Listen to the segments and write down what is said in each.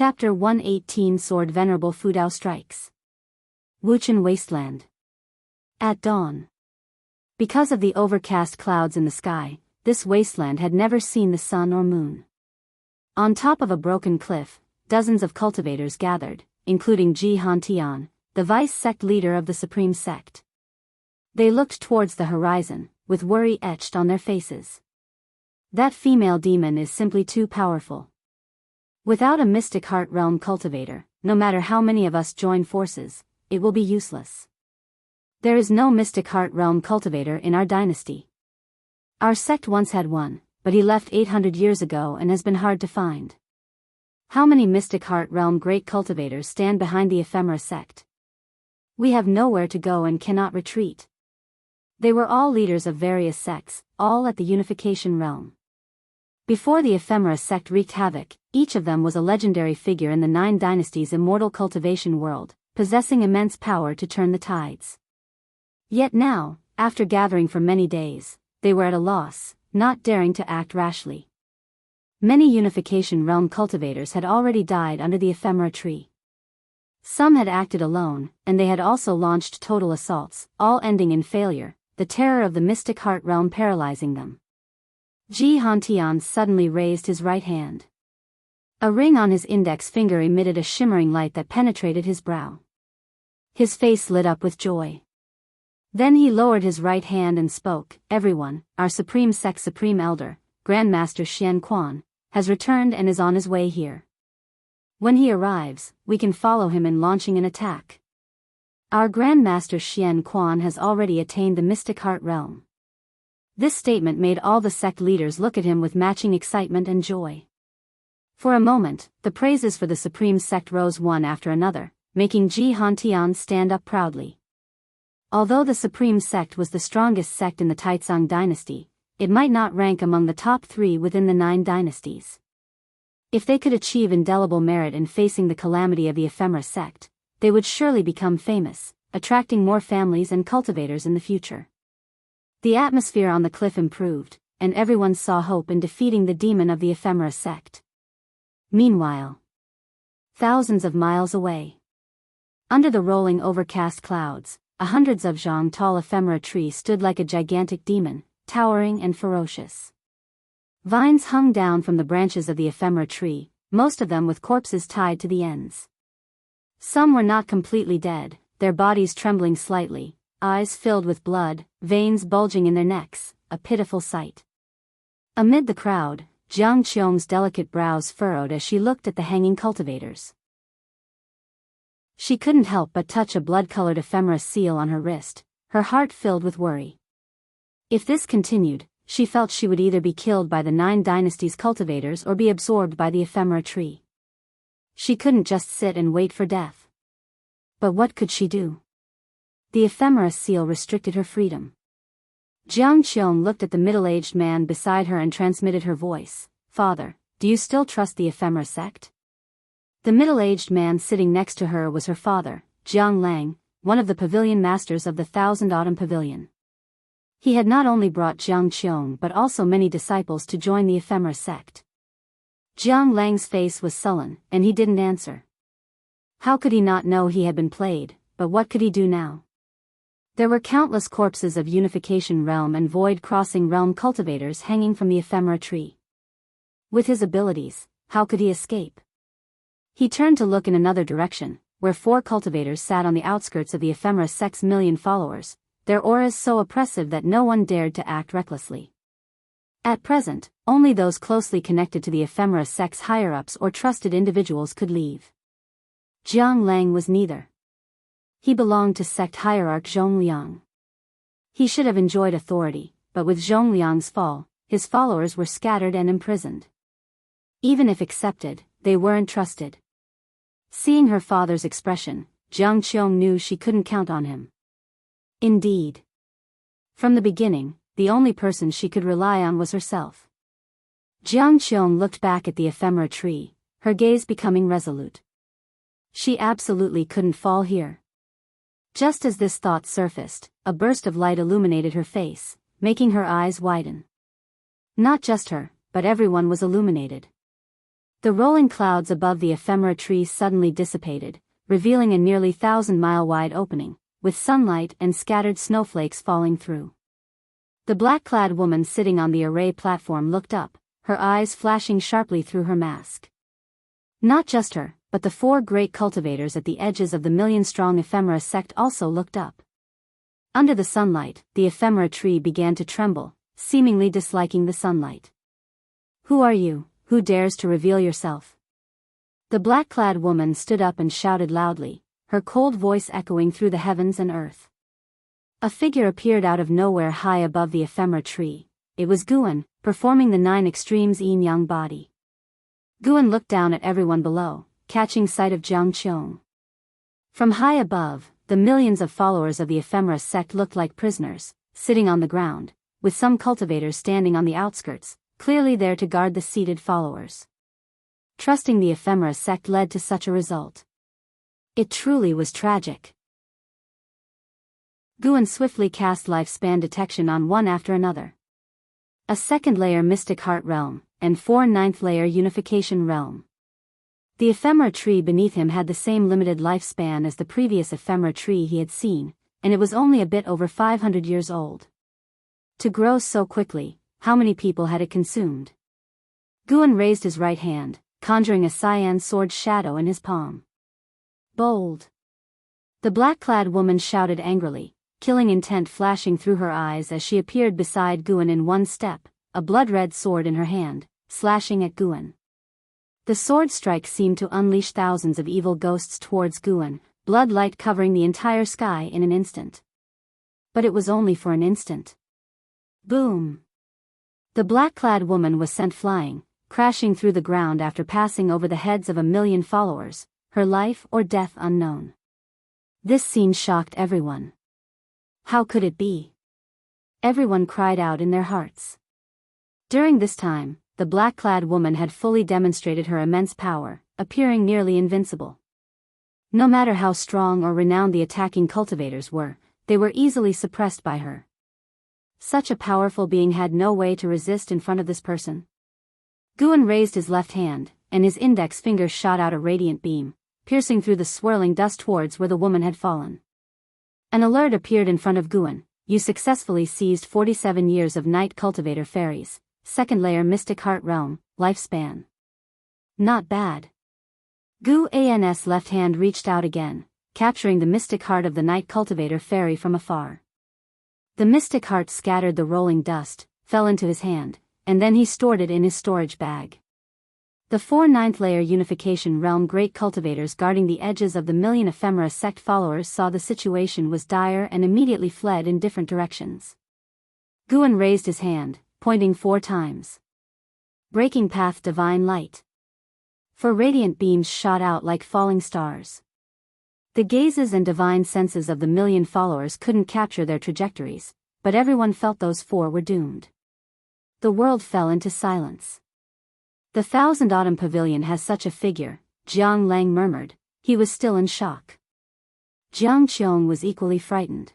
Chapter 118 Sword Venerable Fudao Strikes. Wuxian Wasteland. At dawn. Because of the overcast clouds in the sky, this wasteland had never seen the sun or moon. On top of a broken cliff, dozens of cultivators gathered, including Ji Hantian, the vice sect leader of the supreme sect. They looked towards the horizon, with worry etched on their faces. That female demon is simply too powerful. Without a mystic heart realm cultivator, no matter how many of us join forces, it will be useless. There is no mystic heart realm cultivator in our dynasty. Our sect once had one, but he left 800 years ago and has been hard to find. How many mystic heart realm great cultivators stand behind the ephemera sect? We have nowhere to go and cannot retreat. They were all leaders of various sects, all at the unification realm. Before the ephemera sect wreaked havoc, each of them was a legendary figure in the 9 dynasties' immortal cultivation world, possessing immense power to turn the tides. Yet now, after gathering for many days, they were at a loss, not daring to act rashly. Many unification realm cultivators had already died under the ephemera tree. Some had acted alone, and they had also launched total assaults, all ending in failure, the terror of the mystic heart realm paralyzing them. Ji Hantian suddenly raised his right hand. A ring on his index finger emitted a shimmering light that penetrated his brow. His face lit up with joy. Then he lowered his right hand and spoke, "Everyone, our supreme sect supreme elder, Grandmaster Xian Quan, has returned and is on his way here. When he arrives, we can follow him in launching an attack. Our Grandmaster Xian Quan has already attained the mystic heart realm." This statement made all the sect leaders look at him with matching excitement and joy. For a moment, the praises for the supreme sect rose one after another, making Ji Hantian stand up proudly. Although the supreme sect was the strongest sect in the Taicang dynasty, it might not rank among the top 3 within the 9 dynasties. If they could achieve indelible merit in facing the calamity of the ephemera sect, they would surely become famous, attracting more families and cultivators in the future. The atmosphere on the cliff improved, and everyone saw hope in defeating the demon of the ephemera sect. Meanwhile, thousands of miles away, under the rolling overcast clouds, hundreds of zhang tall ephemera tree stood like a gigantic demon, towering and ferocious. Vines hung down from the branches of the ephemera tree, most of them with corpses tied to the ends. Some were not completely dead, their bodies trembling slightly, eyes filled with blood, veins bulging in their necks, a pitiful sight. Amid the crowd, Jiang Qiong's delicate brows furrowed as she looked at the hanging cultivators. She couldn't help but touch a blood-colored ephemera seal on her wrist, her heart filled with worry. If this continued, she felt she would either be killed by the 9 dynasties' cultivators or be absorbed by the ephemera tree. She couldn't just sit and wait for death. But what could she do? The ephemera seal restricted her freedom. Jiang Qiong looked at the middle-aged man beside her and transmitted her voice, "Father, do you still trust the ephemera sect?" The middle-aged man sitting next to her was her father, Jiang Lang, one of the pavilion masters of the Thousand Autumn Pavilion. He had not only brought Jiang Qiong but also many disciples to join the ephemera sect. Jiang Lang's face was sullen, and he didn't answer. How could he not know he had been played, but what could he do now? There were countless corpses of unification realm and void crossing realm cultivators hanging from the ephemera tree. With his abilities, how could he escape? He turned to look in another direction, where 4 cultivators sat on the outskirts of the ephemera sect's million followers, their auras so oppressive that no one dared to act recklessly. At present, only those closely connected to the ephemera sect's higher-ups or trusted individuals could leave. Jiang Lang was neither. He belonged to sect hierarch Zhongliang. He should have enjoyed authority, but with Zhongliang's fall, his followers were scattered and imprisoned. Even if accepted, they weren't trusted. Seeing her father's expression, Jiang Qiong knew she couldn't count on him. Indeed. From the beginning, the only person she could rely on was herself. Jiang Qiong looked back at the ephemera tree, her gaze becoming resolute. She absolutely couldn't fall here. Just as this thought surfaced, a burst of light illuminated her face, making her eyes widen. Not just her, but everyone was illuminated. The rolling clouds above the ephemera tree suddenly dissipated, revealing a nearly 1,000-mile-wide opening, with sunlight and scattered snowflakes falling through. The black-clad woman sitting on the array platform looked up, her eyes flashing sharply through her mask. Not just her, but the 4 great cultivators at the edges of the million-strong ephemera sect also looked up. Under the sunlight, the ephemera tree began to tremble, seemingly disliking the sunlight. "Who are you? Who dares to reveal yourself?" The black-clad woman stood up and shouted loudly, her cold voice echoing through the heavens and earth. A figure appeared out of nowhere high above the ephemera tree. It was Guan, performing the 9 extremes yin-yang body. Guan looked down at everyone below, catching sight of Jianghu. From high above, the millions of followers of the ephemera sect looked like prisoners, sitting on the ground, with some cultivators standing on the outskirts, clearly there to guard the seated followers. Trusting the ephemera sect led to such a result. It truly was tragic. Guan swiftly cast lifespan detection on one after another. A 2nd layer Mystic Heart Realm, and 4 9th layer Unification Realm. The ephemera tree beneath him had the same limited lifespan as the previous ephemera tree he had seen, and it was only a bit over 500 years old. To grow so quickly, how many people had it consumed? Guan raised his right hand, conjuring a cyan sword shadow in his palm. "Bold!" The black-clad woman shouted angrily, killing intent flashing through her eyes as she appeared beside Guan in one step, a blood-red sword in her hand, slashing at Guan. The sword strike seemed to unleash thousands of evil ghosts towards Guan, blood light covering the entire sky in an instant. But it was only for an instant. Boom! The black-clad woman was sent flying, crashing through the ground after passing over the heads of 1,000,000 followers, her life or death unknown. This scene shocked everyone. How could it be? Everyone cried out in their hearts. During this time, the black-clad woman had fully demonstrated her immense power, appearing nearly invincible. No matter how strong or renowned the attacking cultivators were, they were easily suppressed by her. Such a powerful being had no way to resist in front of this person. Guan raised his left hand, and his index finger shot out a radiant beam, piercing through the swirling dust towards where the woman had fallen. An alert appeared in front of Guan. "You successfully seized 47 years of Night Cultivator Fairies, 2nd layer Mystic Heart Realm, lifespan." Not bad. Guan's left hand reached out again, capturing the mystic heart of the Night Cultivator Fairy from afar. The mystic heart scattered the rolling dust, fell into his hand, and then he stored it in his storage bag. The 4 9th layer Unification Realm great cultivators guarding the edges of the million ephemera sect followers saw the situation was dire and immediately fled in different directions. Guan raised his hand, pointing 4 times. Breaking path divine light. 4 radiant beams shot out like falling stars. The gazes and divine senses of the million followers couldn't capture their trajectories, but everyone felt those 4 were doomed. The world fell into silence. "The 1,000 Autumn Pavilion has such a figure," Jiang Lang murmured. He was still in shock. Jiang Qiong was equally frightened.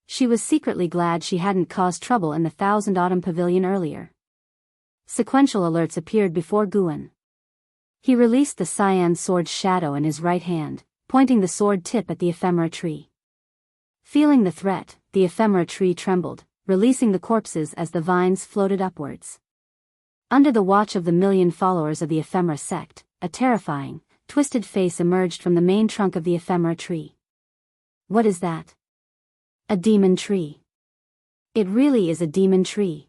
She was secretly glad she hadn't caused trouble in the 1,000 Autumn Pavilion earlier. Sequential alerts appeared before Guan. He released the cyan sword shadow in his right hand, pointing the sword tip at the ephemera tree. Feeling the threat, the ephemera tree trembled, releasing the corpses as the vines floated upwards. Under the watch of the million followers of the ephemera sect, a terrifying, twisted face emerged from the main trunk of the ephemera tree. What is that? A demon tree. It really is a demon tree.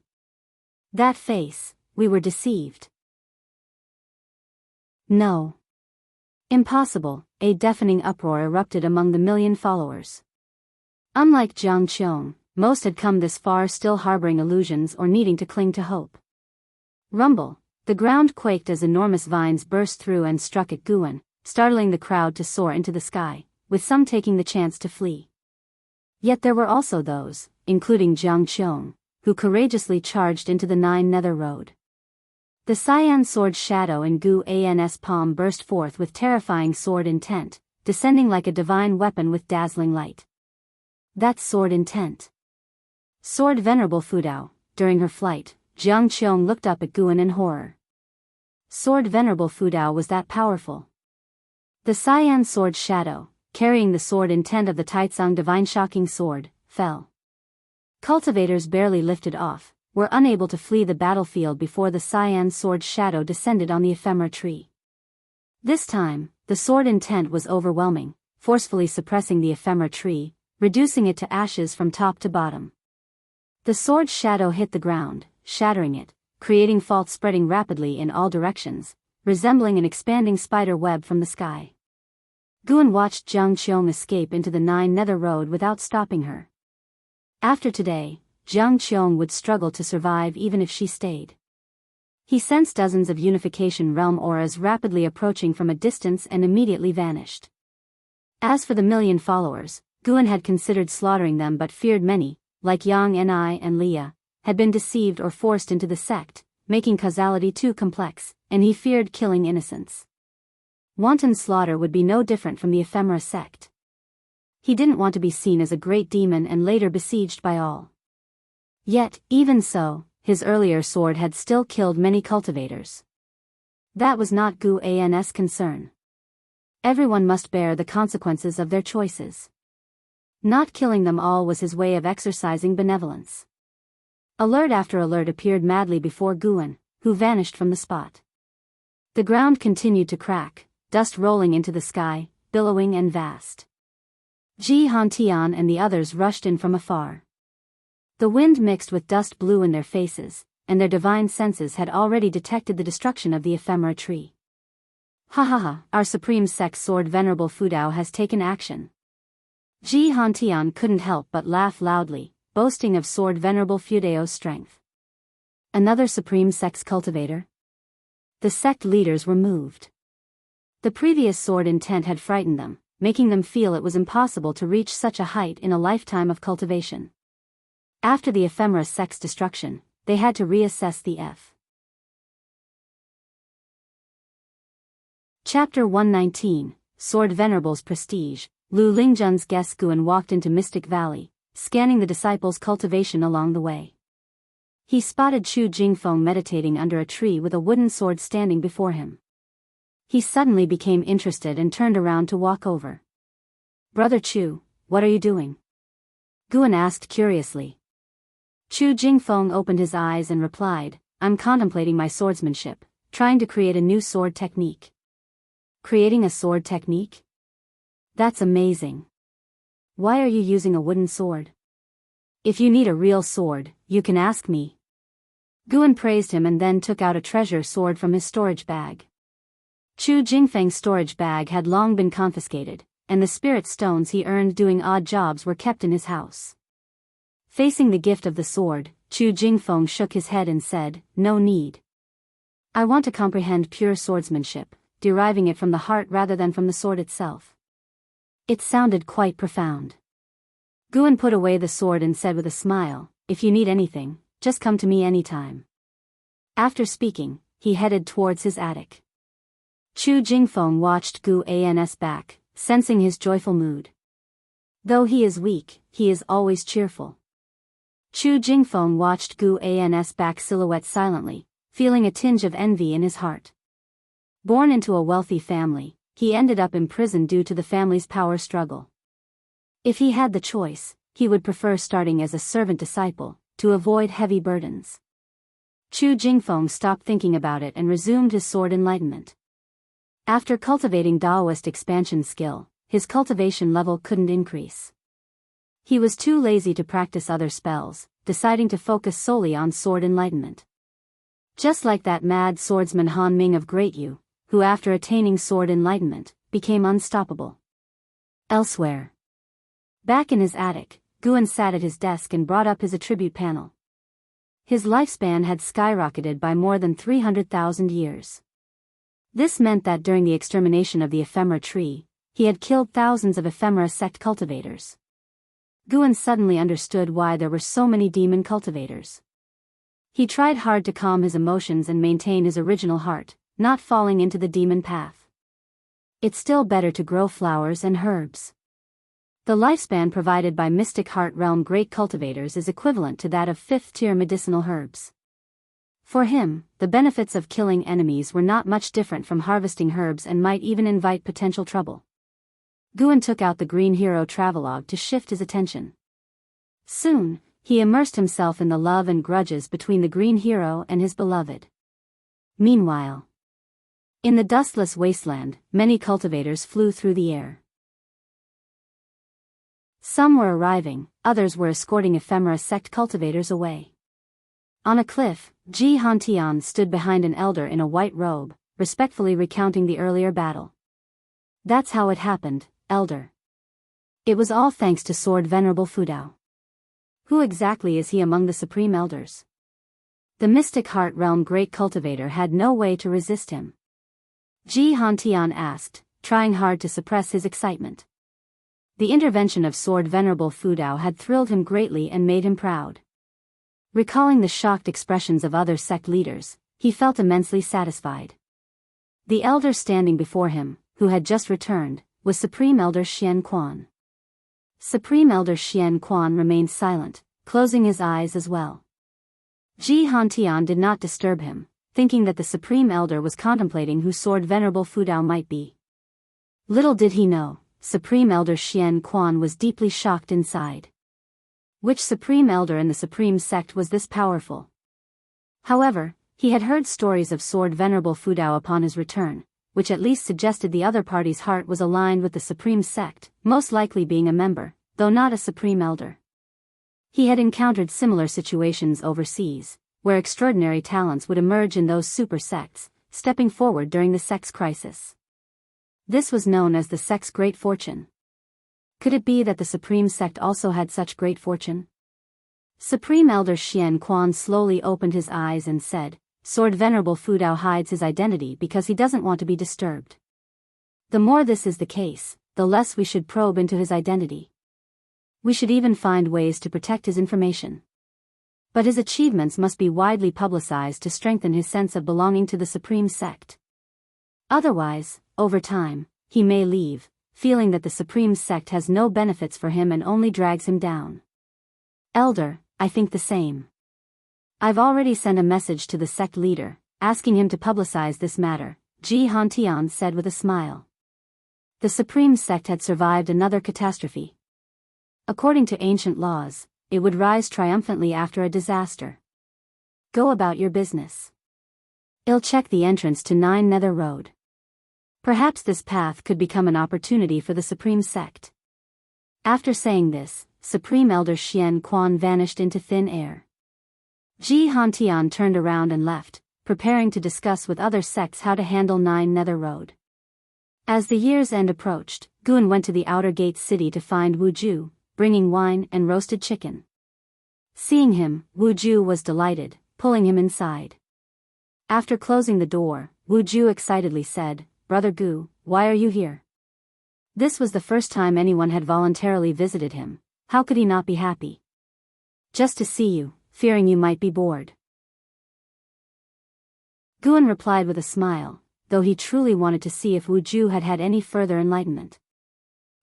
That face, we were deceived. No. Impossible, a deafening uproar erupted among the million followers. Unlike Jiang Qiong, most had come this far still harboring illusions or needing to cling to hope. Rumble, the ground quaked as enormous vines burst through and struck at Guan, startling the crowd to soar into the sky, with some taking the chance to flee. Yet there were also those, including Jiang Qiong, who courageously charged into the 9 Nether Road. The cyan sword shadow in Guan's palm burst forth with terrifying sword intent, descending like a divine weapon with dazzling light. That's sword intent. Sword Venerable Fudao. During her flight, Jiang Qiong looked up at Guan in horror. sword Venerable Fudao was that powerful. The cyan sword Shadow, carrying the sword intent of the Taicang Divine shocking sword, fell. Cultivators barely lifted off, were unable to flee the battlefield before the cyan sword Shadow descended on the ephemera tree. This time, the sword intent was overwhelming, forcefully suppressing the ephemera tree, reducing it to ashes from top to bottom. The sword Shadow hit the ground, shattering it, creating faults spreading rapidly in all directions, resembling an expanding spider web from the sky. Guan watched Jiang Qiong escape into the Nine Nether Road without stopping her. After today, Jiang Qiong would struggle to survive even if she stayed. He sensed dozens of Unification Realm auras rapidly approaching from a distance and immediately vanished. As for the million followers, Guan had considered slaughtering them but feared many, like Yang Ni and Leah, had been deceived or forced into the sect, making causality too complex, and he feared killing innocents. Wanton slaughter would be no different from the ephemera sect. He didn't want to be seen as a great demon and later besieged by all. Yet, even so, his earlier sword had still killed many cultivators. That was not Gu An's concern. Everyone must bear the consequences of their choices. Not killing them all was his way of exercising benevolence. Alert after alert appeared madly before Guan, who vanished from the spot. The ground continued to crack, dust rolling into the sky, billowing and vast. Ji Hantian and the others rushed in from afar. The wind mixed with dust blew in their faces, and their divine senses had already detected the destruction of the ephemera tree. Ha ha ha, our supreme sex sword Venerable Fudao has taken action. Ji Hantian couldn't help but laugh loudly, boasting of sword Venerable Fudao's strength. Another supreme sex cultivator? The sect leaders were moved. The previous sword intent had frightened them, making them feel it was impossible to reach such a height in a lifetime of cultivation. After the ephemera sect's destruction, they had to reassess the F. Chapter 119, Sword Venerable's Prestige. Lu Lingjun's guest Guan walked into Mystic Valley, scanning the disciples' cultivation along the way. He spotted Chu Jingfeng meditating under a tree with a wooden sword standing before him. He suddenly became interested and turned around to walk over. "Brother Chu, what are you doing?" Guan asked curiously. Chu Jingfeng opened his eyes and replied, "I'm contemplating my swordsmanship, trying to create a new sword technique." "Creating a sword technique? That's amazing. Why are you using a wooden sword? If you need a real sword, you can ask me." Guan praised him and then took out a treasure sword from his storage bag. Chu Jingfeng's storage bag had long been confiscated, and the spirit stones he earned doing odd jobs were kept in his house. Facing the gift of the sword, Chu Jingfeng shook his head and said, "No need. I want to comprehend pure swordsmanship, deriving it from the heart rather than from the sword itself." It sounded quite profound. Guan put away the sword and said with a smile, "If you need anything, just come to me anytime." After speaking, he headed towards his attic. Chu Jingfeng watched Gu An's back, sensing his joyful mood. Though he is weak, he is always cheerful. Chu Jingfeng watched Gu An's back silhouette silently, feeling a tinge of envy in his heart. Born into a wealthy family, he ended up imprisoned due to the family's power struggle. If he had the choice, he would prefer starting as a servant disciple, to avoid heavy burdens. Chu Jingfeng stopped thinking about it and resumed his sword enlightenment. After cultivating Daoist expansion skill, his cultivation level couldn't increase. He was too lazy to practice other spells, deciding to focus solely on sword enlightenment. Just like that mad swordsman Han Ming of Great Yu, who after attaining sword enlightenment, became unstoppable. Elsewhere. Back in his attic, Guan sat at his desk and brought up his attribute panel. His lifespan had skyrocketed by more than 300,000 years. This meant that during the extermination of the ephemera tree, he had killed thousands of ephemera sect cultivators. Guan suddenly understood why there were so many demon cultivators. He tried hard to calm his emotions and maintain his original heart, not falling into the demon path. It's still better to grow flowers and herbs. The lifespan provided by Mystic Heart Realm great cultivators is equivalent to that of 5th-tier medicinal herbs. For him, the benefits of killing enemies were not much different from harvesting herbs and might even invite potential trouble. Guan took out the Green Hero travelogue to shift his attention. Soon, he immersed himself in the love and grudges between the Green Hero and his beloved. Meanwhile, in the dustless wasteland, many cultivators flew through the air. Some were arriving, others were escorting ephemera sect cultivators away. On a cliff, Jianghu stood behind an elder in a white robe, respectfully recounting the earlier battle. That's how it happened, elder. It was all thanks to Sword Venerable Fudao. Who exactly is he among the Supreme Elders? The Mystic Heart Realm Great Cultivator had no way to resist him. Jianghu asked, trying hard to suppress his excitement. The intervention of Sword Venerable Fudao had thrilled him greatly and made him proud. Recalling the shocked expressions of other sect leaders, he felt immensely satisfied. The elder standing before him, who had just returned, was Supreme Elder Xian Quan. Supreme Elder Xian Quan remained silent, closing his eyes as well. Jianghu did not disturb him, thinking that the Supreme Elder was contemplating who Sword Venerable Fudao might be. Little did he know, Supreme Elder Xian Quan was deeply shocked inside. Which Supreme Elder in the Supreme Sect was this powerful? However, he had heard stories of Sword Venerable Fudao upon his return, which at least suggested the other party's heart was aligned with the Supreme Sect, most likely being a member, though not a Supreme Elder. He had encountered similar situations overseas, where extraordinary talents would emerge in those super sects, stepping forward during the sect's crisis. This was known as the sect's great fortune. Could it be that the Supreme Sect also had such great fortune? Supreme Elder Xian Quan slowly opened his eyes and said, Sword Venerable Fudao hides his identity because he doesn't want to be disturbed. The more this is the case, the less we should probe into his identity. We should even find ways to protect his information. But his achievements must be widely publicized to strengthen his sense of belonging to the Supreme Sect. Otherwise, over time, he may leave, feeling that the Supreme Sect has no benefits for him and only drags him down. Elder, I think the same. I've already sent a message to the sect leader, asking him to publicize this matter, Jianghu said with a smile. The Supreme Sect had survived another catastrophe. According to ancient laws, it would rise triumphantly after a disaster. Go about your business. I'll check the entrance to 9 Nether Road. Perhaps this path could become an opportunity for the Supreme Sect. After saying this, Supreme Elder Xian Quan vanished into thin air. Jianghu turned around and left, preparing to discuss with other sects how to handle 9 Nether Road. As the year's end approached, Guan went to the outer gate city to find Wuju, bringing wine and roasted chicken. Seeing him, Wuju was delighted, pulling him inside. After closing the door, Wuju excitedly said, Brother Gu, why are you here? This was the first time anyone had voluntarily visited him. How could he not be happy? Just to see you, fearing you might be bored. Guan replied with a smile, though he truly wanted to see if Wuju had had any further enlightenment.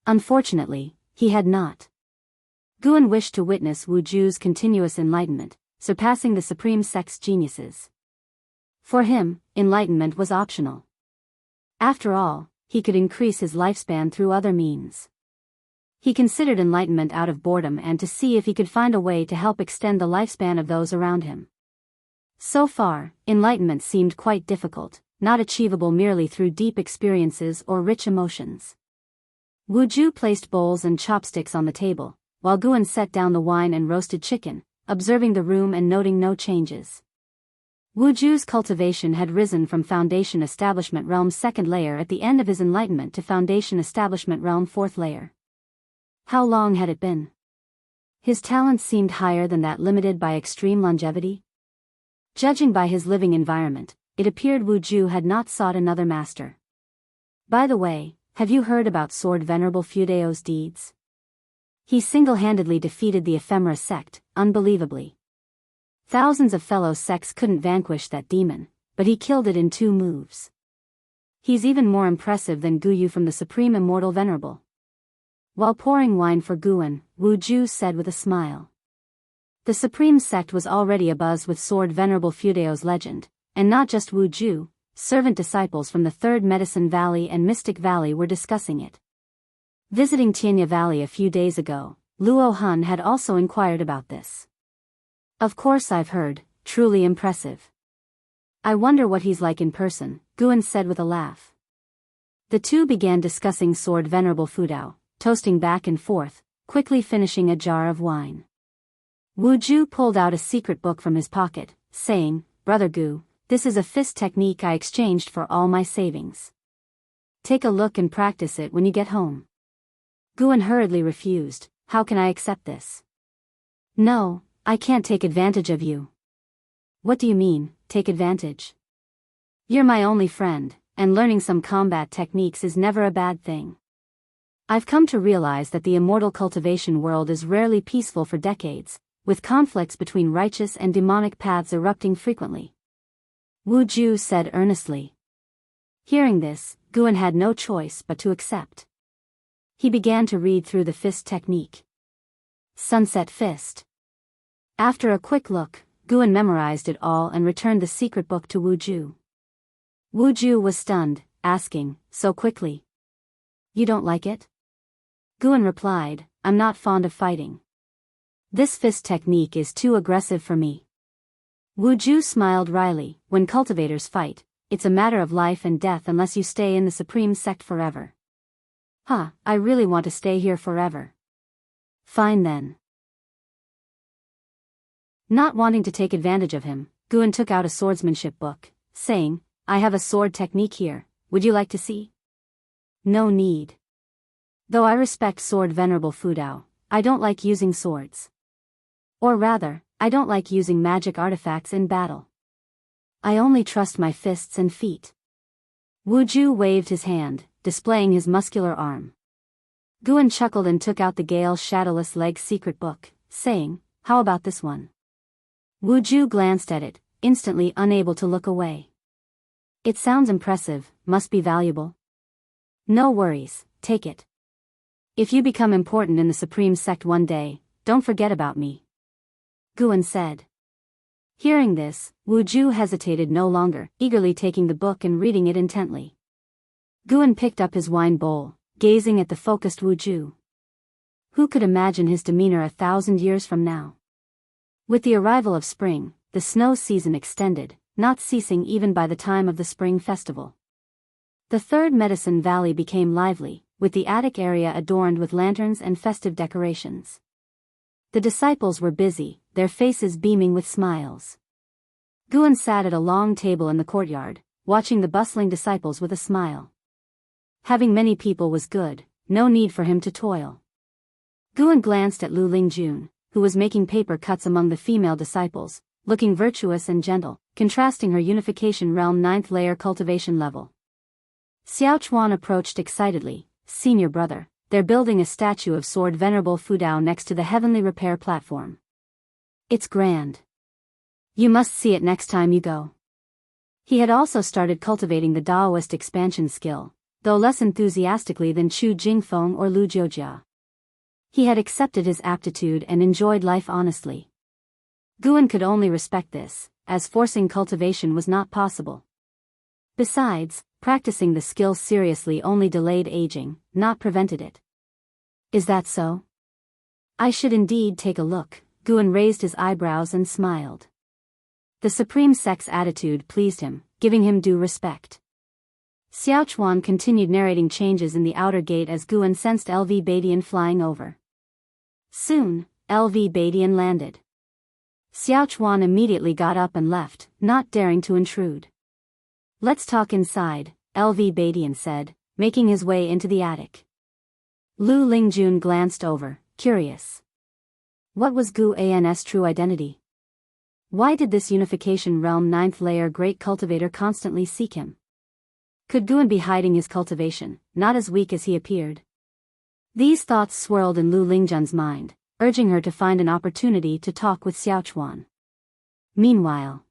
Unfortunately, he had not. Guan wished to witness Wuju's continuous enlightenment, surpassing the Supreme Sect's geniuses. For him, enlightenment was optional. After all, he could increase his lifespan through other means. He considered enlightenment out of boredom and to see if he could find a way to help extend the lifespan of those around him. So far, enlightenment seemed quite difficult, not achievable merely through deep experiences or rich emotions. Wuju placed bowls and chopsticks on the table, while Guan set down the wine and roasted chicken, observing the room and noting no changes. Wuju's cultivation had risen from Foundation Establishment Realm 2nd layer at the end of his enlightenment to Foundation Establishment Realm 4th layer. How long had it been? His talents seemed higher than that limited by extreme longevity. Judging by his living environment, it appeared Wuju had not sought another master. By the way, have you heard about Sword Venerable Fudao's deeds? He single-handedly defeated the Ephemera sect, unbelievably. Thousands of fellow sects couldn't vanquish that demon, but he killed it in 2 moves. He's even more impressive than Guyu from the Supreme Immortal Venerable. While pouring wine for Guan, Wuju said with a smile. The Supreme Sect was already abuzz with Sword Venerable Fudao's legend, and not just Wu Ju, servant disciples from the Third Medicine Valley and Mystic Valley were discussing it. Visiting Tianya Valley a few days ago, Luo Hun had also inquired about this. Of course I've heard, truly impressive. I wonder what he's like in person, Guan said with a laugh. The two began discussing Sword Venerable Fudao, toasting back and forth, quickly finishing a jar of wine. Wu Ju pulled out a secret book from his pocket, saying, "Brother Gu, this is a fist technique I exchanged for all my savings. Take a look and practice it when you get home." Guan hurriedly refused. "How can I accept this?" "No, I can't take advantage of you." "What do you mean, take advantage?" "You're my only friend, and learning some combat techniques is never a bad thing. I've come to realize that the immortal cultivation world is rarely peaceful for decades, with conflicts between righteous and demonic paths erupting frequently." Wu Ju said earnestly. Hearing this, Guan had no choice but to accept. He began to read through the fist technique. Sunset Fist. After a quick look, Guan memorized it all and returned the secret book to Wu Ju. Wu Ju was stunned, asking, "So quickly? You don't like it?" Guan replied, "I'm not fond of fighting. This fist technique is too aggressive for me." Wu Ju smiled wryly. "When cultivators fight, it's a matter of life and death unless you stay in the Supreme Sect forever." "Huh, I really want to stay here forever." "Fine then." Not wanting to take advantage of him, Guan took out a swordsmanship book, saying, "I have a sword technique here, would you like to see?" "No need. Though I respect Sword Venerable Fudao, I don't like using swords. Or rather, I don't like using magic artifacts in battle. I only trust my fists and feet." Wu Ju waved his hand, displaying his muscular arm. Guan chuckled and took out the Gale Shadowless Leg secret book, saying, "How about this one?" Wu Ju glanced at it, instantly unable to look away. "It sounds impressive, must be valuable." "No worries, take it. If you become important in the Supreme Sect one day, don't forget about me," Guan said. Hearing this, Wu Ju hesitated no longer, eagerly taking the book and reading it intently. Guan picked up his wine bowl, gazing at the focused Wu Ju. Who could imagine his demeanor 1,000 years from now? With the arrival of spring, the snow season extended, not ceasing even by the time of the spring festival. The Third Medicine Valley became lively, with the attic area adorned with lanterns and festive decorations. The disciples were busy, their faces beaming with smiles. Guan sat at a long table in the courtyard, watching the bustling disciples with a smile. Having many people was good, no need for him to toil. Guan glanced at Lu Lingjun, who was making paper cuts among the female disciples, looking virtuous and gentle, contrasting her Unification Realm 9th layer cultivation level. Xiao Chuan approached excitedly. "Senior brother, they're building a statue of Sword Venerable Fudao next to the Heavenly Repair platform. It's grand. You must see it next time you go." He had also started cultivating the Daoist expansion skill, though less enthusiastically than Chu Jingfeng or Lu Jiujia. He had accepted his aptitude and enjoyed life honestly. Guan could only respect this, as forcing cultivation was not possible. Besides, practicing the skill seriously only delayed aging, not prevented it. "Is that so? I should indeed take a look." Guan raised his eyebrows and smiled. The Supreme Sect's attitude pleased him, giving him due respect. Xiao Chuan continued narrating changes in the outer gate as Guan sensed LV Badian flying over. Soon, LV Badian landed. Xiao Chuan immediately got up and left, not daring to intrude. "Let's talk inside," LV Badian said, making his way into the attic. Lu Lingjun glanced over, curious. What was Gu An's true identity? Why did this Unification Realm 9th layer great cultivator constantly seek him? Could Guan be hiding his cultivation, not as weak as he appeared? These thoughts swirled in Lu Lingjun's mind, urging her to find an opportunity to talk with Xiao Chuan. Meanwhile,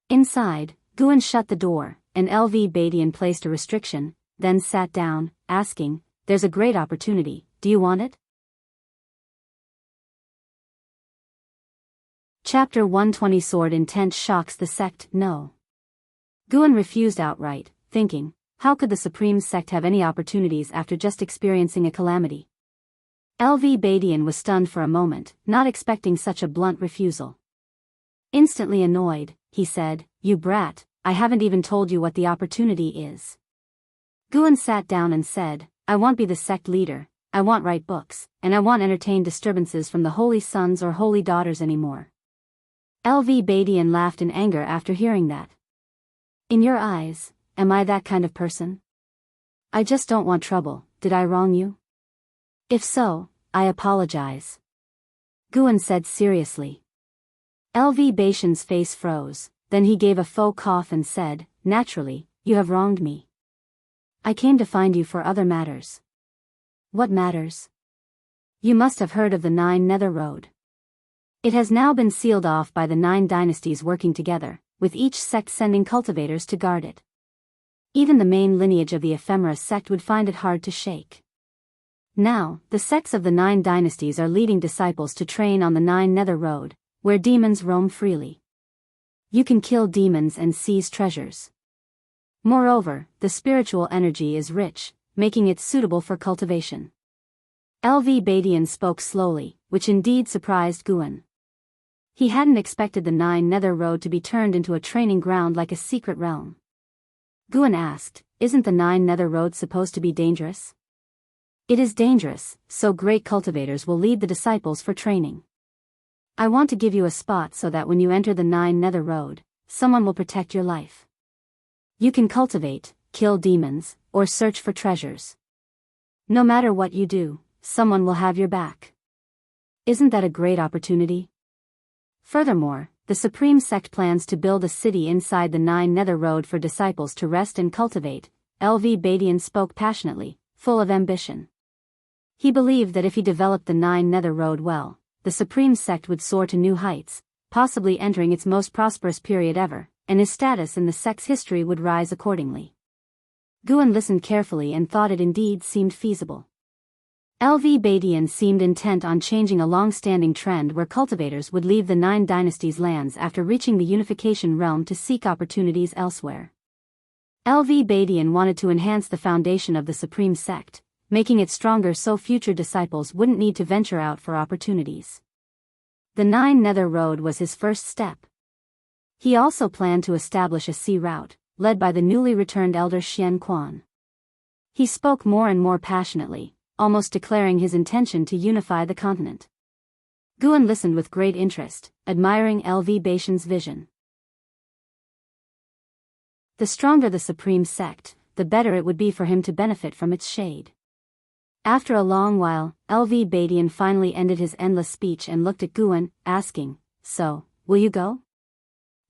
inside, Guan shut the door, and LV Badian placed a restriction, then sat down, asking, "There's a great opportunity, do you want it?" Chapter 120 Sword Intent Shocks the Sect. No. Guan refused outright, thinking, how could the Supreme Sect have any opportunities after just experiencing a calamity? LV Badian was stunned for a moment, not expecting such a blunt refusal. Instantly annoyed, he said, "You brat, I haven't even told you what the opportunity is." Guan sat down and said, "I won't be the sect leader, I won't write books, and I won't entertain disturbances from the holy sons or holy daughters anymore." LV Badian laughed in anger after hearing that. "In your eyes, am I that kind of person? I just don't want trouble. Did I wrong you? If so, I apologize," Guan said seriously. LV Badian's face froze, then he gave a faux cough and said, "Naturally, you have wronged me. I came to find you for other matters." "What matters?" "You must have heard of the Nine Nether Road. It has now been sealed off by the 9 dynasties working together, with each sect sending cultivators to guard it. Even the main lineage of the Ephemera sect would find it hard to shake. Now, the sects of the 9 dynasties are leading disciples to train on the 9 Nether Road, where demons roam freely. You can kill demons and seize treasures. Moreover, the spiritual energy is rich, making it suitable for cultivation." LV Badian spoke slowly, which indeed surprised Guan. He hadn't expected the 9 Nether Road to be turned into a training ground like a secret realm. Guan asked, "Isn't the 9 Nether Road supposed to be dangerous?" "It is dangerous, so great cultivators will lead the disciples for training. I want to give you a spot so that when you enter the 9 Nether Road, someone will protect your life. You can cultivate, kill demons, or search for treasures. No matter what you do, someone will have your back. Isn't that a great opportunity? Furthermore, the Supreme Sect plans to build a city inside the 9 Nether Road for disciples to rest and cultivate." LV Badian spoke passionately, full of ambition. He believed that if he developed the 9 Nether Road well, the Supreme Sect would soar to new heights, possibly entering its most prosperous period ever, and his status in the sect's history would rise accordingly. Guan listened carefully and thought it indeed seemed feasible. LV Badian seemed intent on changing a long-standing trend where cultivators would leave the 9 dynasties' lands after reaching the unification realm to seek opportunities elsewhere. LV Badian wanted to enhance the foundation of the Supreme Sect, making it stronger so future disciples wouldn't need to venture out for opportunities. The 9 Nether Road was his first step. He also planned to establish a sea route, led by the newly returned elder Xian Quan. He spoke more and more passionately, almost declaring his intention to unify the continent. Guan listened with great interest, admiring LV Badian's vision. The stronger the Supreme Sect, the better it would be for him to benefit from its shade. After a long while, LV Badian finally ended his endless speech and looked at Guan, asking, "So, will you go?"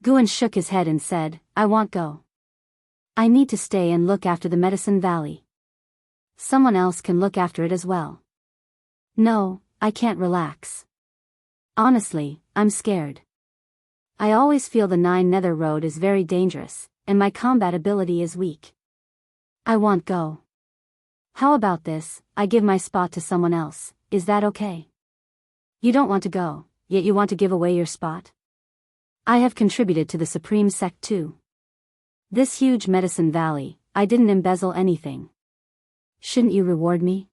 Guan shook his head and said, "I won't go. I need to stay and look after the Medicine Valley. Someone else can look after it as well. No, I can't relax. Honestly, I'm scared. I always feel the 9 Nether Road is very dangerous, and my combat ability is weak. I won't go. How about this, I give my spot to someone else, is that okay? You don't want to go, yet you want to give away your spot? I have contributed to the Supreme Sect too. This huge Medicine Valley, I didn't embezzle anything. Shouldn't you reward me?"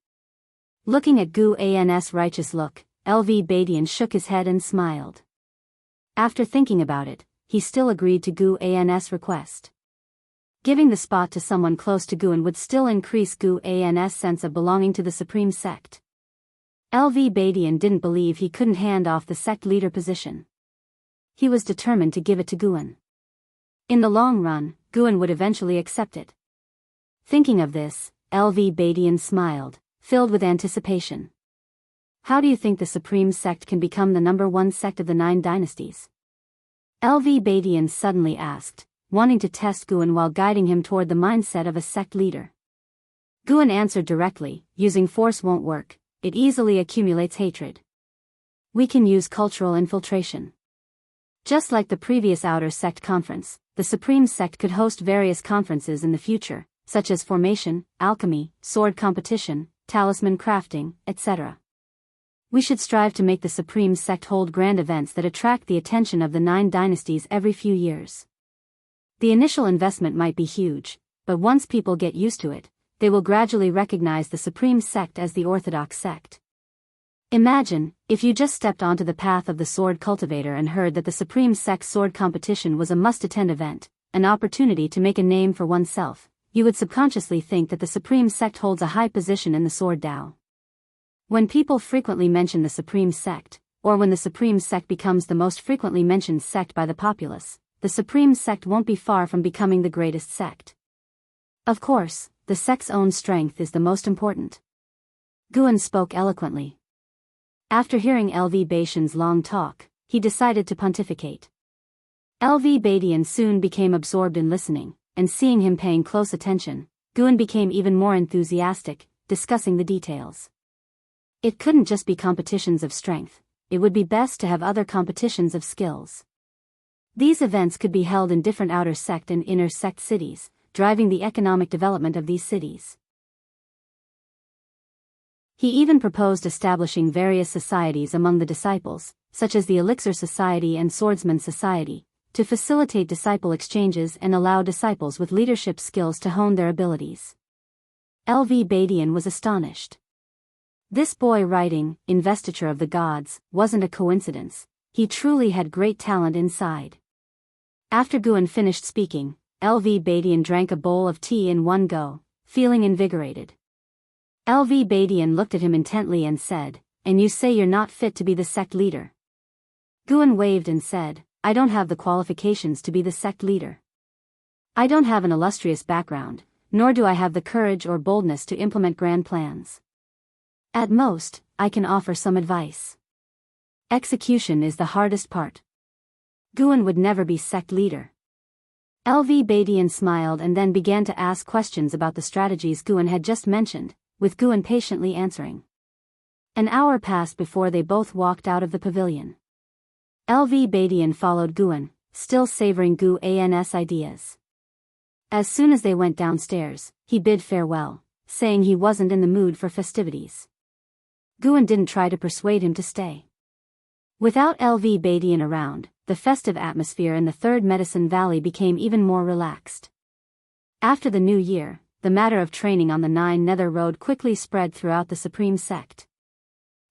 Looking at Guan's righteous look, LV Badian shook his head and smiled. After thinking about it, he still agreed to Guan's request. Giving the spot to someone close to Guan would still increase Guan's sense of belonging to the Supreme Sect. LV Badian didn't believe he couldn't hand off the sect leader position. He was determined to give it to Guan. In the long run, Guan would eventually accept it. Thinking of this, LV Badian smiled, filled with anticipation. How do you think the Supreme Sect can become the #1 sect of the 9 dynasties? LV Badian suddenly asked, wanting to test Guan while guiding him toward the mindset of a sect leader. Guan answered directly, using force won't work, it easily accumulates hatred. We can use cultural infiltration. Just like the previous Outer Sect Conference, the Supreme Sect could host various conferences in the future, such as formation, alchemy, sword competition, talisman crafting, etc. We should strive to make the Supreme Sect hold grand events that attract the attention of the 9 dynasties every few years. The initial investment might be huge, but once people get used to it, they will gradually recognize the Supreme Sect as the orthodox sect. Imagine, if you just stepped onto the path of the sword cultivator and heard that the Supreme Sect sword competition was a must-attend event, an opportunity to make a name for oneself, you would subconsciously think that the Supreme Sect holds a high position in the sword Tao. When people frequently mention the Supreme Sect, or when the Supreme Sect becomes the most frequently mentioned sect by the populace, the Supreme Sect won't be far from becoming the greatest sect. Of course, the sect's own strength is the most important. Guan spoke eloquently. After hearing LV Batian's long talk, he decided to pontificate. LV Batian soon became absorbed in listening, and seeing him paying close attention, Guan became even more enthusiastic, discussing the details. It couldn't just be competitions of strength, it would be best to have other competitions of skills. These events could be held in different outer sect and inner sect cities, driving the economic development of these cities. He even proposed establishing various societies among the disciples, such as the Elixir Society and Swordsman Society, to facilitate disciple exchanges and allow disciples with leadership skills to hone their abilities. LV Batian was astonished. This boy writing, Investiture of the Gods, wasn't a coincidence, he truly had great talent inside. After Guan finished speaking, LV Batian drank a bowl of tea in one go, feeling invigorated. LV Batian looked at him intently and said, "And you say you're not fit to be the sect leader?" Guan waved and said, "I don't have the qualifications to be the sect leader. I don't have an illustrious background, nor do I have the courage or boldness to implement grand plans. At most, I can offer some advice. Execution is the hardest part." Guan would never be sect leader. LV Batian smiled and then began to ask questions about the strategies Guan had just mentioned, with Guan patiently answering. An hour passed before they both walked out of the pavilion. LV Batian followed Guan, still savoring Guan's ideas. As soon as they went downstairs, he bid farewell, saying he wasn't in the mood for festivities. Guan didn't try to persuade him to stay. Without LV Batian around, the festive atmosphere in the Third Medicine Valley became even more relaxed. After the new year, the matter of training on the 9 Nether Road quickly spread throughout the Supreme Sect.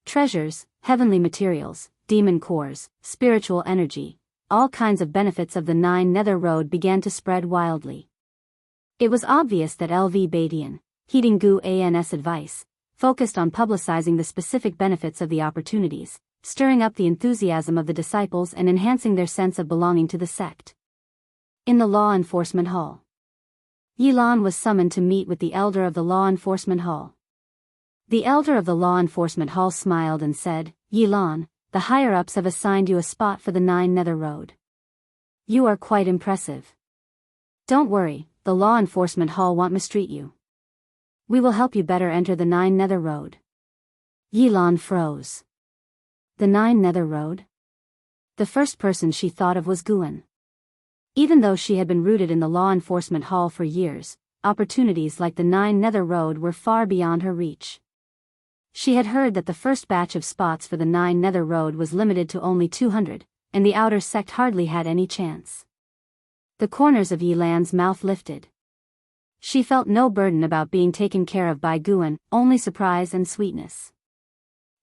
Treasures, heavenly materials, demon cores, spiritual energy, all kinds of benefits of the 9 Nether Road began to spread wildly. It was obvious that LV Batian, heeding Guan's advice, focused on publicizing the specific benefits of the opportunities, stirring up the enthusiasm of the disciples and enhancing their sense of belonging to the sect. In the Law Enforcement Hall, Yilan was summoned to meet with the elder of the Law Enforcement Hall. The elder of the Law Enforcement Hall smiled and said, "Yilan, the higher-ups have assigned you a spot for the 9 Nether Road. You are quite impressive. Don't worry, the Law Enforcement Hall won't mistreat you. We will help you better enter the 9 Nether Road." Yilan froze. The 9 Nether Road? The first person she thought of was Guan. Even though she had been rooted in the Law Enforcement Hall for years, opportunities like the 9 Nether Road were far beyond her reach. She had heard that the first batch of spots for the 9 Nether Road was limited to only 200, and the outer sect hardly had any chance. The corners of Yilan's mouth lifted. She felt no burden about being taken care of by Guan, only surprise and sweetness.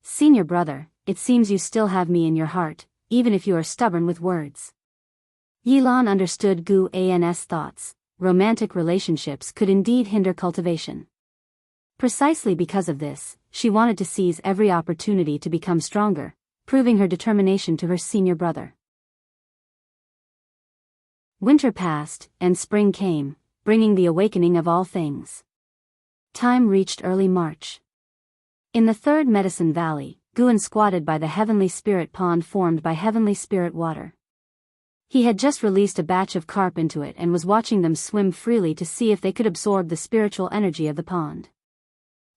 "Senior brother, it seems you still have me in your heart, even if you are stubborn with words." Yilan understood Guan's thoughts. Romantic relationships could indeed hinder cultivation. Precisely because of this, she wanted to seize every opportunity to become stronger, proving her determination to her senior brother. Winter passed, and spring came, bringing the awakening of all things. Time reached early March. In the Third Medicine Valley, Guan squatted by the Heavenly Spirit Pond formed by Heavenly Spirit water. He had just released a batch of carp into it and was watching them swim freely to see if they could absorb the spiritual energy of the pond.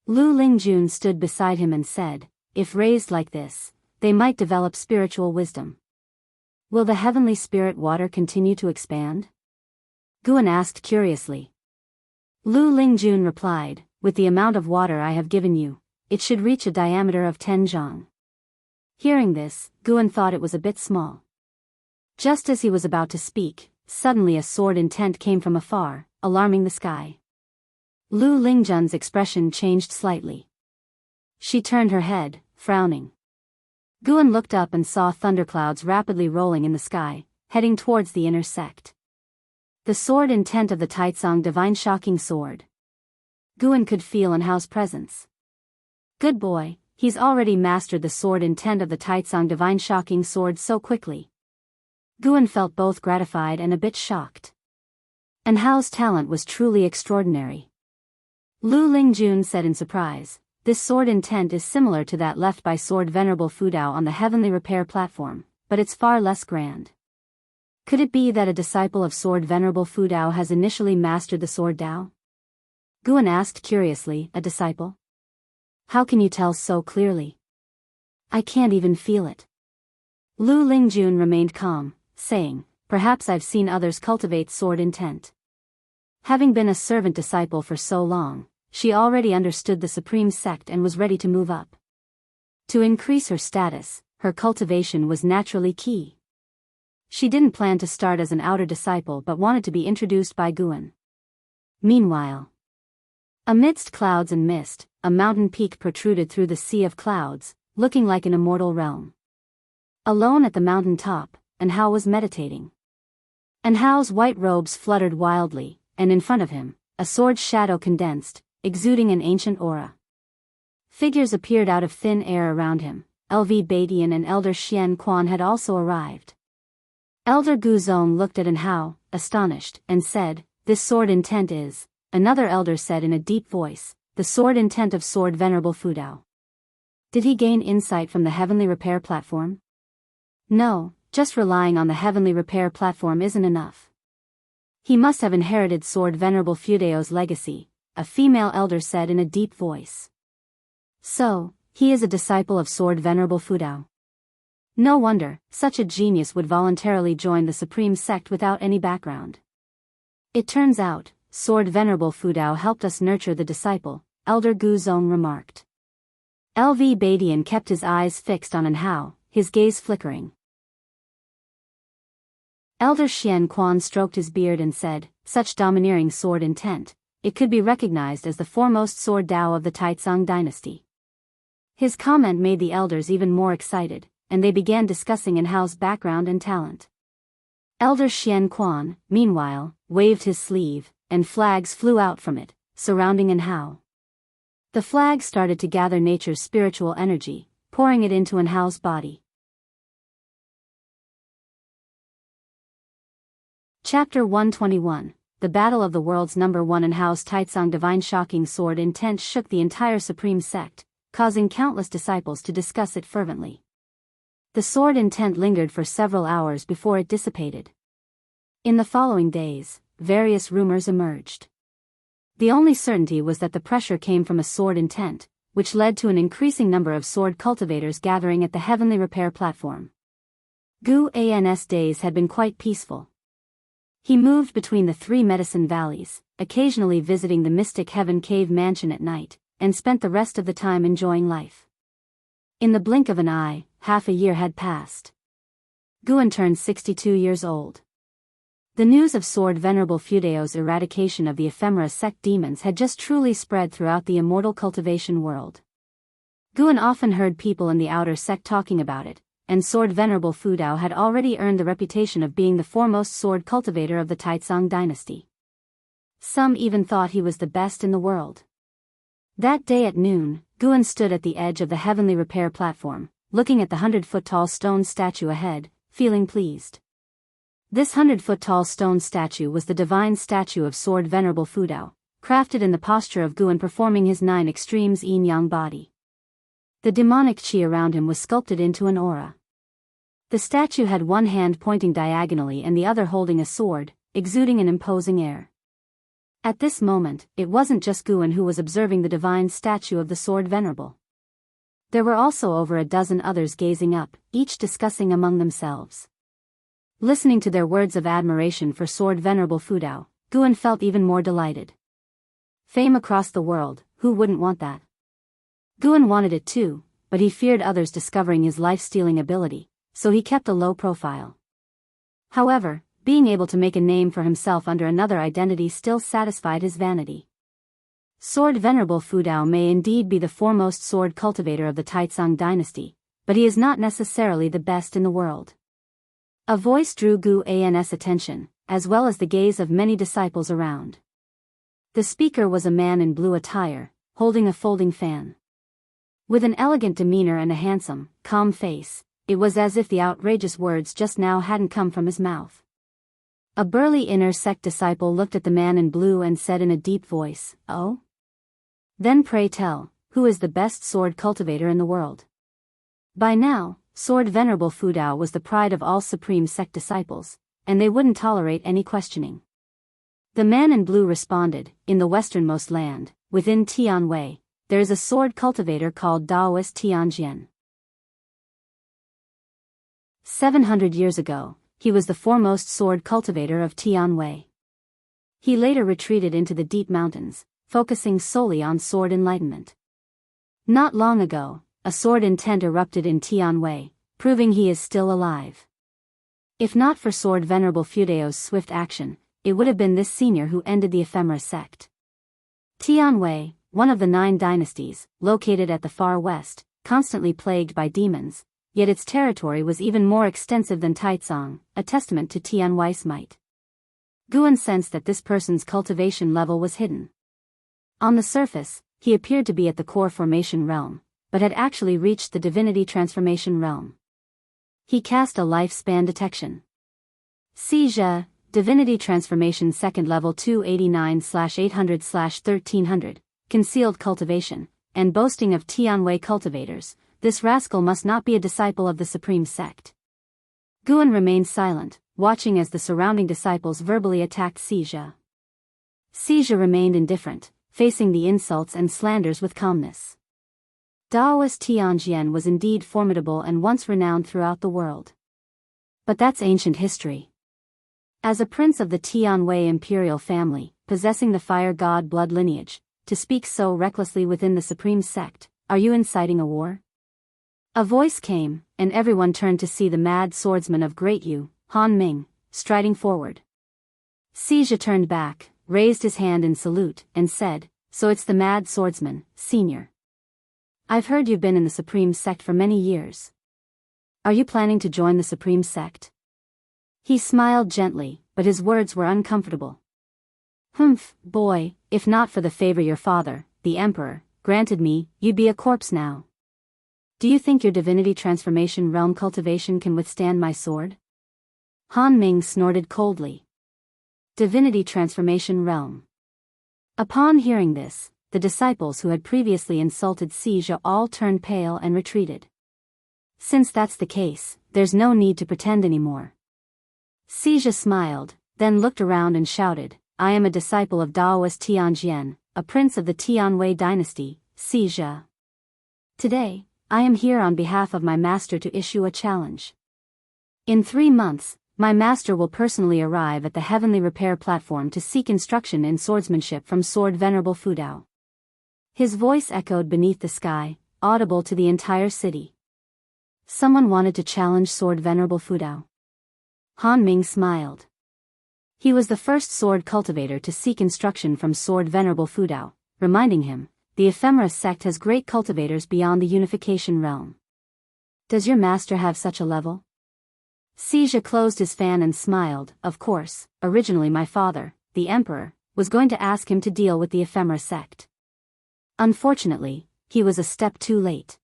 Lu Lingjun stood beside him and said, "If raised like this, they might develop spiritual wisdom. Will the Heavenly Spirit water continue to expand?" Guan asked curiously. Lu Lingjun replied, "With the amount of water I have given you, it should reach a diameter of 10 zhang. Hearing this, Guan thought it was a bit small. Just as he was about to speak, suddenly a sword intent came from afar, alarming the sky. Lu Lingjun's expression changed slightly. She turned her head, frowning. Guan looked up and saw thunderclouds rapidly rolling in the sky, heading towards the inner sect. The sword intent of the Taicang Divine shocking sword. Guan could feel Anhao's presence. Good boy, he's already mastered the sword intent of the Taicang Divine shocking sword so quickly. Guan felt both gratified and a bit shocked. Anhao's talent was truly extraordinary. Lu Lingjun said in surprise, this sword intent is similar to that left by Sword Venerable Fudao on the Heavenly Repair platform, but it's far less grand. Could it be that a disciple of Sword Venerable Fudao has initially mastered the Sword Dao? Guan asked curiously, a disciple? How can you tell so clearly? I can't even feel it. Lu Lingjun remained calm, saying, perhaps I've seen others cultivate sword intent. Having been a servant disciple for so long, she already understood the supreme sect and was ready to move up. To increase her status, her cultivation was naturally key. She didn't plan to start as an outer disciple but wanted to be introduced by Guan. Meanwhile, amidst clouds and mist, a mountain peak protruded through the sea of clouds, looking like an immortal realm. Alone at the mountain top, Anhao was meditating. Anhao's white robes fluttered wildly, and in front of him, a sword's shadow condensed, exuding an ancient aura. Figures appeared out of thin air around him. LV Badian and Elder Xian Quan had also arrived. Elder Guzong looked at Anhao, astonished, and said, this sword intent is, another elder said in a deep voice, the sword intent of Sword Venerable Fudao. Did he gain insight from the Heavenly Repair platform? No, just relying on the Heavenly Repair platform isn't enough. He must have inherited Sword Venerable Fudao's legacy, a female elder said in a deep voice. So, he is a disciple of Sword Venerable Fudao. No wonder, such a genius would voluntarily join the Supreme Sect without any background. It turns out, Sword Venerable Fudao helped us nurture the disciple, Elder Guzong remarked. LV Badian kept his eyes fixed on Anhao, his gaze flickering. Elder Xian Quan stroked his beard and said, such domineering sword intent, it could be recognized as the foremost sword Dao of the Taicang dynasty. His comment made the elders even more excited, and they began discussing Anhao's background and talent. Elder Xian Quan, meanwhile, waved his sleeve, and flags flew out from it, surrounding Anhao. The flag started to gather nature's spiritual energy, pouring it into Anhao's body. Chapter 121, The Battle of the Worlds. Number 1. Anhao's Taicang Divine shocking sword intent shook the entire Supreme Sect, causing countless disciples to discuss it fervently. The sword intent lingered for several hours before it dissipated. In the following days, various rumors emerged. The only certainty was that the pressure came from a sword intent, which led to an increasing number of sword cultivators gathering at the Heavenly Repair platform. Gu An's days had been quite peaceful. He moved between the 3 medicine valleys, occasionally visiting the Mystic Heaven Cave mansion at night, and spent the rest of the time enjoying life. In the blink of an eye, half a year had passed. Guan turned 62 years old. The news of Sword Venerable Fudao's eradication of the ephemera sect demons had just truly spread throughout the immortal cultivation world. Guan often heard people in the outer sect talking about it, and Sword Venerable Fudao had already earned the reputation of being the foremost sword cultivator of the Taicang dynasty. Some even thought he was the best in the world. That day at noon, Guan stood at the edge of the Heavenly Repair platform, looking at the 100-foot-tall stone statue ahead, feeling pleased. This 100-foot-tall stone statue was the divine statue of Sword Venerable Fudao, crafted in the posture of Guan performing his 9 extremes yin-yang body. The demonic chi around him was sculpted into an aura. The statue had one hand pointing diagonally and the other holding a sword, exuding an imposing air. At this moment, it wasn't just Guan who was observing the divine statue of the Sword Venerable. There were also over a dozen others gazing up, each discussing among themselves. Listening to their words of admiration for Sword Venerable Fudao, Guan felt even more delighted. Fame across the world, who wouldn't want that? Guan wanted it too, but he feared others discovering his life-stealing ability, so he kept a low profile. However, being able to make a name for himself under another identity still satisfied his vanity. Sword Venerable Fu Dao may indeed be the foremost sword cultivator of the Taicang dynasty, but he is not necessarily the best in the world. A voice drew Gu An's attention, as well as the gaze of many disciples around. The speaker was a man in blue attire, holding a folding fan. With an elegant demeanor and a handsome, calm face, it was as if the outrageous words just now hadn't come from his mouth. A burly inner sect disciple looked at the man in blue and said in a deep voice, "Oh? Then pray tell, who is the best sword cultivator in the world?" By now, Sword Venerable Fu Dao was the pride of all Supreme Sect disciples, and they wouldn't tolerate any questioning. The man in blue responded, "In the westernmost land, within Tianwei, there is a sword cultivator called Daoist Tianjian. 700 years ago, he was the foremost sword cultivator of Tianwei. He later retreated into the deep mountains, focusing solely on sword enlightenment. Not long ago, a sword intent erupted in Tianwei, proving he is still alive. If not for Sword Venerable Fu Dao's swift action, it would have been this senior who ended the ephemera sect. Tianwei, one of the 9 dynasties, located at the far west, constantly plagued by demons, yet its territory was even more extensive than Taicang, a testament to Tianwei's might. Guan sensed that this person's cultivation level was hidden. On the surface, he appeared to be at the core formation realm, but had actually reached the divinity transformation realm. He cast a lifespan detection. Saga, Divinity Transformation 2nd Level 289/800/1300, Concealed Cultivation, and boasting of Tianwei cultivators, this rascal must not be a disciple of the Supreme Sect. Guan remained silent, watching as the surrounding disciples verbally attacked Saga. Saga remained indifferent, facing the insults and slanders with calmness. Daoist Tianjian was indeed formidable and once renowned throughout the world. But that's ancient history. As a prince of the Tianwei imperial family, possessing the fire god blood lineage, to speak so recklessly within the Supreme Sect, are you inciting a war? A voice came, and everyone turned to see the mad swordsman of Great Yu, Han Ming, striding forward. Saga turned back, raised his hand in salute, and said, "So it's the mad swordsman, senior. I've heard you've been in the Supreme Sect for many years. Are you planning to join the Supreme Sect?" He smiled gently, but his words were uncomfortable. "Humph, boy, if not for the favor your father, the Emperor, granted me, you'd be a corpse now. Do you think your divinity transformation realm cultivation can withstand my sword?" Han Ming snorted coldly. Divinity transformation realm. Upon hearing this, the disciples who had previously insulted Saga all turned pale and retreated. Since that's the case, there's no need to pretend anymore. Saga smiled, then looked around and shouted, "I am a disciple of Daoist Tianjian, a prince of the Tianwei dynasty, Saga. Today, I am here on behalf of my master to issue a challenge. In 3 months, my master will personally arrive at the heavenly repair platform to seek instruction in swordsmanship from Sword Venerable Fu Dao." His voice echoed beneath the sky, audible to the entire city. Someone wanted to challenge Sword Venerable Fu Dao. Han Ming smiled. He was the first sword cultivator to seek instruction from Sword Venerable Fu Dao, reminding him, the ephemera sect has great cultivators beyond the unification realm. Does your master have such a level? Saga closed his fan and smiled. Of course, originally my father, the Emperor, was going to ask him to deal with the ephemera sect. Unfortunately, he was a step too late.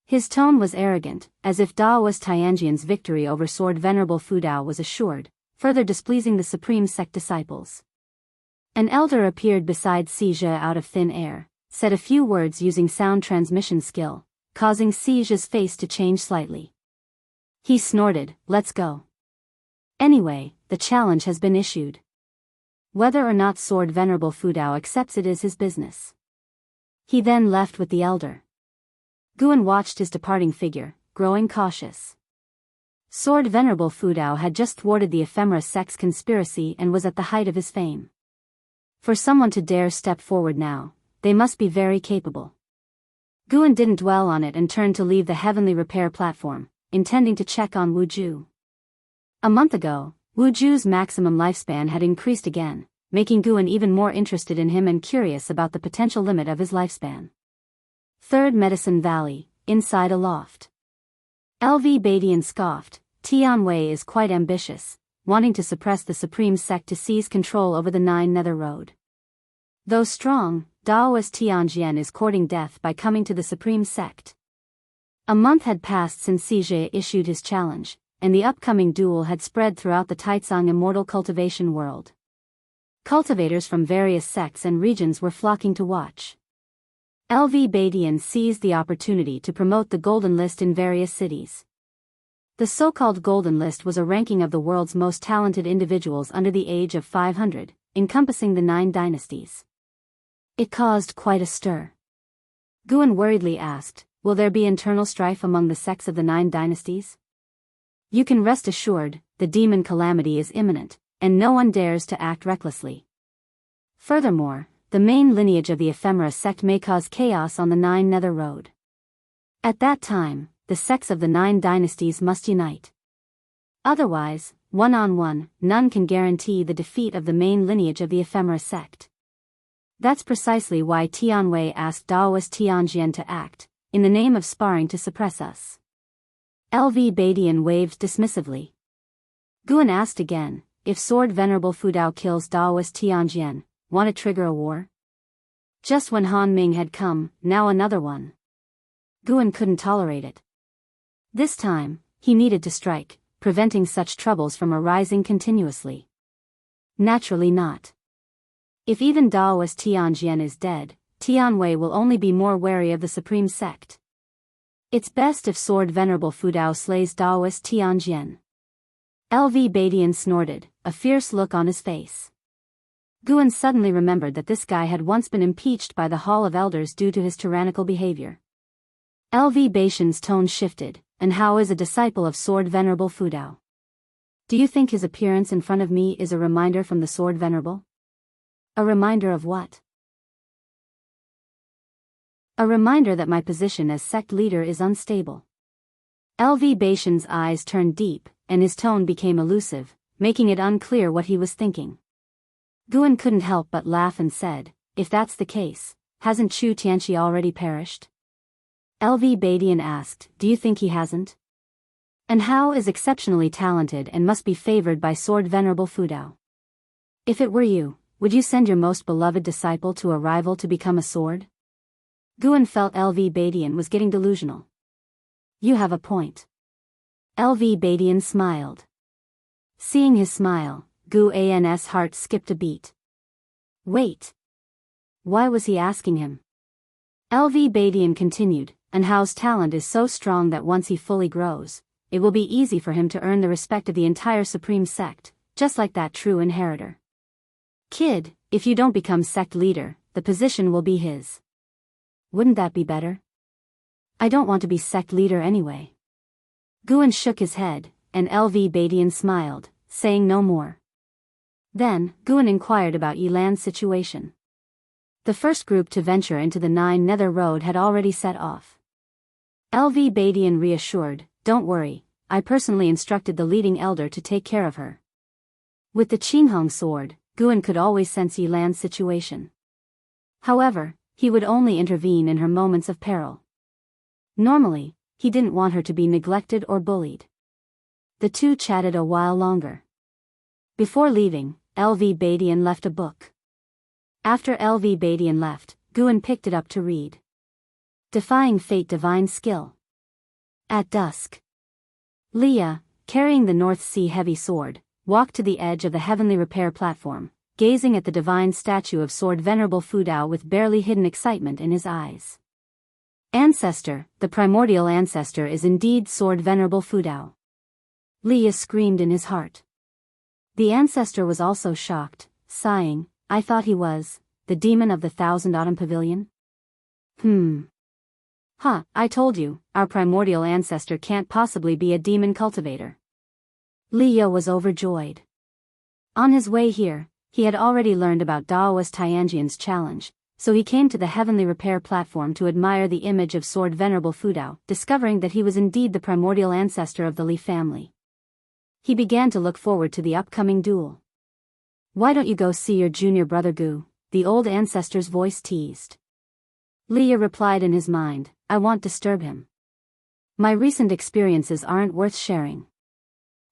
His tone was arrogant, as if Daoist Tianjian's victory over Sword Venerable Fu Dao was assured, further displeasing the Supreme Sect disciples. An elder appeared beside Saga out of thin air, said a few words using sound transmission skill, causing Saga's face to change slightly. He snorted, "Let's go. Anyway, the challenge has been issued. Whether or not Sword Venerable Fu Dao accepts it is his business." He then left with the elder. Guan watched his departing figure, growing cautious. Sword Venerable Fu Dao had just thwarted the ephemera sect's conspiracy and was at the height of his fame. For someone to dare step forward now, they must be very capable. Guan didn't dwell on it and turned to leave the heavenly repair platform, intending to check on Wu Ju. A month ago, Wu Ju's maximum lifespan had increased again, making Guan even more interested in him and curious about the potential limit of his lifespan. Third Medicine Valley, inside a loft. LV Badian scoffed, Tianwei is quite ambitious, wanting to suppress the supreme sect to seize control over the Nine Nether Road. Though strong, Daoist Tianjian is courting death by coming to the supreme sect. A month had passed since Sijie issued his challenge, and the upcoming duel had spread throughout the Taicang immortal cultivation world. Cultivators from various sects and regions were flocking to watch. LV Badian seized the opportunity to promote the Golden List in various cities. The so-called Golden List was a ranking of the world's most talented individuals under the age of 500, encompassing the 9 dynasties. It caused quite a stir. Guan worriedly asked, will there be internal strife among the sects of the 9 dynasties? You can rest assured, the demon calamity is imminent, and no one dares to act recklessly. Furthermore, the main lineage of the ephemera sect may cause chaos on the 9 Nether Road. At that time, the sects of the 9 dynasties must unite. Otherwise, one-on-one, none can guarantee the defeat of the main lineage of the ephemera sect. That's precisely why Tianwei asked Daoist Tianjian to act, in the name of sparring to suppress us. LV Badian waved dismissively. Guan asked again, if Sword Venerable Fudao kills Daoist Tianjian, want to trigger a war? Just when Han Ming had come, now another one. Guan couldn't tolerate it. This time, he needed to strike, preventing such troubles from arising continuously. Naturally not. If even Daoist Tianjian is dead, Tianwei will only be more wary of the supreme sect. It's best if Sword Venerable Fudao slays Daoist Tianjian. LV Badian snorted, a fierce look on his face. Guan suddenly remembered that this guy had once been impeached by the Hall of Elders due to his tyrannical behavior. LV Badian's tone shifted, and how is a disciple of Sword Venerable Fudao? Do you think his appearance in front of me is a reminder from the Sword Venerable? A reminder of what? A reminder that my position as sect leader is unstable. LV Badian's eyes turned deep, and his tone became elusive, making it unclear what he was thinking. Guan couldn't help but laugh and said, if that's the case, hasn't Chu Tianxi already perished? LV Badian asked, do you think he hasn't? And Hao is exceptionally talented and must be favored by Sword Venerable Fudao. If it were you, would you send your most beloved disciple to a rival to become a sword? Guan felt LV Badian was getting delusional. You have a point. LV Badian smiled. Seeing his smile, Guan's heart skipped a beat. Wait. Why was he asking him? LV Badian continued, and Hao's talent is so strong that once he fully grows, it will be easy for him to earn the respect of the entire supreme sect, just like that true inheritor. Kid, if you don't become sect leader, the position will be his. Wouldn't that be better? I don't want to be sect leader anyway. Guan shook his head, and LV Badian smiled, saying no more. Then, Guan inquired about Yilan's situation. The first group to venture into the 9 Nether Road had already set off. LV Badian reassured, don't worry, I personally instructed the leading elder to take care of her. With the Qinghong sword, Guan could always sense Yilan's situation. However, he would only intervene in her moments of peril. Normally, he didn't want her to be neglected or bullied. The two chatted a while longer. Before leaving, LV Badian left a book. After LV Badian left, Guan picked it up to read. Defying Fate Divine Skill. At dusk, Leah, carrying the North Sea heavy sword, walked to the edge of the heavenly repair platform, gazing at the divine statue of Sword Venerable Fudao with barely hidden excitement in his eyes. Ancestor, the primordial ancestor is indeed Sword Venerable Fudao. Leah screamed in his heart. The ancestor was also shocked, sighing, I thought he was, the demon of the Thousand Autumn Pavilion? I told you, our primordial ancestor can't possibly be a demon cultivator. Leah was overjoyed. On his way here, he had already learned about Daoist Tianjian's challenge, so he came to the heavenly repair platform to admire the image of Sword Venerable Fudao, discovering that he was indeed the primordial ancestor of the Li family. He began to look forward to the upcoming duel. "Why don't you go see your junior brother Gu?" the old ancestor's voice teased. Leah replied in his mind, "I won't disturb him. My recent experiences aren't worth sharing.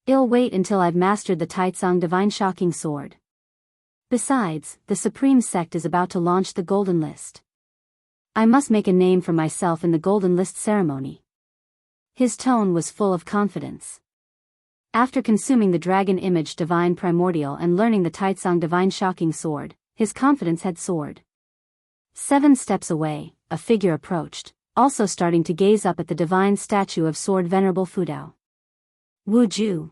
I'll wait until I've mastered the Taicang Divine Shocking Sword. Besides, the Supreme Sect is about to launch the Golden List. I must make a name for myself in the Golden List ceremony." His tone was full of confidence. After consuming the Dragon Image Divine Primordial and learning the Taicang Divine Shocking Sword, his confidence had soared. 7 steps away, a figure approached, also starting to gaze up at the divine statue of Sword Venerable Fudao. Wu Ju.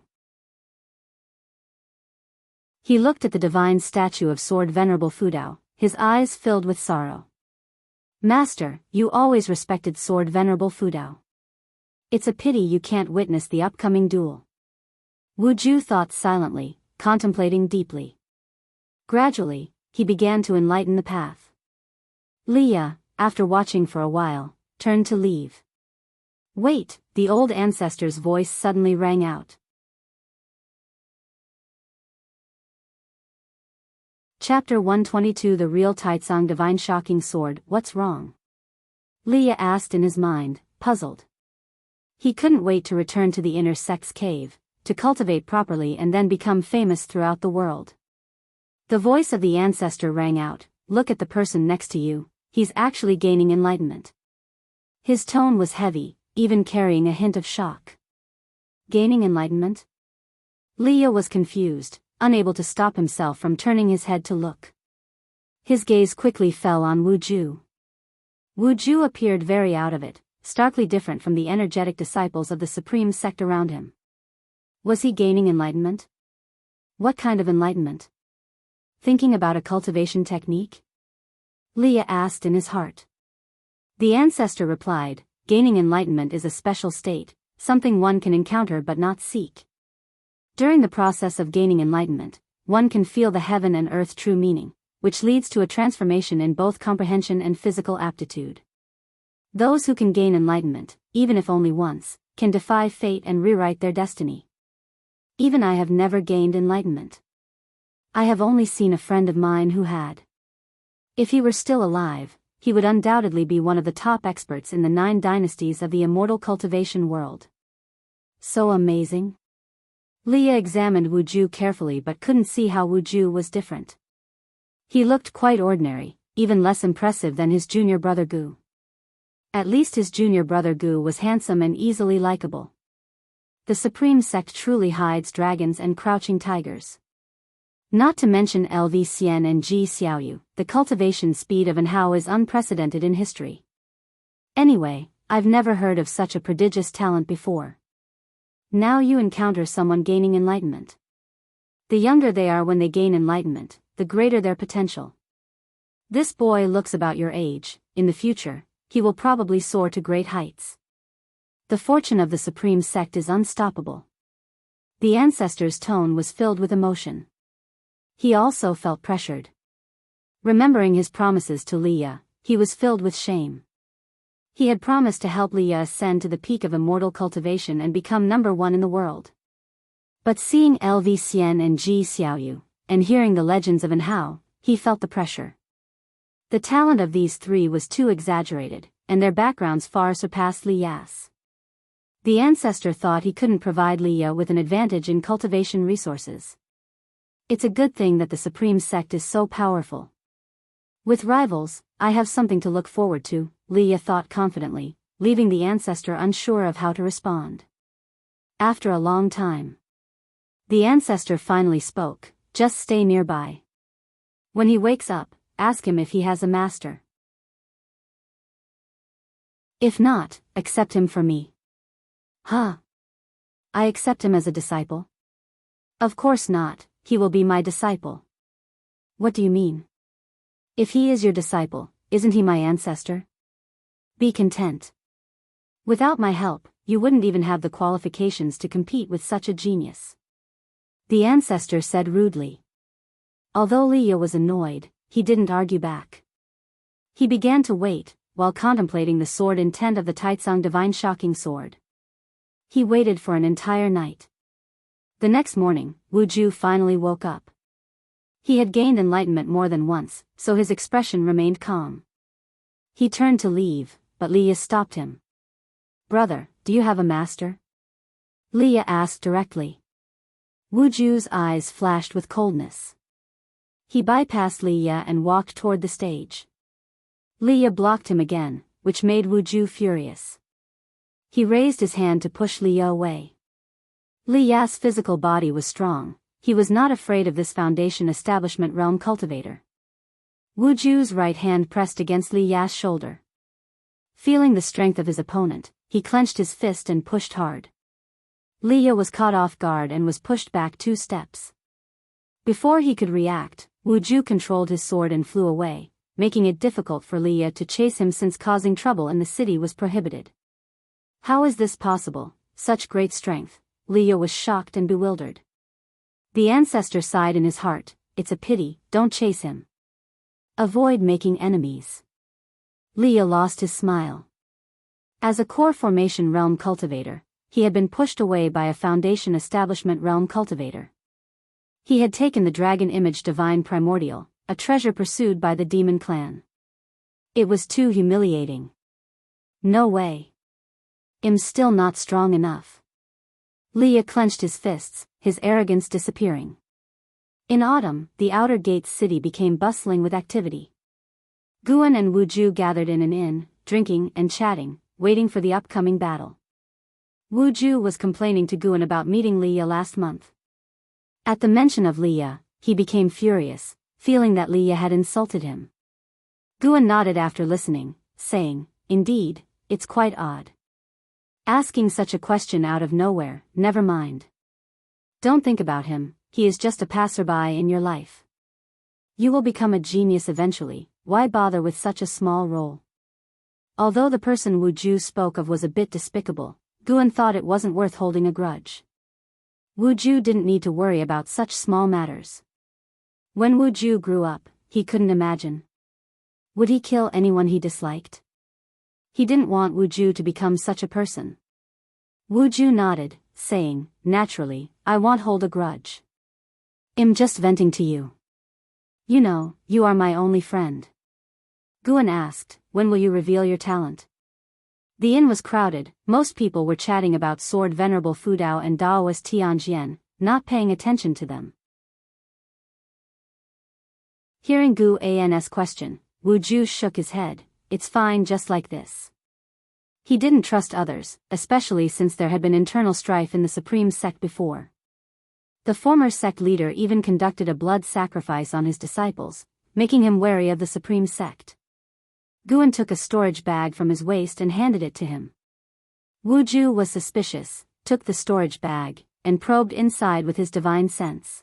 He looked at the divine statue of Sword Venerable Fudao, his eyes filled with sorrow. "Master, you always respected Sword Venerable Fudao. It's a pity you can't witness the upcoming duel." Wu Ju thought silently, contemplating deeply. Gradually, he began to enlighten the path. Leah, after watching for a while, turned to leave. "Wait," the old ancestor's voice suddenly rang out. Chapter 122 The Real Taicang Divine Shocking Sword, What's Wrong? Leah asked in his mind, puzzled. He couldn't wait to return to the inner sect's cave, to cultivate properly and then become famous throughout the world. The voice of the ancestor rang out, "Look at the person next to you, he's actually gaining enlightenment." His tone was heavy, even carrying a hint of shock. Gaining enlightenment? Leah was confused, unable to stop himself from turning his head to look. His gaze quickly fell on Wu Ju. Wu Ju appeared very out of it, starkly different from the energetic disciples of the Supreme Sect around him. Was he gaining enlightenment? What kind of enlightenment? Thinking about a cultivation technique? Leah asked in his heart. The ancestor replied, "Gaining enlightenment is a special state, something one can encounter but not seek. During the process of gaining enlightenment, one can feel the heaven and earth true meaning, which leads to a transformation in both comprehension and physical aptitude. Those who can gain enlightenment, even if only once, can defy fate and rewrite their destiny. Even I have never gained enlightenment. I have only seen a friend of mine who had. If he were still alive, he would undoubtedly be one of the top experts in the 9 dynasties of the immortal cultivation world. So amazing." Leah examined Wu Ju carefully but couldn't see how Wu Ju was different. He looked quite ordinary, even less impressive than his junior brother Gu. At least his junior brother Gu was handsome and easily likable. The Supreme Sect truly hides dragons and crouching tigers. Not to mention LV Xian and Ji Xiaoyu, the cultivation speed of Anhao is unprecedented in history. Anyway, I've never heard of such a prodigious talent before. Now you encounter someone gaining enlightenment. The younger they are when they gain enlightenment, the greater their potential. This boy looks about your age. In the future, he will probably soar to great heights. The fortune of the Supreme Sect is unstoppable." The ancestor's tone was filled with emotion. He also felt pressured. Remembering his promises to Leah, he was filled with shame. He had promised to help Leah ascend to the peak of immortal cultivation and become #1 in the world. But seeing LV Xian and Ji Xiaoyu, and hearing the legends of Anhao, he felt the pressure. The talent of these 3 was too exaggerated, and their backgrounds far surpassed Leah's. The ancestor thought he couldn't provide Leah with an advantage in cultivation resources. It's a good thing that the Supreme Sect is so powerful. With rivals, I have something to look forward to, Leah thought confidently, leaving the ancestor unsure of how to respond. After a long time, the ancestor finally spoke, "Just stay nearby. When he wakes up, ask him if he has a master. If not, accept him for me." "Huh? I accept him as a disciple?" "Of course not, he will be my disciple." "What do you mean?" "If he is your disciple, isn't he my ancestor? Be content. Without my help, you wouldn't even have the qualifications to compete with such a genius," the ancestor said rudely. Although Leah was annoyed, he didn't argue back. He began to wait, while contemplating the sword intent of the Taicang Divine shocking sword. He waited for an entire night. The next morning, Wuju finally woke up. He had gained enlightenment more than once, so his expression remained calm. He turned to leave, but Leah stopped him. "Brother, do you have a master?" Leah asked directly. Wuju's eyes flashed with coldness. He bypassed Leah and walked toward the stage. Leah blocked him again, which made Wuju furious. He raised his hand to push Leah away. Leah's physical body was strong. He was not afraid of this Foundation Establishment realm cultivator. Wuju's right hand pressed against Leah's shoulder. Feeling the strength of his opponent, he clenched his fist and pushed hard. Leah was caught off guard and was pushed back 2 steps. Before he could react, Wuju controlled his sword and flew away, making it difficult for Leah to chase him since causing trouble in the city was prohibited. How is this possible, such great strength? Leah was shocked and bewildered. The ancestor sighed in his heart, "It's a pity, don't chase him. Avoid making enemies." Leah lost his smile. As a core formation realm cultivator, he had been pushed away by a Foundation Establishment realm cultivator. He had taken the dragon image divine primordial, a treasure pursued by the demon clan. It was too humiliating. No way. I'm still not strong enough. Leah clenched his fists, his arrogance disappearing. In autumn, the outer gates city became bustling with activity. Guan and Wuju gathered in an inn, drinking and chatting, waiting for the upcoming battle. Wuju was complaining to Guan about meeting Leah last month. At the mention of Leah, he became furious, feeling that Leah had insulted him. Guan nodded after listening, saying, "Indeed, it's quite odd. Asking such a question out of nowhere, never mind. Don't think about him, he is just a passerby in your life. You will become a genius eventually, why bother with such a small role?" Although the person Wuju spoke of was a bit despicable, Guan thought it wasn't worth holding a grudge. Wuju didn't need to worry about such small matters. When Wuju grew up, he couldn't imagine. Would he kill anyone he disliked? He didn't want Wuju to become such a person. Wuju nodded, saying, "Naturally, I won't hold a grudge. I'm just venting to you. You know, you are my only friend." Guan asked, "When will you reveal your talent?" The inn was crowded, most people were chatting about Sword Venerable Fudao and Daoist Tianjian, not paying attention to them. Hearing Gu An's question, Wuju shook his head, "It's fine just like this." He didn't trust others, especially since there had been internal strife in the Supreme Sect before. The former sect leader even conducted a blood sacrifice on his disciples, making him wary of the Supreme Sect. Guan took a storage bag from his waist and handed it to him. Wuju was suspicious, took the storage bag, and probed inside with his divine sense.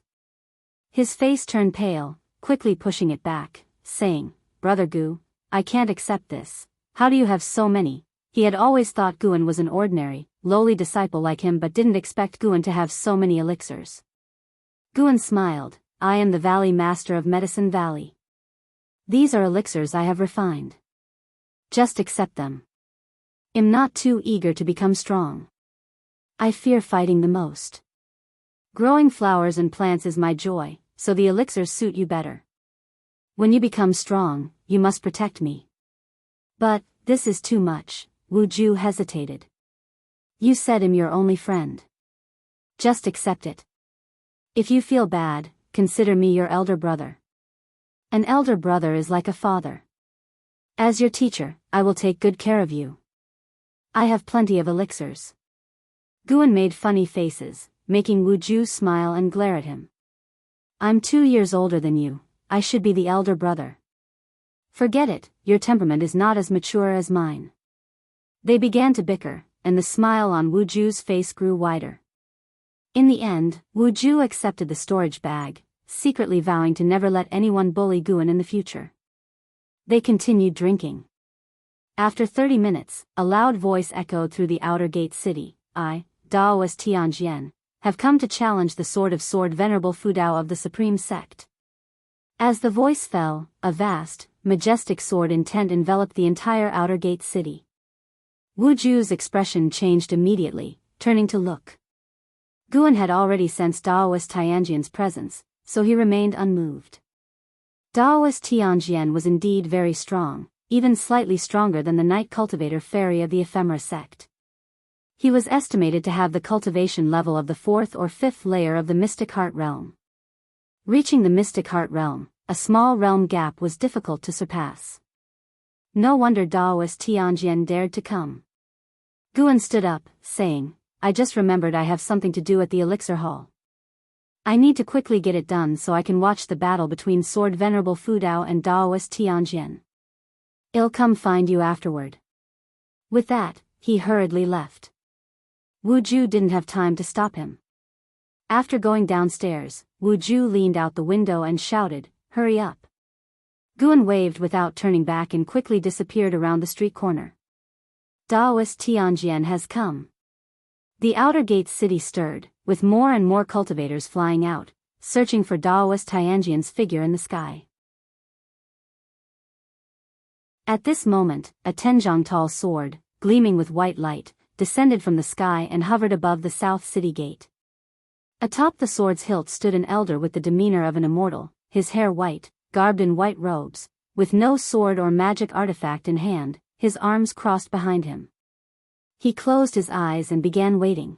His face turned pale, quickly pushing it back, saying, "Brother Gu, I can't accept this. How do you have so many?" He had always thought Guan was an ordinary, lowly disciple like him but didn't expect Guan to have so many elixirs. Guan smiled, "I am the Valley Master of Medicine Valley. These are elixirs I have refined. Just accept them. I'm not too eager to become strong. I fear fighting the most. Growing flowers and plants is my joy, so the elixirs suit you better. When you become strong, you must protect me." "But, this is too much," Wuju hesitated. "You said I'm your only friend. Just accept it. If you feel bad, consider me your elder brother. An elder brother is like a father. As your teacher, I will take good care of you. I have plenty of elixirs." Guan made funny faces, making Wuju smile and glare at him. "I'm 2 years older than you, I should be the elder brother. Forget it, your temperament is not as mature as mine." They began to bicker, and the smile on Wuju's face grew wider. In the end, Wuju accepted the storage bag, secretly vowing to never let anyone bully Guan in the future. They continued drinking. After 30 minutes, a loud voice echoed through the outer gate city, "I, Daoist Tianjian, have come to challenge the sword of Sword Venerable Fudao of the Supreme Sect." As the voice fell, a vast, majestic sword intent enveloped the entire outer gate city. Wu Ju's expression changed immediately, turning to look. Guan had already sensed Daoist Tianjian's presence, so he remained unmoved. Daoist Tianjian was indeed very strong, even slightly stronger than the Night Cultivator Fairy of the Ephemera sect. He was estimated to have the cultivation level of the 4th or 5th layer of the Mystic Heart Realm. Reaching the Mystic Heart Realm, a small realm gap was difficult to surpass. No wonder Daoist Tianjian dared to come. Guan stood up, saying, "I just remembered I have something to do at the Elixir Hall. I need to quickly get it done so I can watch the battle between Sword Venerable Fu Dao and Daoist Tianjian. I'll come find you afterward." With that, he hurriedly left. Wu Ju didn't have time to stop him. After going downstairs, Wu Ju leaned out the window and shouted, "Hurry up." Guan waved without turning back and quickly disappeared around the street corner. Daoist Tianjian has come. The outer gate city stirred, with more and more cultivators flying out, searching for Daoist Tianjian's figure in the sky. At this moment, a 10-zhang tall sword, gleaming with white light, descended from the sky and hovered above the south city gate. Atop the sword's hilt stood an elder with the demeanor of an immortal, his hair white, garbed in white robes, with no sword or magic artifact in hand, his arms crossed behind him. He closed his eyes and began waiting.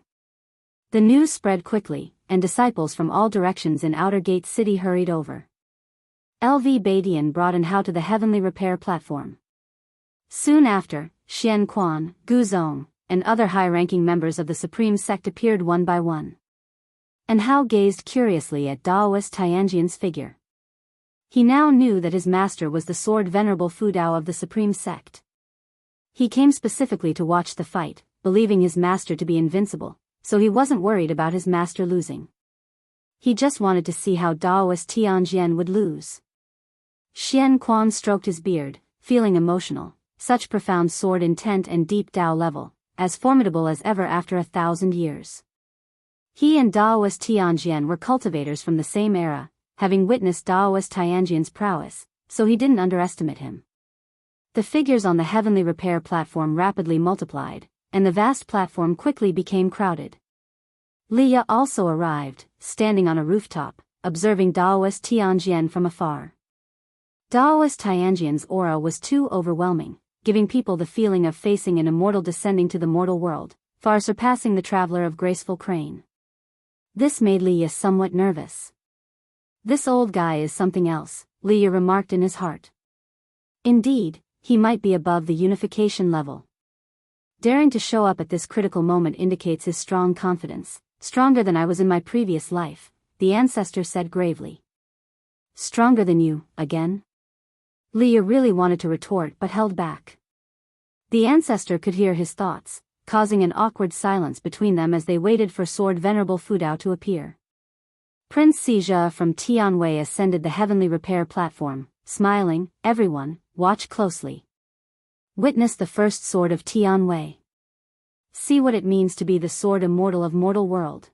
The news spread quickly, and disciples from all directions in Outer Gate City hurried over. LV Badian brought An Hao to the heavenly repair platform. Soon after, Xian Quan, Gu Zong, and other high-ranking members of the Supreme Sect appeared one by one. An Hao gazed curiously at Daoist Tianjian's figure. He now knew that his master was the Sword Venerable Fu Dao of the Supreme Sect. He came specifically to watch the fight, believing his master to be invincible, so he wasn't worried about his master losing. He just wanted to see how Daoist Tianjian would lose. Xian Quan stroked his beard, feeling emotional, such profound sword intent and deep Dao level, as formidable as ever after 1,000 years. He and Daoist Tianjian were cultivators from the same era, having witnessed Daoist Tianjian's prowess, so he didn't underestimate him. The figures on the heavenly repair platform rapidly multiplied, and the vast platform quickly became crowded. Leah also arrived, standing on a rooftop, observing Daoist Tianjian from afar. Daoist Tianjian's aura was too overwhelming, giving people the feeling of facing an immortal descending to the mortal world, far surpassing the traveler of graceful crane. This made Leah somewhat nervous. "This old guy is something else," Leah remarked in his heart. Indeed, he might be above the unification level. Daring to show up at this critical moment indicates his strong confidence, "Stronger than I was in my previous life," the ancestor said gravely. "Stronger than you, again?" Leah really wanted to retort but held back. The ancestor could hear his thoughts, causing an awkward silence between them as they waited for Sword Venerable Fu Dao to appear. Prince Sijia from Tianwei ascended the heavenly repair platform, smiling, "Everyone, watch closely. Witness the first sword of Tianwei. See what it means to be the sword immortal of mortal world."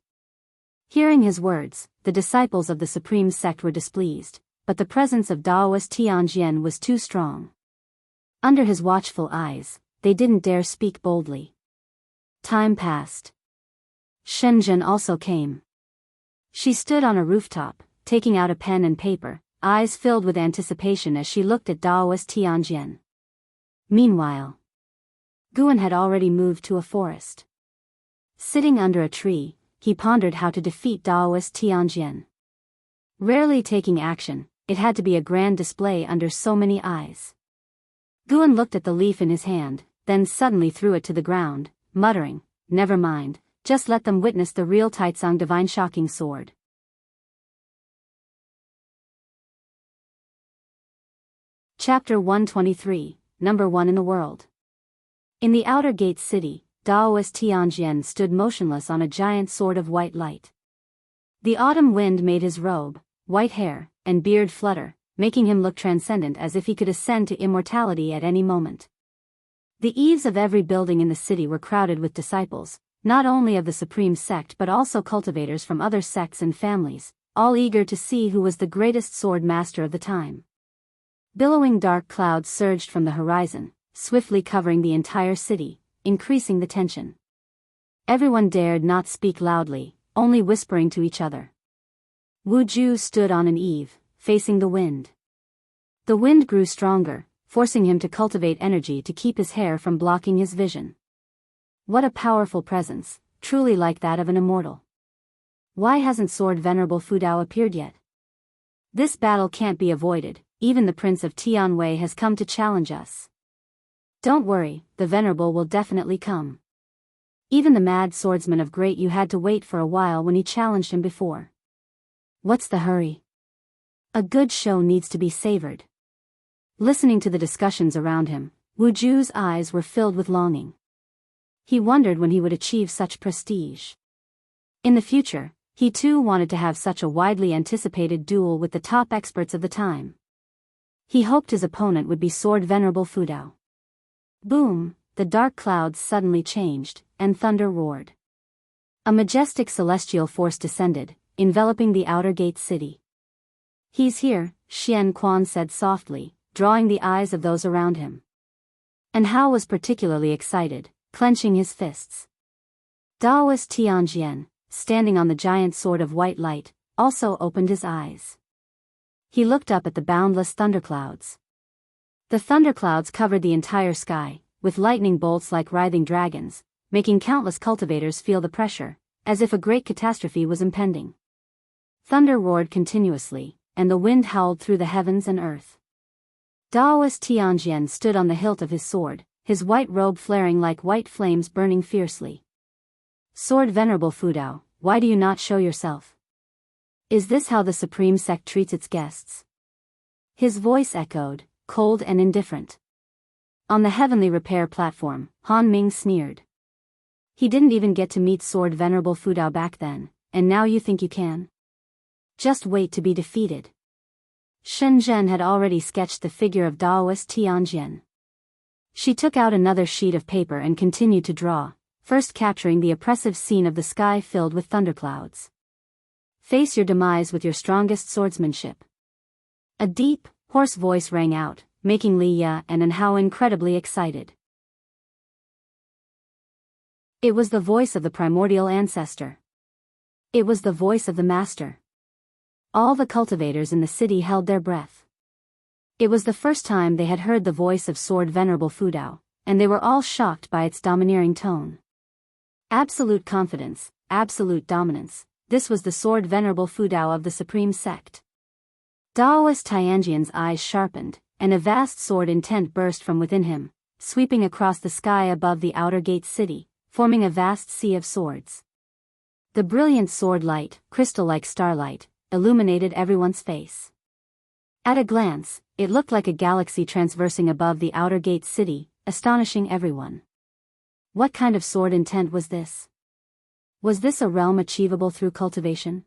Hearing his words, the disciples of the Supreme Sect were displeased, but the presence of Daoist Tianjian was too strong. Under his watchful eyes, they didn't dare speak boldly. Time passed. Shenzhen also came. She stood on a rooftop, taking out a pen and paper, eyes filled with anticipation as she looked at Daoist Tianjian. Meanwhile, Guan had already moved to a forest. Sitting under a tree, he pondered how to defeat Daoist Tianjian. Rarely taking action, it had to be a grand display under so many eyes. Guan looked at the leaf in his hand, then suddenly threw it to the ground, muttering, "Never mind, just let them witness the real Taicang Divine shocking sword." Chapter 123, Number 1 in the World. In the outer gate city, Daoist Tianjian stood motionless on a giant sword of white light. The autumn wind made his robe, white hair, and beard flutter, making him look transcendent as if he could ascend to immortality at any moment. The eaves of every building in the city were crowded with disciples, not only of the Supreme Sect but also cultivators from other sects and families, all eager to see who was the greatest sword master of the time. Billowing dark clouds surged from the horizon, swiftly covering the entire city, increasing the tension. Everyone dared not speak loudly, only whispering to each other. Wu Ju stood on an eave, facing the wind. The wind grew stronger, forcing him to cultivate energy to keep his hair from blocking his vision. What a powerful presence, truly like that of an immortal. Why hasn't Sword Venerable Fudao appeared yet? This battle can't be avoided, even the Prince of Tianwei has come to challenge us. Don't worry, the Venerable will definitely come. Even the mad swordsman of Great Yu had to wait for a while when he challenged him before. What's the hurry? A good show needs to be savored. Listening to the discussions around him, Wu Ju's eyes were filled with longing. He wondered when he would achieve such prestige. In the future, he too wanted to have such a widely anticipated duel with the top experts of the time. He hoped his opponent would be Sword Venerable Fudao. Boom, the dark clouds suddenly changed, and thunder roared. A majestic celestial force descended, enveloping the outer gate city. He's here, Xian Quan said softly, drawing the eyes of those around him. And Hao was particularly excited, clenching his fists. Daoist Tianjian, standing on the giant sword of white light, also opened his eyes. He looked up at the boundless thunderclouds. The thunderclouds covered the entire sky, with lightning bolts like writhing dragons, making countless cultivators feel the pressure, as if a great catastrophe was impending. Thunder roared continuously, and the wind howled through the heavens and earth. Daoist Tianjian stood on the hilt of his sword, his white robe flaring like white flames burning fiercely. Sword Venerable Fudao, why do you not show yourself? Is this how the Supreme Sect treats its guests? His voice echoed, cold and indifferent. On the heavenly repair platform, Han Ming sneered. He didn't even get to meet Sword Venerable Fudao back then, and now you think you can? Just wait to be defeated. Shen Zhen had already sketched the figure of Daoist Tianjian. She took out another sheet of paper and continued to draw, first capturing the oppressive scene of the sky filled with thunderclouds. Face your demise with your strongest swordsmanship. A deep, hoarse voice rang out, making Li Ya and An Hao incredibly excited. It was the voice of the primordial ancestor. It was the voice of the master. All the cultivators in the city held their breath. It was the first time they had heard the voice of Sword Venerable Fudao, and they were all shocked by its domineering tone. Absolute confidence, absolute dominance. This was the Sword Venerable Fudao of the Supreme Sect. Daoist Tianjian's eyes sharpened, and a vast sword intent burst from within him, sweeping across the sky above the outer gate city, forming a vast sea of swords. The brilliant sword light, crystal-like starlight, illuminated everyone's face. At a glance, it looked like a galaxy transversing above the outer gate city, astonishing everyone. What kind of sword intent was this? Was this a realm achievable through cultivation?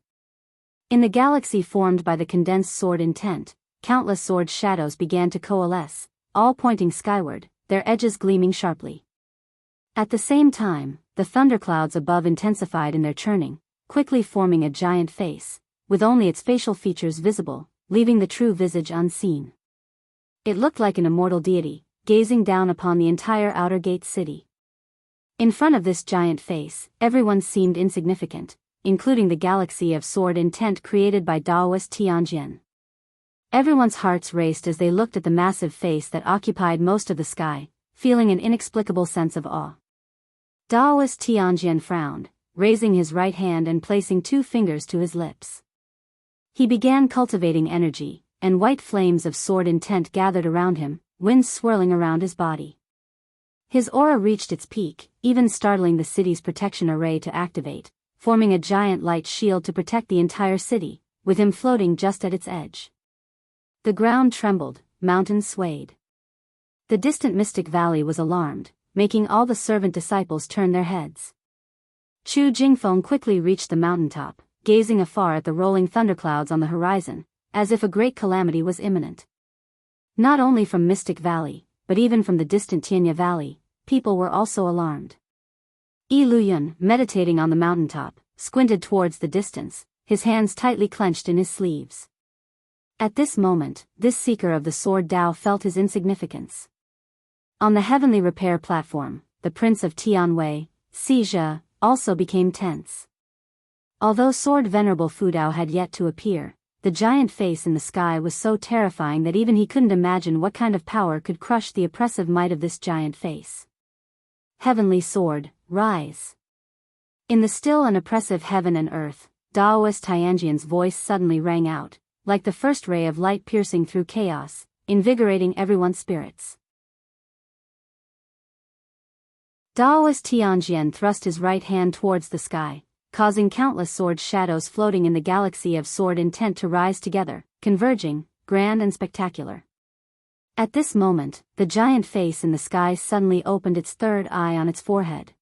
In the galaxy formed by the condensed sword intent, countless sword shadows began to coalesce, all pointing skyward, their edges gleaming sharply. At the same time, the thunderclouds above intensified in their churning, quickly forming a giant face, with only its facial features visible, leaving the true visage unseen. It looked like an immortal deity, gazing down upon the entire outer gate city. In front of this giant face, everyone seemed insignificant, including the galaxy of sword intent created by Daoist Tianjian. Everyone's hearts raced as they looked at the massive face that occupied most of the sky, feeling an inexplicable sense of awe. Daoist Tianjian frowned, raising his right hand and placing 2 fingers to his lips. He began cultivating energy, and white flames of sword intent gathered around him, winds swirling around his body. His aura reached its peak, even startling the city's protection array to activate, forming a giant light shield to protect the entire city, with him floating just at its edge. The ground trembled, mountains swayed. The distant mystic valley was alarmed, making all the servant disciples turn their heads. Chu Jingfeng quickly reached the mountaintop, gazing afar at the rolling thunderclouds on the horizon, as if a great calamity was imminent. Not only from Mystic Valley, but even from the distant Tianya Valley, people were also alarmed. Yi Luyun, meditating on the mountaintop, squinted towards the distance, his hands tightly clenched in his sleeves. At this moment, this seeker of the sword Dao felt his insignificance. On the heavenly repair platform, the Prince of Tianwei, Xia, also became tense. Although Sword Venerable Fudao had yet to appear, the giant face in the sky was so terrifying that even he couldn't imagine what kind of power could crush the oppressive might of this giant face. Heavenly Sword, rise. In the still and oppressive heaven and earth, Daoist Tianjian's voice suddenly rang out, like the first ray of light piercing through chaos, invigorating everyone's spirits. Daoist Tianjian thrust his right hand towards the sky, causing countless sword shadows floating in the galaxy of sword intent to rise together, converging, grand and spectacular. At this moment, the giant face in the sky suddenly opened its third eye on its forehead.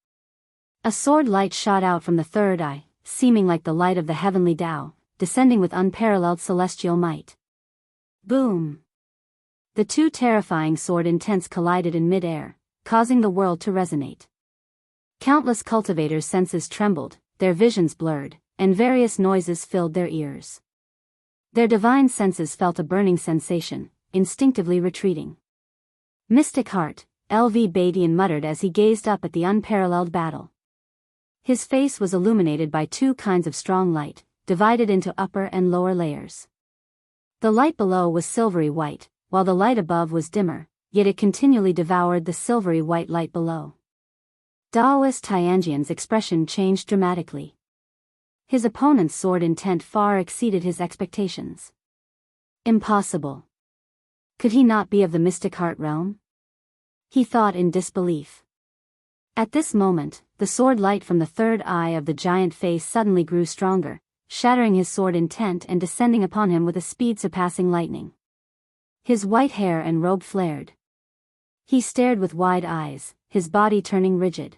A sword light shot out from the third eye, seeming like the light of the heavenly Tao, descending with unparalleled celestial might. Boom! The two terrifying sword intents collided in mid-air, causing the world to resonate. Countless cultivators' senses trembled, their visions blurred, and various noises filled their ears. Their divine senses felt a burning sensation, instinctively retreating. Mystic Heart, LV Badian muttered as he gazed up at the unparalleled battle. His face was illuminated by two kinds of strong light, divided into upper and lower layers. The light below was silvery white, while the light above was dimmer, yet it continually devoured the silvery white light below. Daoist Tianjian's expression changed dramatically. His opponent's sword intent far exceeded his expectations. Impossible. Could he not be of the Mystic Heart realm? He thought in disbelief. At this moment, the sword light from the third eye of the giant face suddenly grew stronger, shattering his sword intent and descending upon him with a speed surpassing lightning. His white hair and robe flared. He stared with wide eyes, his body turning rigid.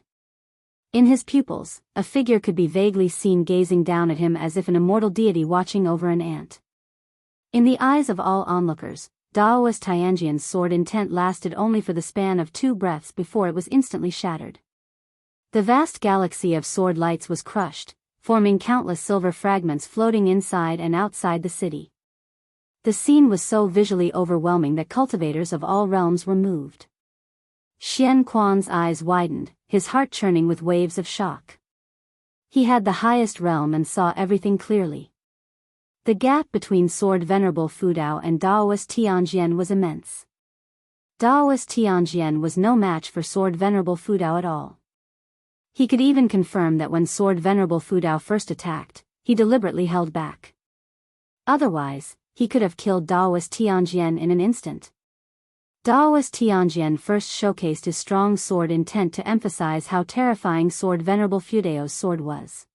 In his pupils, a figure could be vaguely seen gazing down at him as if an immortal deity watching over an ant. In the eyes of all onlookers, Daoist Tianjian's sword intent lasted only for the span of 2 breaths before it was instantly shattered. The vast galaxy of sword lights was crushed, forming countless silver fragments floating inside and outside the city. The scene was so visually overwhelming that cultivators of all realms were moved. Xian Quan's eyes widened, his heart churning with waves of shock. He had the highest realm and saw everything clearly. The gap between Sword Venerable Fudao and Daoist Tianjian was immense. Daoist Tianjian was no match for Sword Venerable Fudao at all. He could even confirm that when Sword Venerable Fudao first attacked, he deliberately held back. Otherwise, he could have killed Daoist Tianjian in an instant. Daoist Tianjian first showcased his strong sword intent to emphasize how terrifying Sword Venerable Fudao's sword was.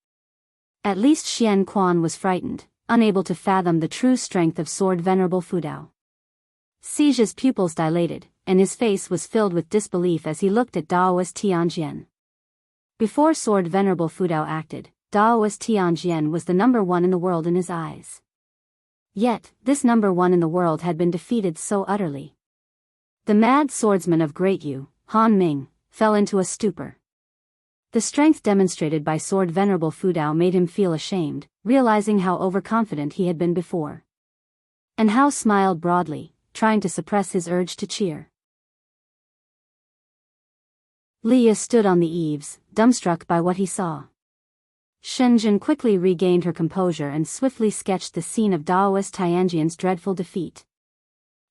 At least Xian Quan was frightened, unable to fathom the true strength of Sword Venerable Fudao. Xia's pupils dilated, and his face was filled with disbelief as he looked at Daoist Tianjian. Before Sword Venerable Fudao acted, Daoist Tianjian was the number 1 in the world in his eyes. Yet, this number 1 in the world had been defeated so utterly. The mad swordsman of Great Yu, Han Ming, fell into a stupor. The strength demonstrated by Sword Venerable Fudao made him feel ashamed, realizing how overconfident he had been before. And Hao smiled broadly, trying to suppress his urge to cheer. Leah stood on the eaves, dumbstruck by what he saw. Shenzhen quickly regained her composure and swiftly sketched the scene of Daoist Tianjian's dreadful defeat.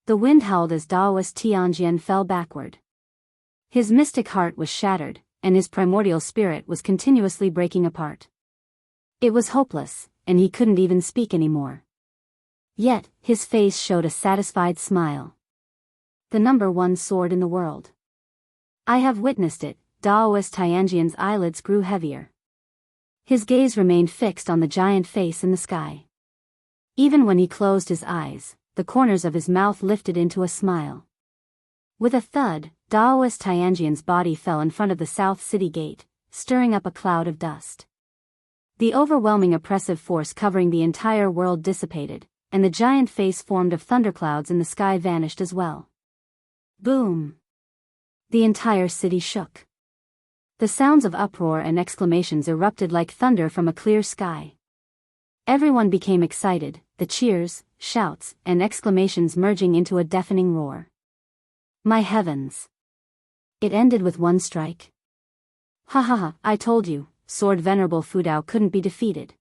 The wind howled as Daoist Tianjian fell backward. His mystic heart was shattered, and his primordial spirit was continuously breaking apart. It was hopeless, and he couldn't even speak anymore. Yet, his face showed a satisfied smile. The number 1 sword in the world. I have witnessed it. Daoist Tianjian's eyelids grew heavier. His gaze remained fixed on the giant face in the sky. Even when he closed his eyes, the corners of his mouth lifted into a smile. With a thud, Daoist Tianjian's body fell in front of the South City Gate, stirring up a cloud of dust. The overwhelming oppressive force covering the entire world dissipated, and the giant face formed of thunderclouds in the sky vanished as well. Boom! The entire city shook. The sounds of uproar and exclamations erupted like thunder from a clear sky. Everyone became excited, the cheers, shouts, and exclamations merging into a deafening roar. My heavens! It ended with one strike? Ha ha ha, I told you, Sword Venerable Fudao couldn't be defeated.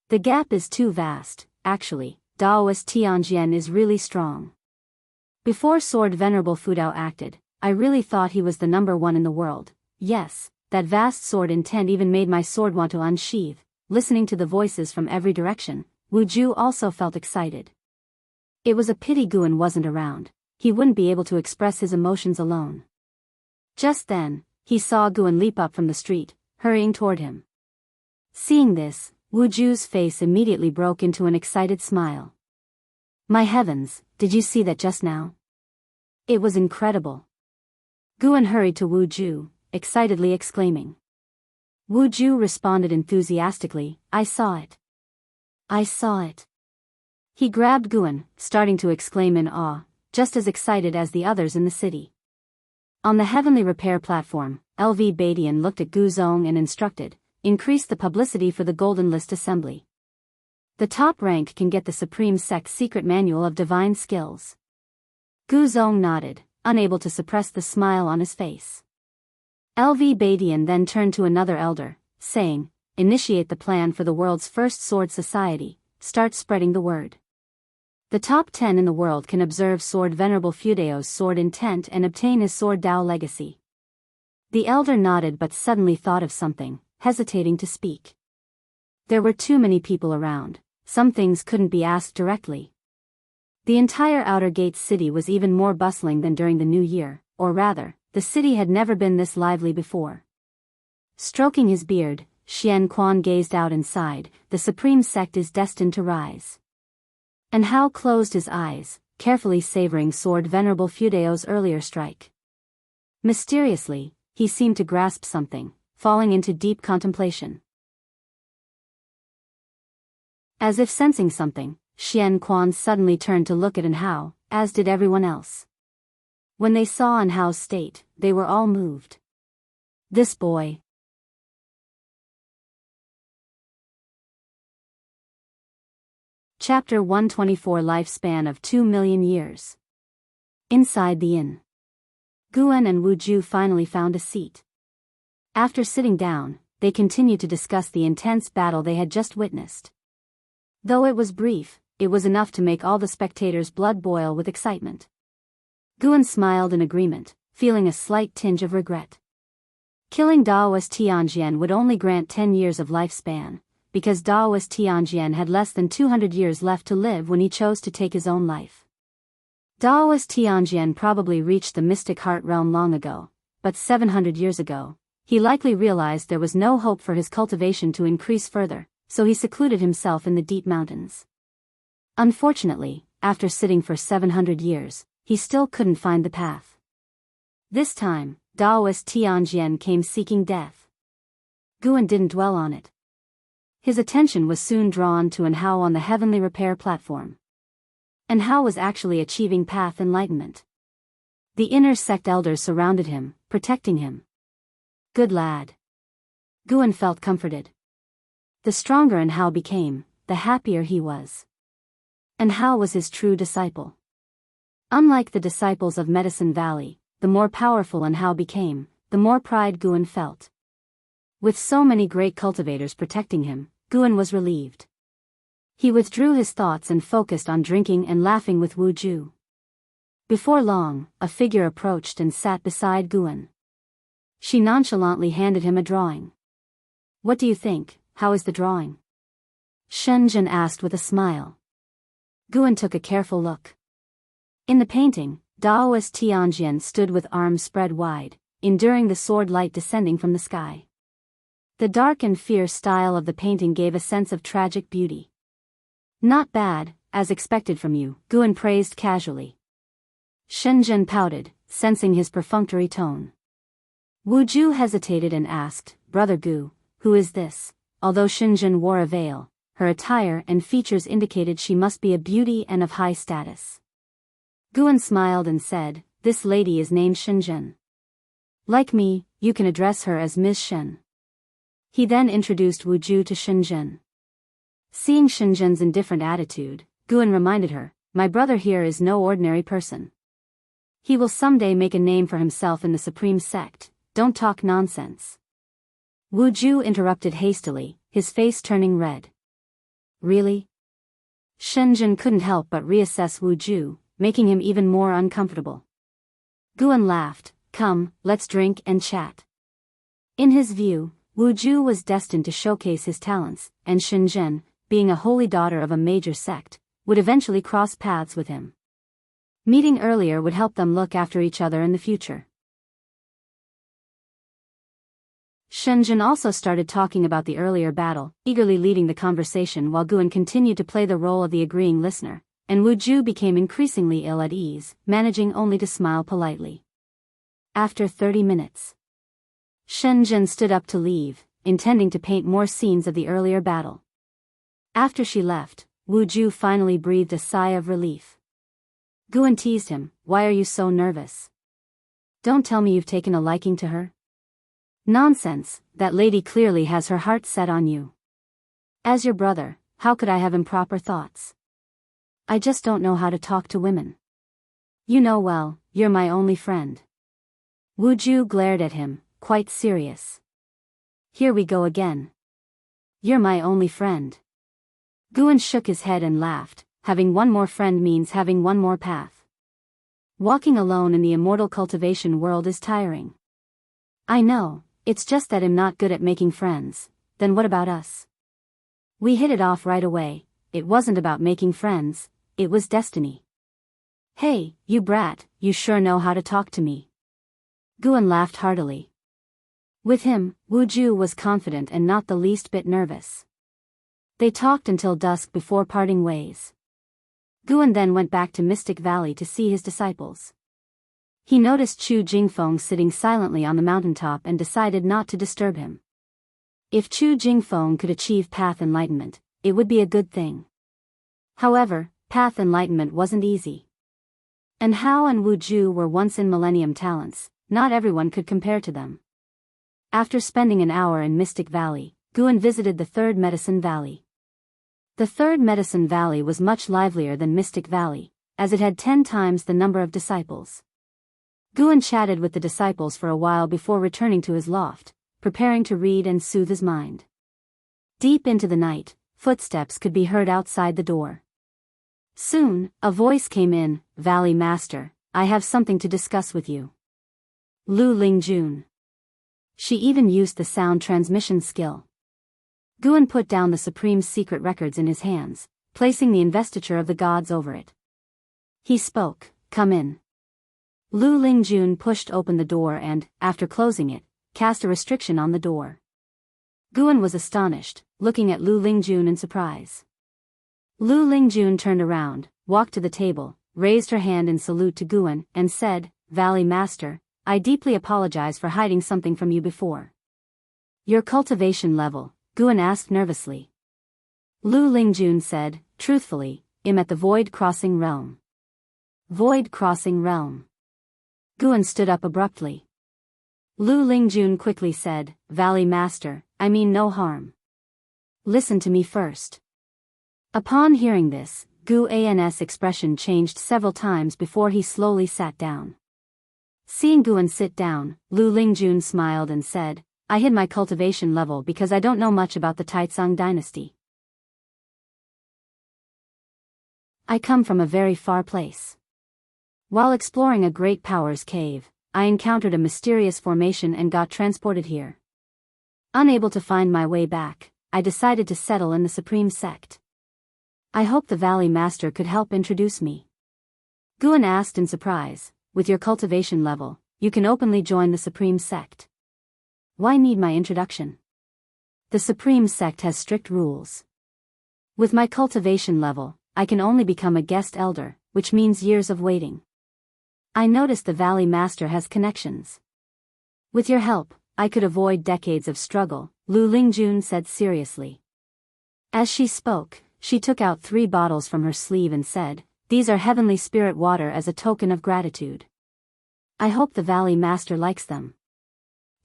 The gap is too vast, actually, Daoist Tianjian is really strong. Before Sword Venerable Fudao acted, I really thought he was the #1 in the world. Yes, that vast sword intent even made my sword want to unsheath. Listening to the voices from every direction, Wu Ju also felt excited. It was a pity Guan wasn't around. He wouldn't be able to express his emotions alone. Just then, he saw Guan leap up from the street, hurrying toward him. Seeing this, Wu Ju's face immediately broke into an excited smile. My heavens, did you see that just now? It was incredible. Guan hurried to Wu Ju, excitedly exclaiming. Wu Ju responded enthusiastically, I saw it. I saw it. He grabbed Guan, starting to exclaim in awe, just as excited as the others in the city. On the heavenly repair platform, LV Badian looked at Gu Zong and instructed, increase the publicity for the Golden List Assembly. The top rank can get the Supreme Sect's secret manual of divine skills. Gu Zong nodded, unable to suppress the smile on his face. LV Badian then turned to another elder, saying, initiate the plan for the world's first sword society, start spreading the word. The top 10 in the world can observe Sword Venerable Fudao's sword intent and obtain his sword Dao legacy. The elder nodded but suddenly thought of something, hesitating to speak. There were too many people around, some things couldn't be asked directly. The entire Outer Gates city was even more bustling than during the New Year, or rather, the city had never been this lively before. Stroking his beard, Xian Quan gazed out and sighed, the Supreme Sect is destined to rise. And Hao closed his eyes, carefully savoring Sword Venerable Fudao's earlier strike. Mysteriously, he seemed to grasp something, falling into deep contemplation. As if sensing something, Xian Quan suddenly turned to look at An Hao, as did everyone else. When they saw An Hao's state, they were all moved. This boy. Chapter 124 Lifespan of 2 million years. Inside the inn. Guan and Wu Ju finally found a seat. After sitting down, they continued to discuss the intense battle they had just witnessed. Though it was brief, it was enough to make all the spectators' blood boil with excitement. Guan smiled in agreement, feeling a slight tinge of regret. Killing Daoist Tianjian would only grant 10 years of lifespan, because Daoist Tianjian had less than 200 years left to live when he chose to take his own life. Daoist Tianjian probably reached the mystic heart realm long ago, but 700 years ago, he likely realized there was no hope for his cultivation to increase further, so he secluded himself in the deep mountains. Unfortunately, after sitting for 700 years, he still couldn't find the path. This time, Daoist Tianjian came seeking death. Guan didn't dwell on it. His attention was soon drawn to An Hao on the heavenly repair platform. An Hao was actually achieving path enlightenment. The inner sect elders surrounded him, protecting him. Good lad. Guan felt comforted. The stronger An Hao became, the happier he was. An Hao was his true disciple. Unlike the disciples of Medicine Valley, the more powerful An Hao became, the more pride Guan felt. With so many great cultivators protecting him, Guan was relieved. He withdrew his thoughts and focused on drinking and laughing with Wu Ju. Before long, a figure approached and sat beside Guan. She nonchalantly handed him a drawing. What do you think? How is the drawing? Shenzhen asked with a smile. Guan took a careful look. In the painting, Daoist Tianjian stood with arms spread wide, enduring the sword light descending from the sky. The dark and fierce style of the painting gave a sense of tragic beauty. Not bad, as expected from you, Guan praised casually. Shenzhen pouted, sensing his perfunctory tone. Wu Ju hesitated and asked, Brother Gu, who is this? Although Shenzhen wore a veil, her attire and features indicated she must be a beauty and of high status. Guan smiled and said, This lady is named Shenzhen. Like me, you can address her as Ms. Shen. He then introduced Wu Ju to Shenzhen. Seeing Shenzhen's indifferent attitude, Guan reminded her, my brother here is no ordinary person. He will someday make a name for himself in the supreme sect. Don't talk nonsense. Wu Ju interrupted hastily, his face turning red. Really? Shenzhen couldn't help but reassess Wu Ju, making him even more uncomfortable. Guan laughed, come, let's drink and chat. In his view, Wu Ju was destined to showcase his talents, and Shenzhen, being a holy daughter of a major sect, would eventually cross paths with him. Meeting earlier would help them look after each other in the future. Shenzhen also started talking about the earlier battle, eagerly leading the conversation while Guan continued to play the role of the agreeing listener, and Wu Ju became increasingly ill at ease, managing only to smile politely. After 30 minutes, Shenzhen stood up to leave, intending to paint more scenes of the earlier battle. After she left, Wu Ju finally breathed a sigh of relief. Guan teased him, why are you so nervous? Don't tell me you've taken a liking to her? Nonsense, that lady clearly has her heart set on you. As your brother, how could I have improper thoughts? I just don't know how to talk to women. You know well, you're my only friend. Wu Ju glared at him, quite serious. Here we go again. You're my only friend. Guan shook his head and laughed, having one more friend means having one more path. Walking alone in the immortal cultivation world is tiring. I know, it's just that I'm not good at making friends. Then what about us? We hit it off right away. It wasn't about making friends, it was destiny. Hey, you brat, you sure know how to talk to me. Guan laughed heartily. With him, Wu Ju was confident and not the least bit nervous. They talked until dusk before parting ways. Guan then went back to Mystic Valley to see his disciples. He noticed Chu Jingfeng sitting silently on the mountaintop and decided not to disturb him. If Chu Jingfeng could achieve path enlightenment, it would be a good thing. However, path enlightenment wasn't easy. And Hao and Wu Ju were once in millennium talents, not everyone could compare to them. After spending an hour in Mystic Valley, Guan visited the Third Medicine Valley. The Third Medicine Valley was much livelier than Mystic Valley, as it had 10 times the number of disciples. Guan chatted with the disciples for a while before returning to his loft, preparing to read and soothe his mind. Deep into the night, footsteps could be heard outside the door. Soon, a voice came in, Valley Master, I have something to discuss with you. Lu Lingjun. She even used the sound transmission skill. Guan put down the supreme secret records in his hands, placing the investiture of the gods over it. He spoke, come in. Lu Lingjun pushed open the door and, after closing it, cast a restriction on the door. Guan was astonished, looking at Lu Lingjun in surprise. Lu Lingjun turned around, walked to the table, raised her hand in salute to Guan, and said, Valley Master, I deeply apologize for hiding something from you before. Your cultivation level? Guan asked nervously. Lu Lingjun said, truthfully, I'm at the Void Crossing Realm. Void Crossing Realm. Guan stood up abruptly. Lu Lingjun quickly said, Valley Master, I mean no harm. Listen to me first. Upon hearing this, Guan's expression changed several times before he slowly sat down. Seeing Guan sit down, Lu Lingjun smiled and said, I hid my cultivation level because I don't know much about the Taicang dynasty. I come from a very far place. While exploring a great power's cave, I encountered a mysterious formation and got transported here. Unable to find my way back, I decided to settle in the Supreme Sect. I hope the Valley Master could help introduce me. Guan asked in surprise, with your cultivation level, you can openly join the Supreme Sect. Why need my introduction? The Supreme Sect has strict rules. With my cultivation level, I can only become a guest elder, which means years of waiting. I noticed the Valley Master has connections. With your help, I could avoid decades of struggle, Lu Lingjun said seriously. As she spoke, she took out 3 bottles from her sleeve and said, these are heavenly spirit water as a token of gratitude. I hope the Valley Master likes them.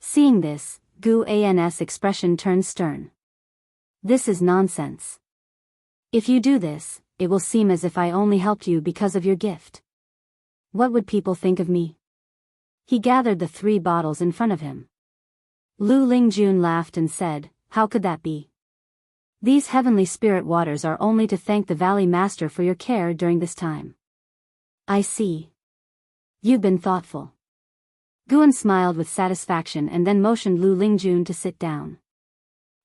Seeing this, Guan's expression turned stern. This is nonsense. If you do this, it will seem as if I only helped you because of your gift. What would people think of me? He gathered the 3 bottles in front of him. Lu Lingjun laughed and said, how could that be? These heavenly spirit waters are only to thank the Valley Master for your care during this time. I see. You've been thoughtful. Guan smiled with satisfaction and then motioned Lu Lingjun to sit down.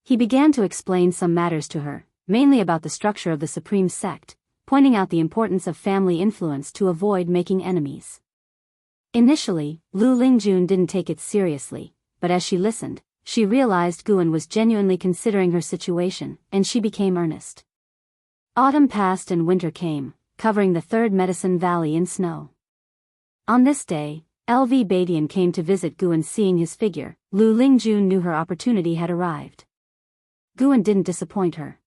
He began to explain some matters to her, mainly about the structure of the Supreme Sect, pointing out the importance of family influence to avoid making enemies. Initially, Lu Lingjun didn't take it seriously, but as she listened, she realized Guan was genuinely considering her situation, and she became earnest. Autumn passed and winter came, covering the 3rd Medicine Valley in snow. On this day, LV Badian came to visit Guan. Seeing his figure, Lu Lingjun knew her opportunity had arrived. Guan didn't disappoint her.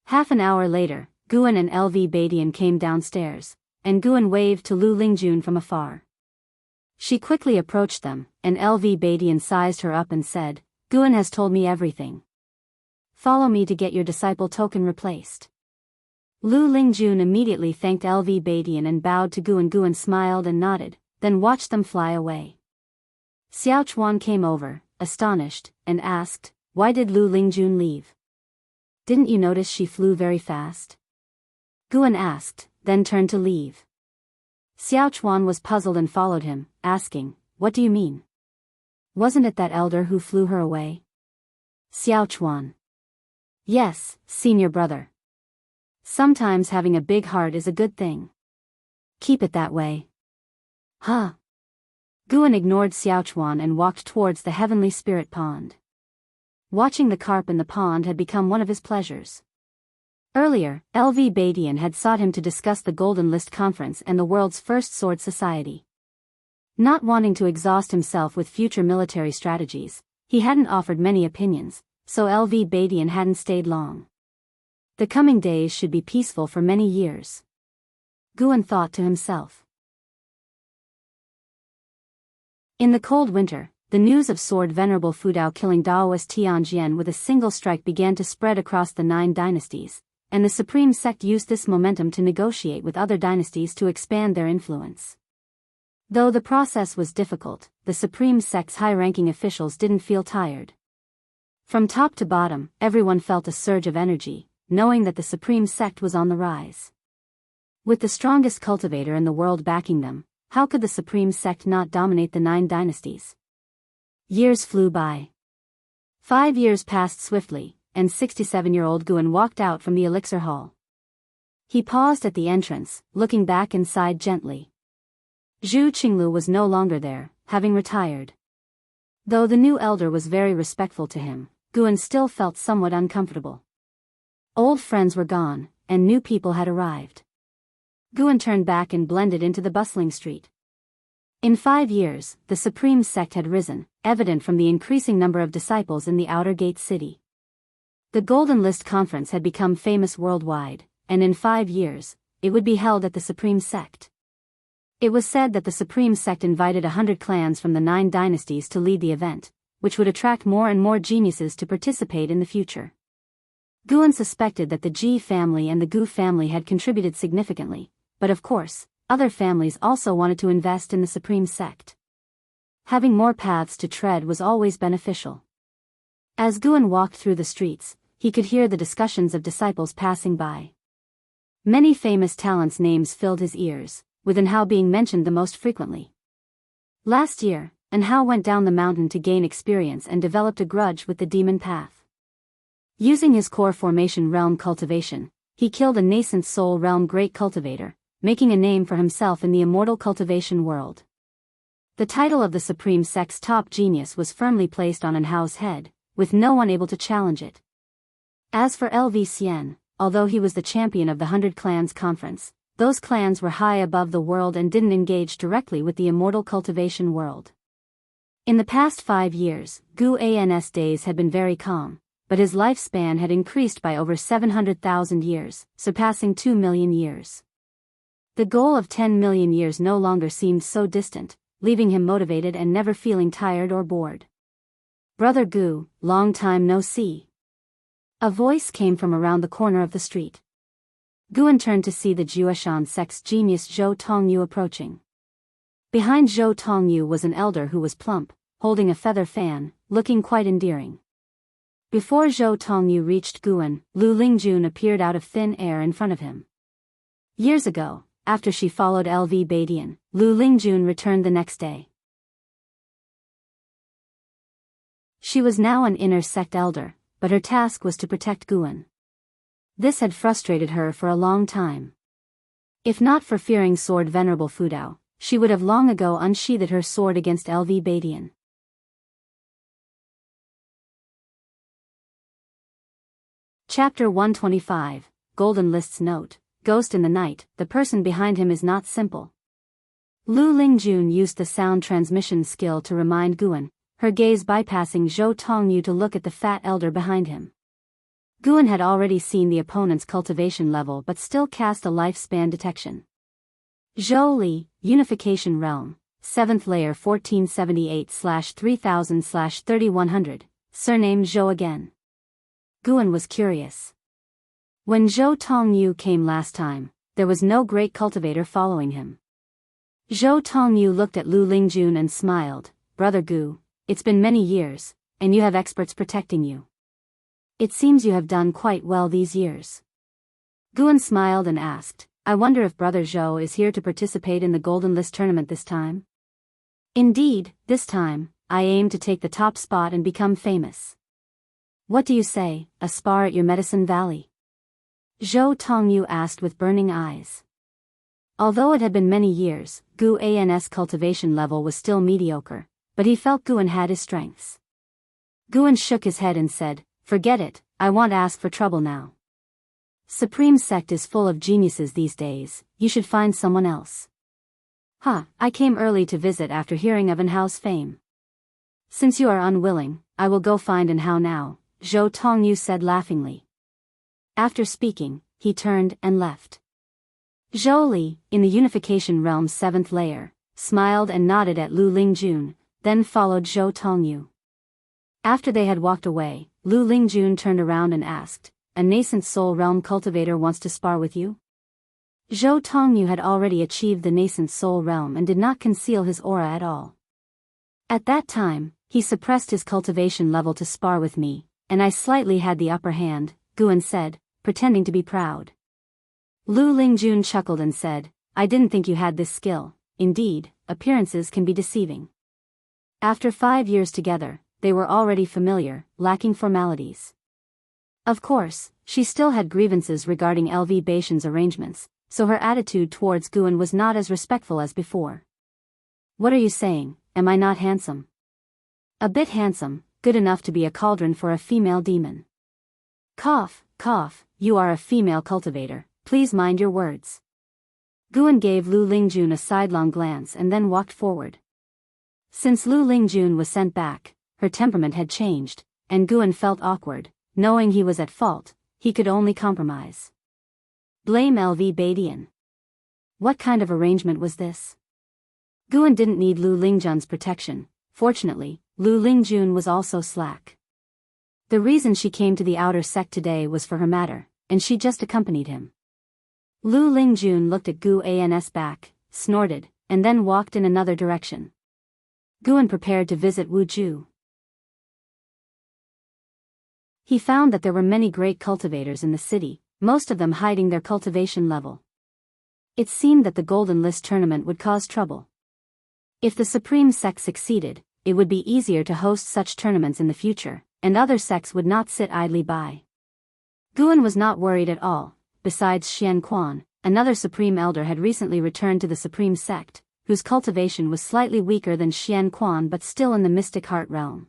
Half an hour later, Guan and LV Badian came downstairs, and Guan waved to Lu Lingjun from afar. She quickly approached them, and LV Badian sized her up and said, Guan has told me everything. Follow me to get your disciple token replaced. Lu Lingjun immediately thanked LV Badian and bowed to Guan. Guan smiled and nodded, then watched them fly away. Xiao Chuan came over, astonished, and asked, why did Lu Lingjun leave? Didn't you notice she flew very fast? Guan asked, then turned to leave. Xiao Chuan was puzzled and followed him, asking, what do you mean? Wasn't it that elder who flew her away? Xiao Chuan. Yes, senior brother. Sometimes having a big heart is a good thing. Keep it that way. Huh? Guan ignored Xiao Chuan and walked towards the heavenly spirit pond. Watching the carp in the pond had become one of his pleasures. Earlier, LV Badian had sought him to discuss the Golden List Conference and the world's first sword society. Not wanting to exhaust himself with future military strategies, he hadn't offered many opinions, so LV Badian hadn't stayed long. The coming days should be peaceful for many years. Guan thought to himself. In the cold winter, the news of Sword Venerable Fudao killing Daoist Tianjian with a single strike began to spread across the 9 dynasties, and the Supreme Sect used this momentum to negotiate with other dynasties to expand their influence. Though the process was difficult, the Supreme Sect's high-ranking officials didn't feel tired. From top to bottom, everyone felt a surge of energy, knowing that the Supreme Sect was on the rise. With the strongest cultivator in the world backing them, how could the Supreme Sect not dominate the 9 dynasties? Years flew by. 5 years passed swiftly, and 67-year-old Guan walked out from the elixir hall. He paused at the entrance, looking back and sighed gently. Zhu Qinglu was no longer there, having retired. Though the new elder was very respectful to him, Guan still felt somewhat uncomfortable. Old friends were gone, and new people had arrived. Guan turned back and blended into the bustling street. In 5 years, the Supreme Sect had risen, evident from the increasing number of disciples in the outer gate city. The Golden List Conference had become famous worldwide, and in 5 years, it would be held at the Supreme Sect. It was said that the Supreme Sect invited 100 clans from the 9 dynasties to lead the event, which would attract more and more geniuses to participate in the future. Guan suspected that the Ji family and the Gu family had contributed significantly, but of course, other families also wanted to invest in the Supreme Sect. Having more paths to tread was always beneficial. As Guan walked through the streets, he could hear the discussions of disciples passing by. Many famous talents' names filled his ears, with Anhao being mentioned the most frequently. Last year, Anhao went down the mountain to gain experience and developed a grudge with the demon path. Using his core formation realm cultivation, he killed a nascent soul realm great cultivator, making a name for himself in the immortal cultivation world. The title of the Supreme Sect's top genius was firmly placed on Anhao's head, with no one able to challenge it. As for LV Xian, although he was the champion of the 100 Clans Conference, those clans were high above the world and didn't engage directly with the immortal cultivation world. In the past 5 years, Gu An's days had been very calm, but his lifespan had increased by over 700,000 years, surpassing 2 million years. The goal of 10 million years no longer seemed so distant, leaving him motivated and never feeling tired or bored. Brother Gu, long time no see. A voice came from around the corner of the street. Guan turned to see the Jiuashan sect's genius Zhou Tongyu approaching. Behind Zhou Tongyu was an elder who was plump, holding a feather fan, looking quite endearing. Before Zhou Tongyu reached Guan, Lu Lingjun appeared out of thin air in front of him. Years ago, after she followed LV Badian, Lu Lingjun returned the next day. She was now an inner sect elder, but her task was to protect Guan. This had frustrated her for a long time. If not for fearing sword Venerable Fudao, she would have long ago unsheathed her sword against LV Badian. Chapter 125, Golden List's Note, Ghost in the Night, the person behind him is not simple. Lu Lingjun used the sound transmission skill to remind Guan, her gaze bypassing Zhou Tongyu to look at the fat elder behind him. Guan had already seen the opponent's cultivation level but still cast a lifespan detection. Zhou Li, Unification Realm, 7th layer 1478/3000/3100, surname Zhou again. Guan was curious. When Zhou Tongyu came last time, there was no great cultivator following him. Zhou Tongyu looked at Lu Lingjun and smiled, Brother Gu, it's been many years, and you have experts protecting you. It seems you have done quite well these years. Guan smiled and asked, I wonder if Brother Zhou is here to participate in the Golden List tournament this time? Indeed, this time, I aim to take the top spot and become famous. What do you say, a spar at your Medicine Valley? Zhou Tongyu asked with burning eyes. Although it had been many years, Gu An's cultivation level was still mediocre, but he felt Guan had his strengths. Guan shook his head and said, Forget it, I won't ask for trouble now. Supreme Sect is full of geniuses these days, you should find someone else. I came early to visit after hearing of Anhao's fame. Since you are unwilling, I will go find Anhao now, Zhou Tongyu said laughingly. After speaking, he turned and left. Zhou Li, in the Unification Realm's 7th layer, smiled and nodded at Lu Lingjun, then followed Zhou Tongyu. After they had walked away, Lu Lingjun turned around and asked, A nascent soul realm cultivator wants to spar with you? Zhou Tongyu had already achieved the nascent soul realm and did not conceal his aura at all. At that time, he suppressed his cultivation level to spar with me, and I slightly had the upper hand, Guan said, pretending to be proud. Lu Lingjun chuckled and said, I didn't think you had this skill. Indeed, appearances can be deceiving. After 5 years together, they were already familiar, lacking formalities. Of course, she still had grievances regarding LV Badian's arrangements, so her attitude towards Guan was not as respectful as before. What are you saying, am I not handsome? A bit handsome, good enough to be a cauldron for a female demon. Cough, cough, you are a female cultivator, please mind your words. Guan gave Lu Lingjun a sidelong glance and then walked forward. Since Lu Lingjun was sent back, her temperament had changed, and Guan felt awkward, knowing he was at fault, he could only compromise. Blame LV Badian. What kind of arrangement was this? Guan didn't need Lu Lingjun's protection. Fortunately, Lu Lingjun was also slack. The reason she came to the outer sect today was for her matter, and she just accompanied him. Lu Lingjun looked at Gu An's back, snorted, and then walked in another direction. Guan prepared to visit Wuju. He found that there were many great cultivators in the city, most of them hiding their cultivation level. It seemed that the Golden List tournament would cause trouble. If the Supreme Sect succeeded, it would be easier to host such tournaments in the future, and other sects would not sit idly by. Guan was not worried at all. Besides Xianquan, another Supreme Elder had recently returned to the Supreme Sect, whose cultivation was slightly weaker than Xianquan but still in the Mystic Heart Realm.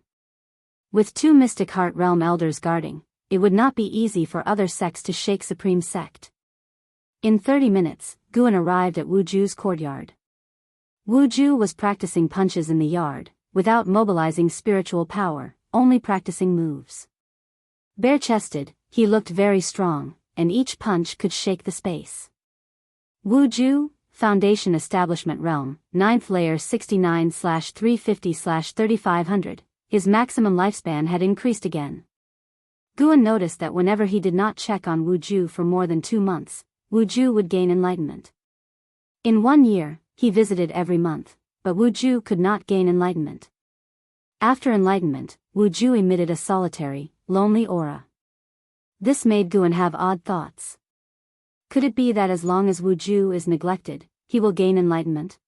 With 2 Mystic Heart Realm Elders guarding, it would not be easy for other sects to shake Supreme Sect. In 30 minutes, Guan arrived at Wuju's courtyard. Wuju was practicing punches in the yard, without mobilizing spiritual power, only practicing moves. Bare-chested, he looked very strong, and each punch could shake the space. Wuju, Foundation Establishment Realm, 9th layer 69/350/3500, his maximum lifespan had increased again. Guan noticed that whenever he did not check on Wuju for more than 2 months, Wu Ju would gain enlightenment. In 1 year, he visited every month, but Wu Ju could not gain enlightenment. After enlightenment, Wu Ju emitted a solitary, lonely aura. This made Guan have odd thoughts. Could it be that as long as Wu Ju is neglected, he will gain enlightenment?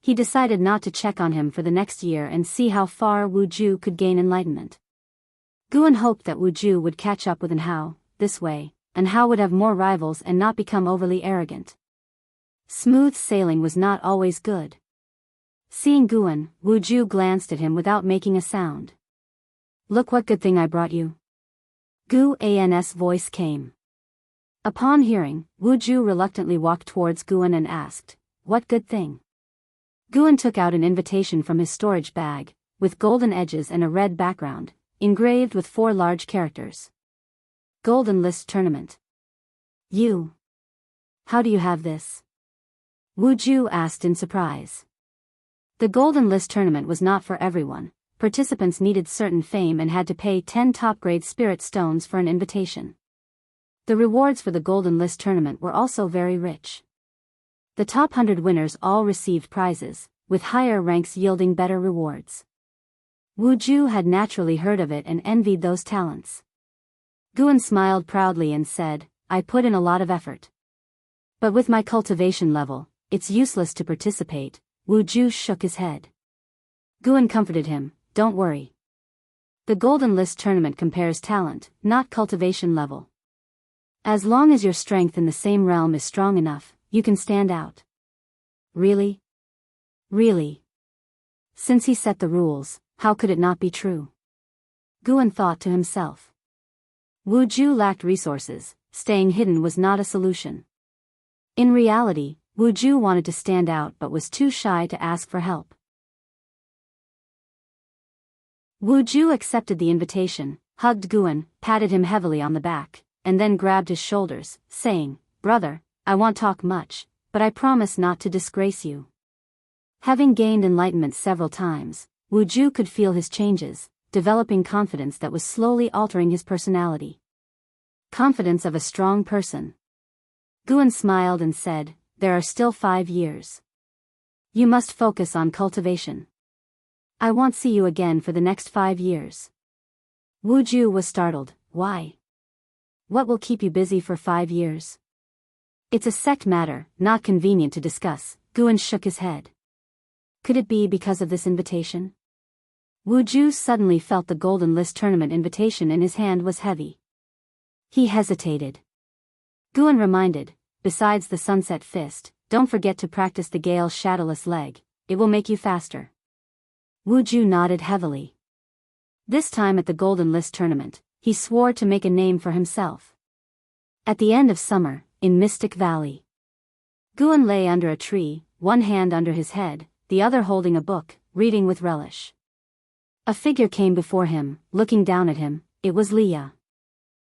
He decided not to check on him for the next year and see how far Wu Ju could gain enlightenment. Guan hoped that Wu Ju would catch up with Hao, this way, and Hao would have more rivals and not become overly arrogant. Smooth sailing was not always good. Seeing Guan, Wu Ju glanced at him without making a sound. "Look what good thing I brought you." Guan's voice came. Upon hearing, Wu Ju reluctantly walked towards Guan and asked, "What good thing?" Guan took out an invitation from his storage bag, with golden edges and a red background, engraved with 4 large characters. Golden List Tournament. "You? How do you have this?" Wu Ju asked in surprise. The Golden List Tournament was not for everyone. Participants needed certain fame and had to pay 10 top-grade spirit stones for an invitation. The rewards for the Golden List Tournament were also very rich. The top 100 winners all received prizes, with higher ranks yielding better rewards. Wu Ju had naturally heard of it and envied those talents. Guan smiled proudly and said, "I put in a lot of effort. But with my cultivation level, it's useless to participate." Wu Ju shook his head. Guan comforted him, "Don't worry. The Golden List Tournament compares talent, not cultivation level. As long as your strength in the same realm is strong enough, you can stand out." Really? Really? Since he set the rules, how could it not be true? Guan thought to himself. Wu Ju lacked resources, staying hidden was not a solution. In reality, Wu Ju wanted to stand out but was too shy to ask for help. Wu Ju accepted the invitation, hugged Guan, patted him heavily on the back, and then grabbed his shoulders, saying, "Brother, I won't talk much, but I promise not to disgrace you." Having gained enlightenment several times, Wu Ju could feel his changes, developing confidence that was slowly altering his personality. Confidence of a strong person. Guan smiled and said, "There are still 5 years. You must focus on cultivation. I won't see you again for the next 5 years." Wu Ju was startled. "Why? What will keep you busy for 5 years?" "It's a sect matter, not convenient to discuss." Guan shook his head. Could it be because of this invitation? Wu Ju suddenly felt the Golden List Tournament invitation in his hand was heavy. He hesitated. Guan reminded, "Besides the Sunset Fist, don't forget to practice the Gale Shadowless Leg, it will make you faster." Wu Ju nodded heavily. This time at the Golden List Tournament, he swore to make a name for himself. At the end of summer, in Mystic Valley, Guan lay under a tree, one hand under his head, the other holding a book, reading with relish. A figure came before him, looking down at him. It was Leah.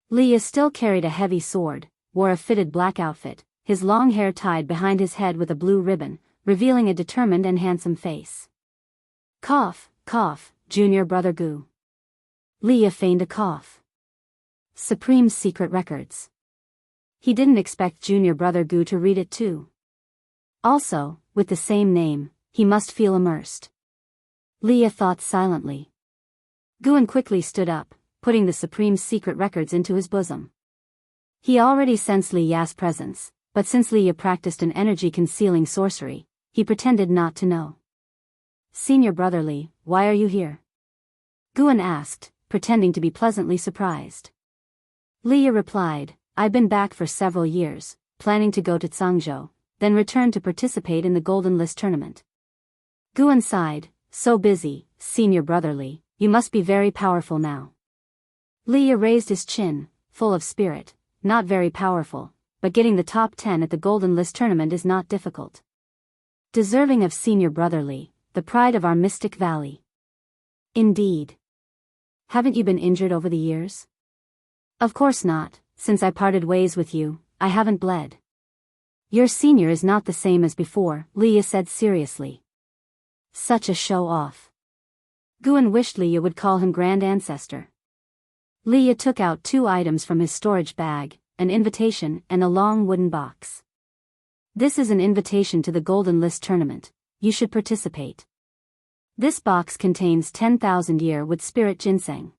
Leah still carried a heavy sword, wore a fitted black outfit, his long hair tied behind his head with a blue ribbon, revealing a determined and handsome face. "Cough, cough, junior brother Gu." Leah feigned a cough. Supreme Secret Records. He didn't expect junior brother Gu to read it too. Also, with the same name, he must feel immersed. Leah thought silently. Guan quickly stood up, putting the Supreme Secret Records into his bosom. He already sensed Leah's presence, but since Leah practiced an energy-concealing sorcery, he pretended not to know. "Senior brother Li, why are you here?" Guan asked, pretending to be pleasantly surprised. Leah replied, "I've been back for several years, planning to go to Jianghu, then return to participate in the Golden List Tournament." Guan sighed, "So busy, senior brother Li, you must be very powerful now." Leah raised his chin, full of spirit, "Not very powerful, but getting the top 10 at the Golden List Tournament is not difficult. Deserving of senior brother Li, the pride of our Mystic Valley." "Indeed. Haven't you been injured over the years?" "Of course not, since I parted ways with you, I haven't bled." "Your senior is not the same as before," Leah said seriously. Such a show-off. Guan wished Leah would call him Grand Ancestor. Leah took out 2 items from his storage bag, an invitation, and a long wooden box. This is an invitation to the Golden List tournament. You should participate. This box contains 10,000 year with spirit ginseng.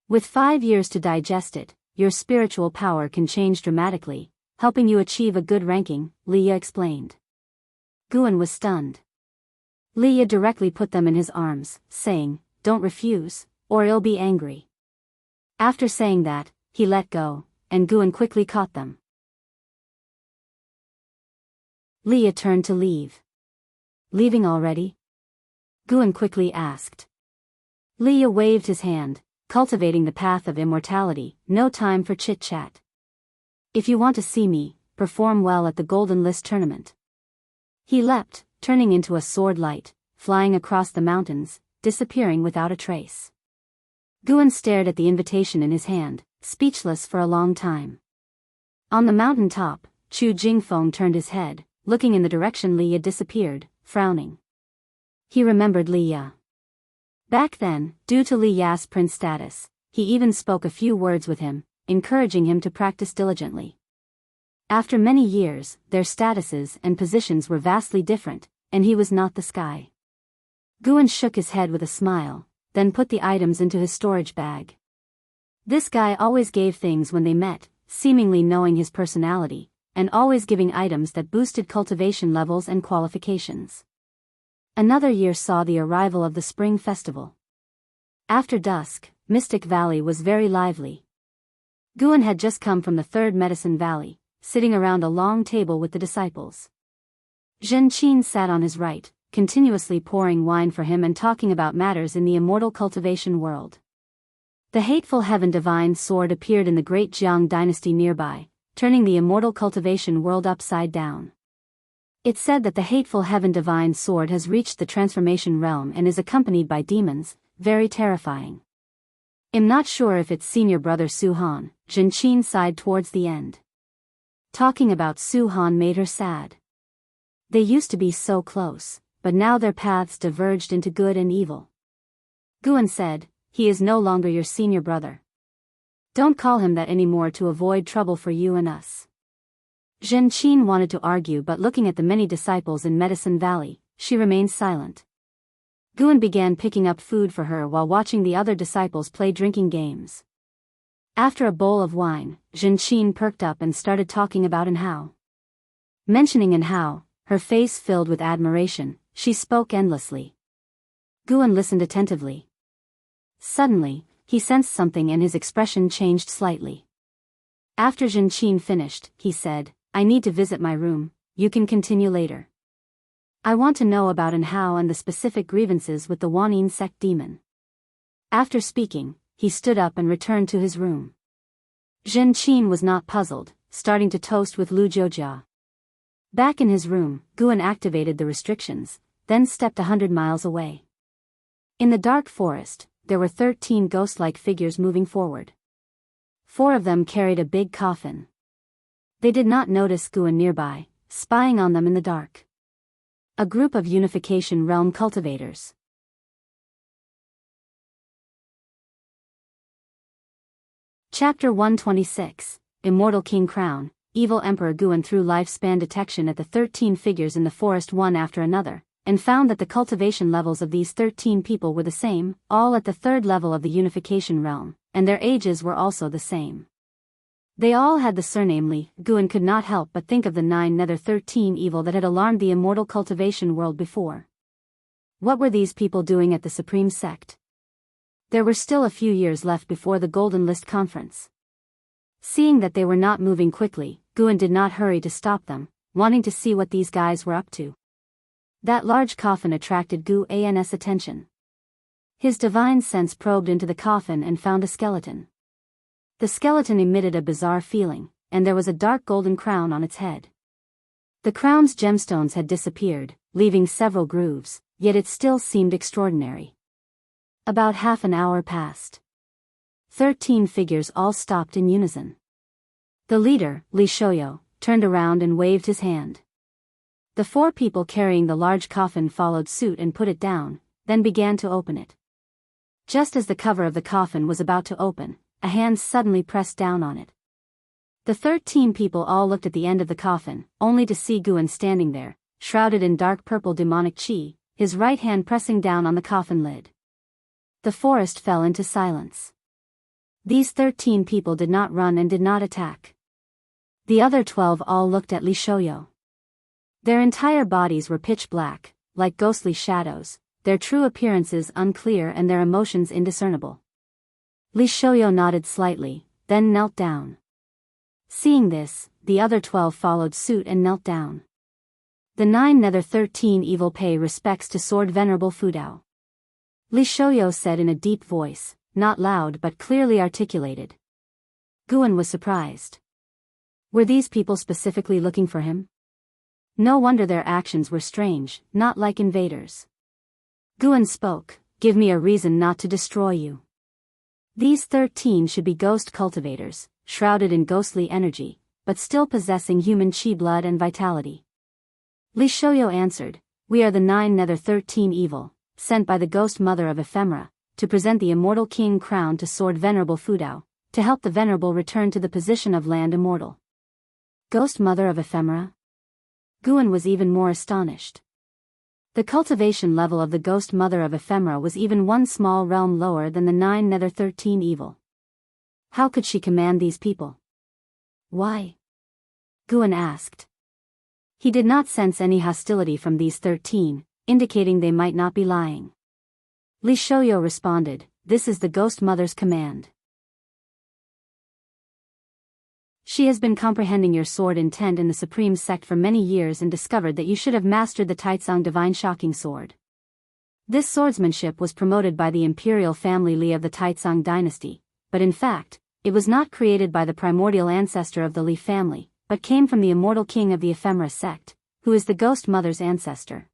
With 5 years to digest it, your spiritual power can change dramatically, helping you achieve a good ranking, Leah explained. Guan was stunned. Leah directly put them in his arms, saying, "Don't refuse, or I'll be angry." After saying that, he let go, and Guan quickly caught them. Leah turned to leave. "Leaving already?" Guan quickly asked. Leah waved his hand, cultivating the path of immortality, no time for chit-chat. "If you want to see me, perform well at the Golden List tournament." He leapt, turning into a sword light, flying across the mountains, disappearing without a trace. Guan stared at the invitation in his hand, speechless for a long time. On the mountain top, Chu Jingfeng turned his head, looking in the direction Leah disappeared, frowning. He remembered Leah. Back then, due to Leah's prince status, he even spoke a few words with him, encouraging him to practice diligently. After many years, their statuses and positions were vastly different, and he was not the sky. Guan shook his head with a smile, then put the items into his storage bag. This guy always gave things when they met, seemingly knowing his personality, and always giving items that boosted cultivation levels and qualifications. Another year saw the arrival of the Spring Festival. After dusk, Mystic Valley was very lively. Guan had just come from the Third Medicine Valley, sitting around a long table with the disciples. Zhen Qin sat on his right, continuously pouring wine for him and talking about matters in the immortal cultivation world. The hateful Heaven Divine sword appeared in the great Jiang dynasty nearby, turning the immortal cultivation world upside down. It said that the hateful Heaven Divine sword has reached the transformation realm and is accompanied by demons, very terrifying. "I'm not sure if it's senior brother Su Han," Zhen Qin sighed towards the end. Talking about Su Han made her sad. They used to be so close, but now their paths diverged into good and evil. Guan said, "He is no longer your senior brother. Don't call him that anymore to avoid trouble for you and us." Zhen Qin wanted to argue, but looking at the many disciples in Medicine Valley, she remained silent. Guan began picking up food for her while watching the other disciples play drinking games. After a bowl of wine, Zhen Qin perked up and started talking about Anhao. Mentioning Anhao, her face filled with admiration, she spoke endlessly. Guan listened attentively. Suddenly, he sensed something and his expression changed slightly. After Zhen Qin finished, he said, "I need to visit my room, you can continue later. I want to know about Anhao and the specific grievances with the Wanyin sect demon." After speaking, he stood up and returned to his room. Zhen Qin was not puzzled, starting to toast with Lu Jiujia. Back in his room, Guan activated the restrictions, then stepped 100 miles away. In the dark forest, there were 13 ghost-like figures moving forward. 4 of them carried a big coffin. They did not notice Guan nearby, spying on them in the dark. A group of Unification Realm cultivators. Chapter 126, Immortal King Crown. Evil Emperor Guan threw lifespan detection at the 13 figures in the forest one after another, and found that the cultivation levels of these 13 people were the same, all at the 3rd level of the Unification Realm, and their ages were also the same. They all had the surname Li. Guan could not help but think of the 9 Nether 13 evil that had alarmed the immortal cultivation world before. What were these people doing at the Supreme Sect? There were still a few years left before the Golden List Conference. Seeing that they were not moving quickly, Guan did not hurry to stop them, wanting to see what these guys were up to. That large coffin attracted Guan's attention. His divine sense probed into the coffin and found a skeleton. The skeleton emitted a bizarre feeling, and there was a dark golden crown on its head. The crown's gemstones had disappeared, leaving several grooves, yet it still seemed extraordinary. About half an hour passed. 13 figures all stopped in unison. The leader, Li Shoyo, turned around and waved his hand. The 4 people carrying the large coffin followed suit and put it down, then began to open it. Just as the cover of the coffin was about to open, a hand suddenly pressed down on it. The 13 people all looked at the end of the coffin, only to see Guan standing there, shrouded in dark purple demonic chi, his right hand pressing down on the coffin lid. The forest fell into silence. These 13 people did not run and did not attack. The other 12 all looked at Li Shouyo. Their entire bodies were pitch black, like ghostly shadows, their true appearances unclear and their emotions indiscernible. Li Shouyo nodded slightly, then knelt down. Seeing this, the other 12 followed suit and knelt down. The 9 nether 13 evil pay respects to Sword Venerable Fudao. Li Shouyo said in a deep voice, not loud but clearly articulated. Guan was surprised. Were these people specifically looking for him? No wonder their actions were strange, not like invaders. Guan spoke, give me a reason not to destroy you. These 13 should be ghost cultivators, shrouded in ghostly energy, but still possessing human chi blood and vitality. Li Shouyo answered, we are the 9 nether 13 evil, sent by the ghost mother of ephemera, to present the immortal king crown to Sword Venerable Fudao, to help the venerable return to the position of land immortal. Ghost mother of ephemera? Guan was even more astonished. The cultivation level of the ghost mother of ephemera was even one small realm lower than the 9 nether 13 evil. How could she command these people? Why? Guan asked. He did not sense any hostility from these 13, indicating they might not be lying. Li Shouyo responded, this is the ghost mother's command. She has been comprehending your sword intent in the supreme sect for many years and discovered that you should have mastered the Taicang Divine shocking sword. This swordsmanship was promoted by the imperial family Li of the Taicang dynasty, but in fact, it was not created by the primordial ancestor of the Li family, but came from the immortal king of the ephemera sect, who is the ghost mother's ancestor.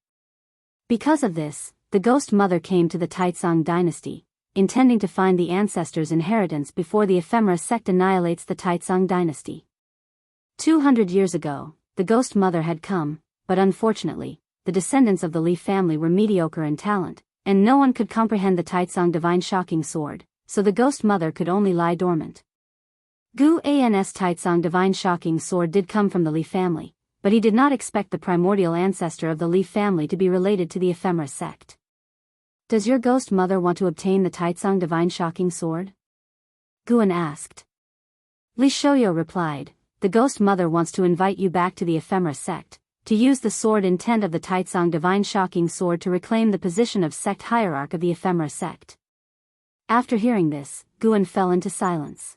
Because of this, the ghost mother came to the Taicang dynasty, intending to find the ancestor's inheritance before the ephemera sect annihilates the Taicang dynasty. 200 years ago, the ghost mother had come, but unfortunately, the descendants of the Li family were mediocre in talent, and no one could comprehend the Taicang Divine shocking sword, so the ghost mother could only lie dormant. Gu An's Taicang Divine shocking sword did come from the Li family, but he did not expect the primordial ancestor of the Li family to be related to the ephemera sect. Does your ghost mother want to obtain the Taicang Divine shocking sword? Guan asked. Li Shouyo replied, the ghost mother wants to invite you back to the ephemera sect, to use the sword intent of the Taicang Divine shocking sword to reclaim the position of sect hierarch of the ephemera sect. After hearing this, Guan fell into silence.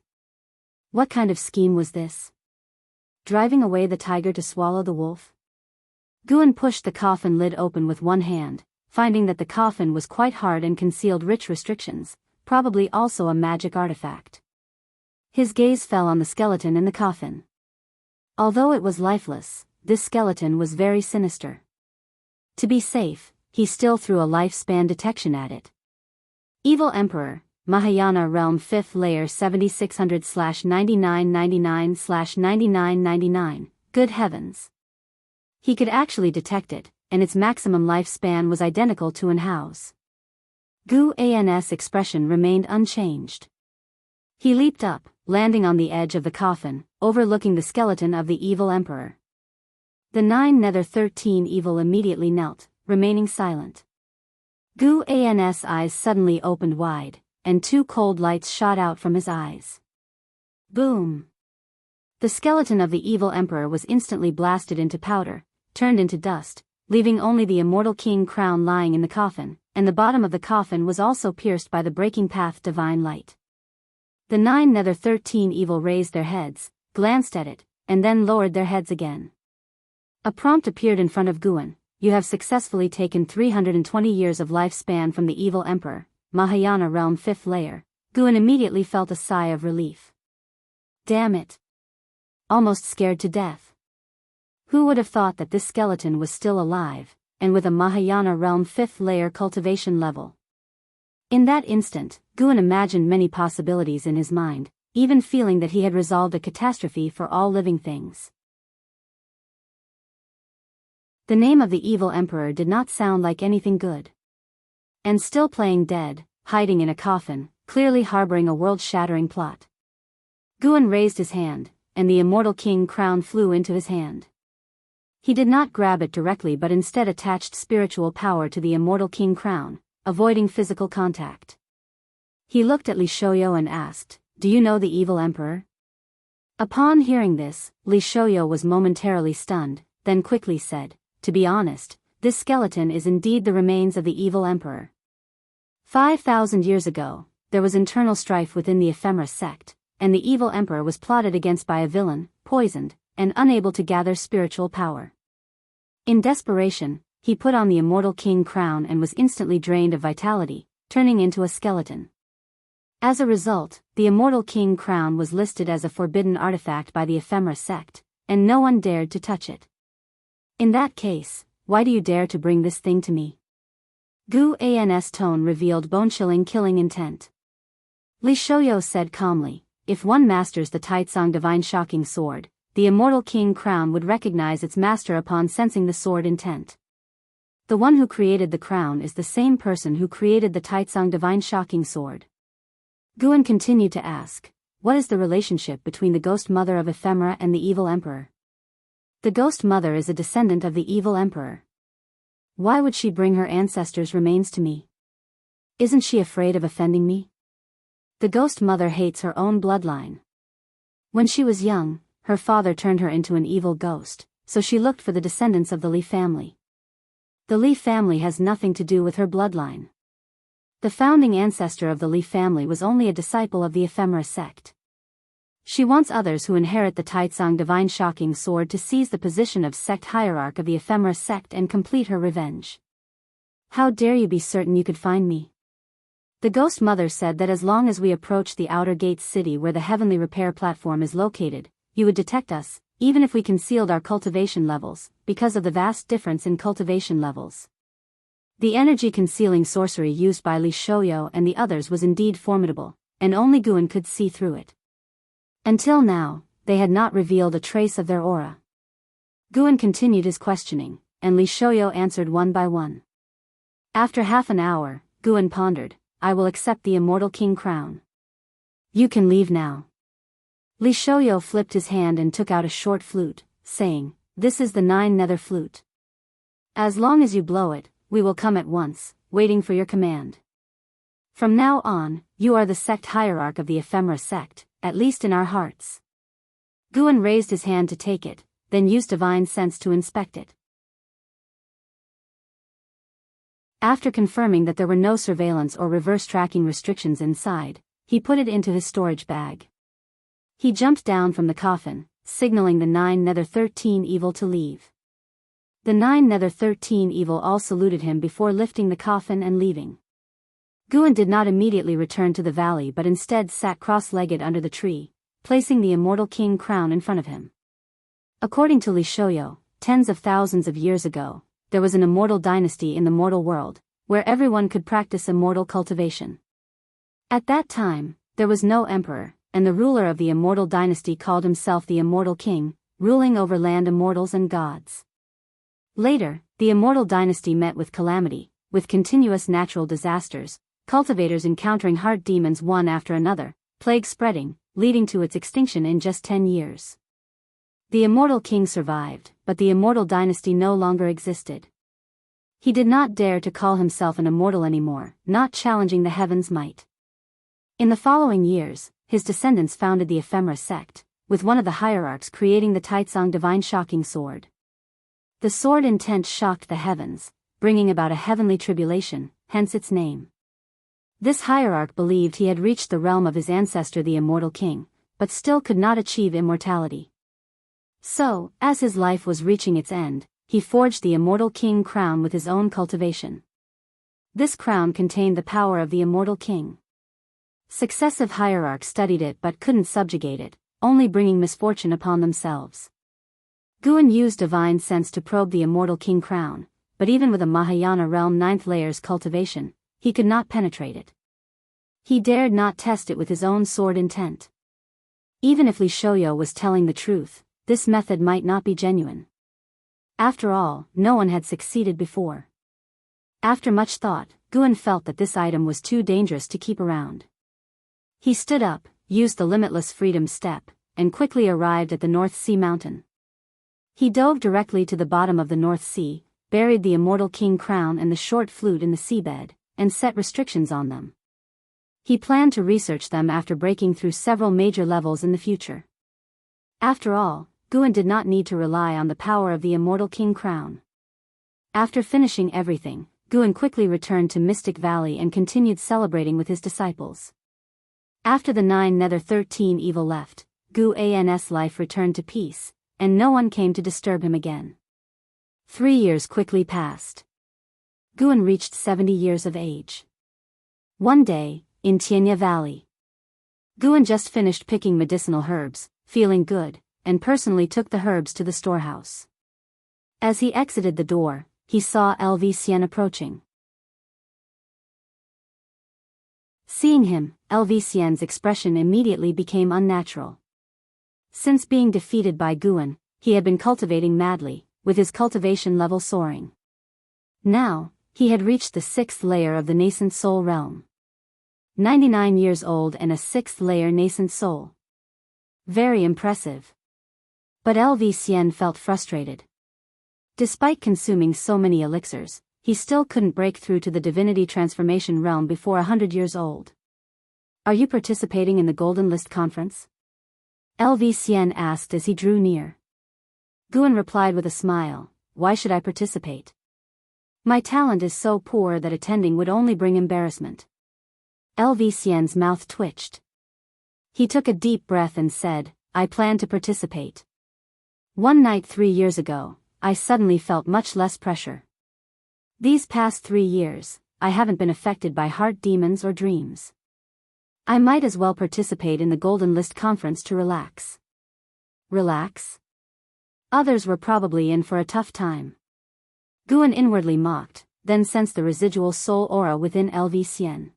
What kind of scheme was this? Driving away the tiger to swallow the wolf? Guan pushed the coffin lid open with one hand, finding that the coffin was quite hard and concealed rich restrictions, probably also a magic artifact. His gaze fell on the skeleton in the coffin. Although it was lifeless, this skeleton was very sinister. To be safe, he still threw a lifespan detection at it. Evil Emperor, Mahayana Realm 5th Layer 7600/9999/9999, good heavens. He could actually detect it, and its maximum lifespan was identical to an house. Gu An's expression remained unchanged. He leaped up, landing on the edge of the coffin, overlooking the skeleton of the evil emperor. The 9 nether 13 evil immediately knelt, remaining silent. Gu An's eyes suddenly opened wide, and 2 cold lights shot out from his eyes. Boom! The skeleton of the evil emperor was instantly blasted into powder, turned into dust, leaving only the immortal king crown lying in the coffin, and the bottom of the coffin was also pierced by the breaking path divine light. The 9 nether 13 evil raised their heads, glanced at it, and then lowered their heads again. A prompt appeared in front of Guan, you have successfully taken 320 years of lifespan from the evil emperor, Mahayana Realm 5th Layer. Guan immediately felt a sigh of relief. Damn it! Almost scared to death. Who would have thought that this skeleton was still alive, and with a Mahayana Realm 5th Layer cultivation level? In that instant, Guan imagined many possibilities in his mind, even feeling that he had resolved a catastrophe for all living things. The name of the evil emperor did not sound like anything good. And still playing dead, hiding in a coffin, clearly harboring a world-shattering plot. Guan raised his hand, and the Immortal King crown flew into his hand. He did not grab it directly but instead attached spiritual power to the Immortal King crown, avoiding physical contact. He looked at Li Shoyo and asked, "Do you know the evil emperor?" Upon hearing this, Li Shoyo was momentarily stunned, then quickly said, "To be honest, this skeleton is indeed the remains of the evil emperor. 5,000 years ago, there was internal strife within the ephemera sect, and the evil emperor was plotted against by a villain, poisoned, and unable to gather spiritual power. In desperation, he put on the Immortal King crown and was instantly drained of vitality, turning into a skeleton. As a result, the Immortal King crown was listed as a forbidden artifact by the ephemera sect, and no one dared to touch it. In that case, why do you dare to bring this thing to me?" Gu An's tone revealed bone-chilling killing intent. Li Shoyo said calmly, "If one masters the Taicang Divine shocking sword, the Immortal King crown would recognize its master upon sensing the sword intent. The one who created the crown is the same person who created the Taicang Divine shocking sword." Guan continued to ask, "What is the relationship between the ghost mother of ephemera and the evil emperor?" "The ghost mother is a descendant of the evil emperor. Why would she bring her ancestors' remains to me? Isn't she afraid of offending me? The ghost mother hates her own bloodline. When she was young, her father turned her into an evil ghost, so she looked for the descendants of the Li family. The Li family has nothing to do with her bloodline. The founding ancestor of the Li family was only a disciple of the ephemera sect. She wants others who inherit the Taicang Divine shocking sword to seize the position of sect hierarch of the ephemera sect and complete her revenge. How dare you be certain you could find me?" The ghost mother said that as long as we approach the outer gates city where the heavenly repair platform is located, you would detect us, even if we concealed our cultivation levels, because of the vast difference in cultivation levels. The energy concealing sorcery used by Li Shoyo and the others was indeed formidable, and only Guan could see through it. Until now, they had not revealed a trace of their aura. Guan continued his questioning, and Li Shoyo answered one by one. After half an hour, Guan pondered, "I will accept the Immortal King crown. You can leave now." Li Shoyo flipped his hand and took out a short flute, saying, "This is the 9 nether flute. As long as you blow it, we will come at once, waiting for your command. From now on, you are the sect hierarch of the ephemera sect, at least in our hearts." Guan raised his hand to take it, then used divine sense to inspect it. After confirming that there were no surveillance or reverse tracking restrictions inside, he put it into his storage bag. He jumped down from the coffin, signaling the 9 Nether 13 evil to leave. The 9 Nether 13 evil all saluted him before lifting the coffin and leaving. Guan did not immediately return to the valley but instead sat cross-legged under the tree, placing the Immortal King crown in front of him. According to Li Shoyo, tens of thousands of years ago, there was an immortal dynasty in the mortal world, where everyone could practice immortal cultivation. At that time, there was no emperor, and the ruler of the immortal dynasty called himself the Immortal King, ruling over land immortals and gods. Later, the immortal dynasty met with calamity, with continuous natural disasters, cultivators encountering heart demons one after another, plague spreading, leading to its extinction in just 10 years. The Immortal King survived, but the immortal dynasty no longer existed. He did not dare to call himself an immortal anymore, not challenging the heavens' might. In the following years, his descendants founded the ephemera sect, with one of the hierarchs creating the Taicang Divine shocking sword. The sword intent shocked the heavens, bringing about a heavenly tribulation, hence its name. This hierarch believed he had reached the realm of his ancestor the Immortal King, but still could not achieve immortality. So, as his life was reaching its end, he forged the Immortal King crown with his own cultivation. This crown contained the power of the Immortal King. Successive hierarchs studied it but couldn't subjugate it, only bringing misfortune upon themselves. Guan used divine sense to probe the Immortal King crown, but even with a Mahayana realm 9th layer's cultivation, he could not penetrate it. He dared not test it with his own sword intent. Even if Li Shoyo was telling the truth, this method might not be genuine. After all, no one had succeeded before. After much thought, Guan felt that this item was too dangerous to keep around. He stood up, used the limitless freedom step, and quickly arrived at the North Sea mountain. He dove directly to the bottom of the North Sea, buried the immortal king crown and the short flute in the seabed, and set restrictions on them. He planned to research them after breaking through several major levels in the future. After all, Guan did not need to rely on the power of the immortal king crown. After finishing everything, Guan quickly returned to Mystic Valley and continued celebrating with his disciples. After the 9 Nether 13 evil left, Guan's life returned to peace, and no one came to disturb him again. 3 years quickly passed. Guan reached 70 years of age. One day, in Jianghu Valley, Guan just finished picking medicinal herbs, feeling good, and personally took the herbs to the storehouse. As he exited the door, he saw LV Xian approaching. Seeing him, LV Xian's expression immediately became unnatural. Since being defeated by Guan, he had been cultivating madly, with his cultivation level soaring. Now, he had reached the 6th layer of the nascent soul realm. 99 years old and a 6th layer nascent soul. Very impressive. But LV Xian felt frustrated. Despite consuming so many elixirs, he still couldn't break through to the divinity transformation realm before 100 years old. Are you participating in the Golden List conference? LV Xian asked as he drew near. Guan replied with a smile, why should I participate? My talent is so poor that attending would only bring embarrassment. LV Xian's mouth twitched. He took a deep breath and said, I plan to participate. One night 3 years ago, I suddenly felt much less pressure. These past 3 years, I haven't been affected by heart demons or dreams. I might as well participate in the Golden List conference to relax. Relax? Others were probably in for a tough time. Guan inwardly mocked, then sensed the residual soul aura within LV Xian.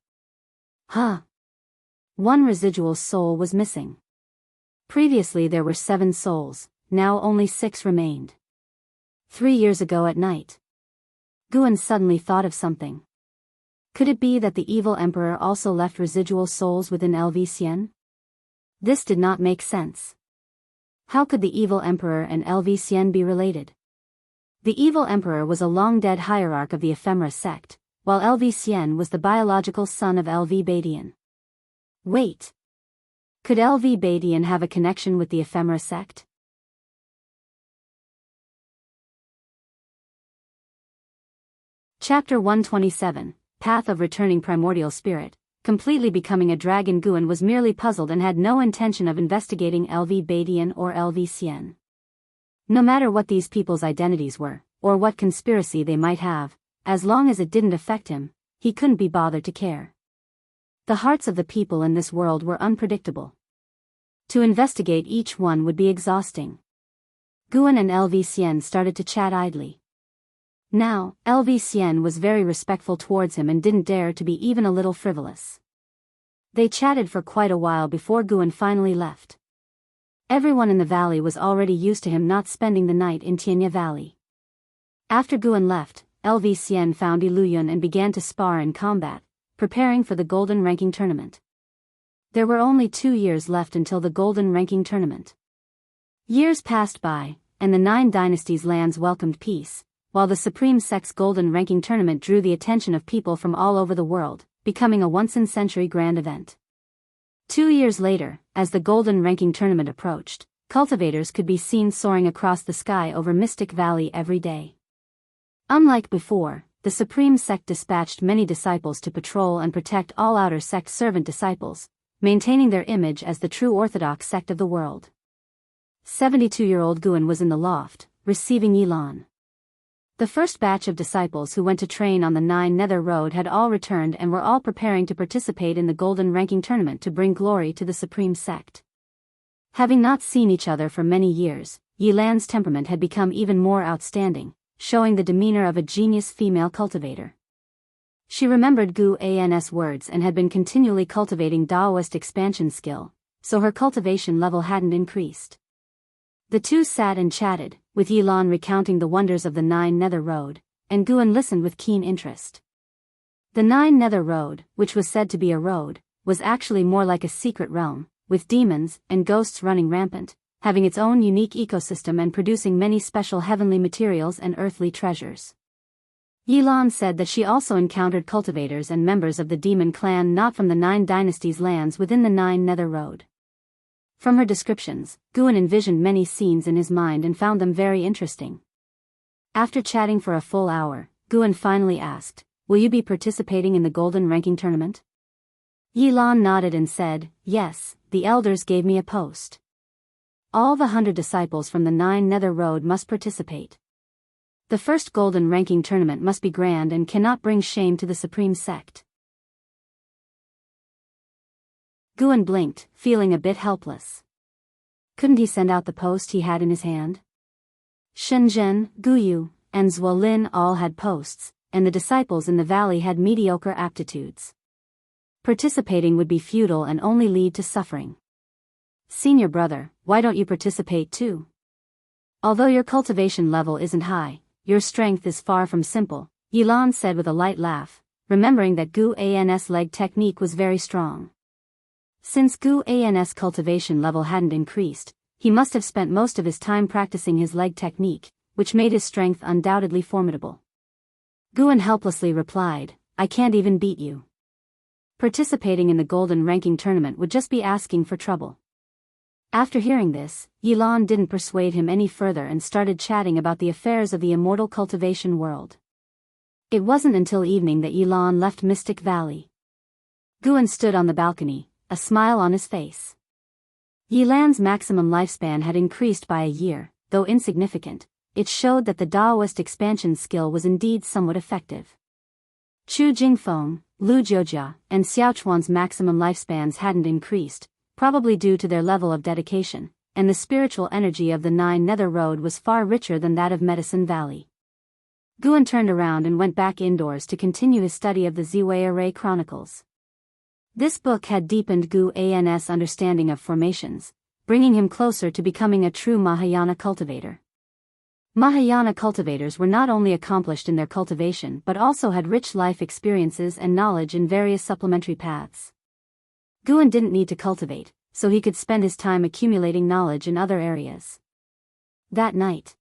Huh. One residual soul was missing. Previously there were 7 souls, now only 6 remained. 3 years ago at night. Guan suddenly thought of something. Could it be that the evil emperor also left residual souls within LV Xian? This did not make sense. How could the evil emperor and LV Xian be related? The evil emperor was a long-dead hierarch of the ephemera sect, while LV Xian was the biological son of LV Badian. Wait. Could LV Badian have a connection with the ephemera sect? Chapter 127, Path of Returning Primordial Spirit. Completely becoming a dragon, Guan was merely puzzled and had no intention of investigating LV Badian or LV Xian. No matter what these people's identities were, or what conspiracy they might have, as long as it didn't affect him, he couldn't be bothered to care. The hearts of the people in this world were unpredictable. To investigate each one would be exhausting. Guan and LV Xian started to chat idly. Now, LV Xian was very respectful towards him and didn't dare to be even a little frivolous. They chatted for quite a while before Guan finally left. Everyone in the valley was already used to him not spending the night in Jianghu Valley. After Guan left, LV Xian found Iluyun and began to spar in combat, preparing for the Golden Ranking Tournament. There were only 2 years left until the Golden Ranking Tournament. Years passed by, and the 9 Dynasties' lands welcomed peace, while the Supreme Sect's Golden Ranking Tournament drew the attention of people from all over the world, becoming a once-in-century grand event. 2 years later, as the Golden Ranking Tournament approached, cultivators could be seen soaring across the sky over Mystic Valley every day. Unlike before, the Supreme Sect dispatched many disciples to patrol and protect all outer sect servant disciples, maintaining their image as the true orthodox sect of the world. 72-year-old Guan was in the loft, receiving Yilan. The first batch of disciples who went to train on the 9 Nether Road had all returned and were all preparing to participate in the Golden Ranking Tournament to bring glory to the Supreme Sect. Having not seen each other for many years, Yilan's temperament had become even more outstanding, showing the demeanor of a genius female cultivator. She remembered Guan's words and had been continually cultivating Daoist expansion skill, so her cultivation level hadn't increased. The two sat and chatted, with Yilan recounting the wonders of the 9 Nether Road, and Guan listened with keen interest. The 9 Nether Road, which was said to be a road, was actually more like a secret realm, with demons and ghosts running rampant, having its own unique ecosystem and producing many special heavenly materials and earthly treasures. Yilan said that she also encountered cultivators and members of the demon clan not from the 9 dynasties lands within the 9 Nether Road. From her descriptions, Guan envisioned many scenes in his mind and found them very interesting. After chatting for a full hour, Guan finally asked, "Will you be participating in the Golden Ranking Tournament?" Yilan nodded and said, "Yes, the elders gave me a post. All the 100 disciples from the 9 Nether Road must participate. The first Golden Ranking Tournament must be grand and cannot bring shame to the Supreme Sect." Guan blinked, feeling a bit helpless. Couldn't he send out the post he had in his hand? Shenzhen, Guyu, and Zuolin all had posts, and the disciples in the valley had mediocre aptitudes. Participating would be futile and only lead to suffering. "Senior brother, why don't you participate too? Although your cultivation level isn't high, your strength is far from simple," Yilan said with a light laugh, remembering that Gu An's leg technique was very strong. Since Gu An's cultivation level hadn't increased, he must have spent most of his time practicing his leg technique, which made his strength undoubtedly formidable. Guan helplessly replied, "I can't even beat you. Participating in the Golden Ranking Tournament would just be asking for trouble." After hearing this, Yilan didn't persuade him any further and started chatting about the affairs of the immortal cultivation world. It wasn't until evening that Yilan left Mystic Valley. Guan stood on the balcony, a smile on his face. Yilan's maximum lifespan had increased by a year, though insignificant. It showed that the Daoist expansion skill was indeed somewhat effective. Chu Jingfeng, Lu Jiujia, and Xiaochuan's maximum lifespans hadn't increased, probably due to their level of dedication, and the spiritual energy of the 9 Nether Road was far richer than that of Medicine Valley. Guan turned around and went back indoors to continue his study of the Ziwei Array Chronicles. This book had deepened Gu An's understanding of formations, bringing him closer to becoming a true Mahayana cultivator. Mahayana cultivators were not only accomplished in their cultivation but also had rich life experiences and knowledge in various supplementary paths. Guan didn't need to cultivate, so he could spend his time accumulating knowledge in other areas. That night,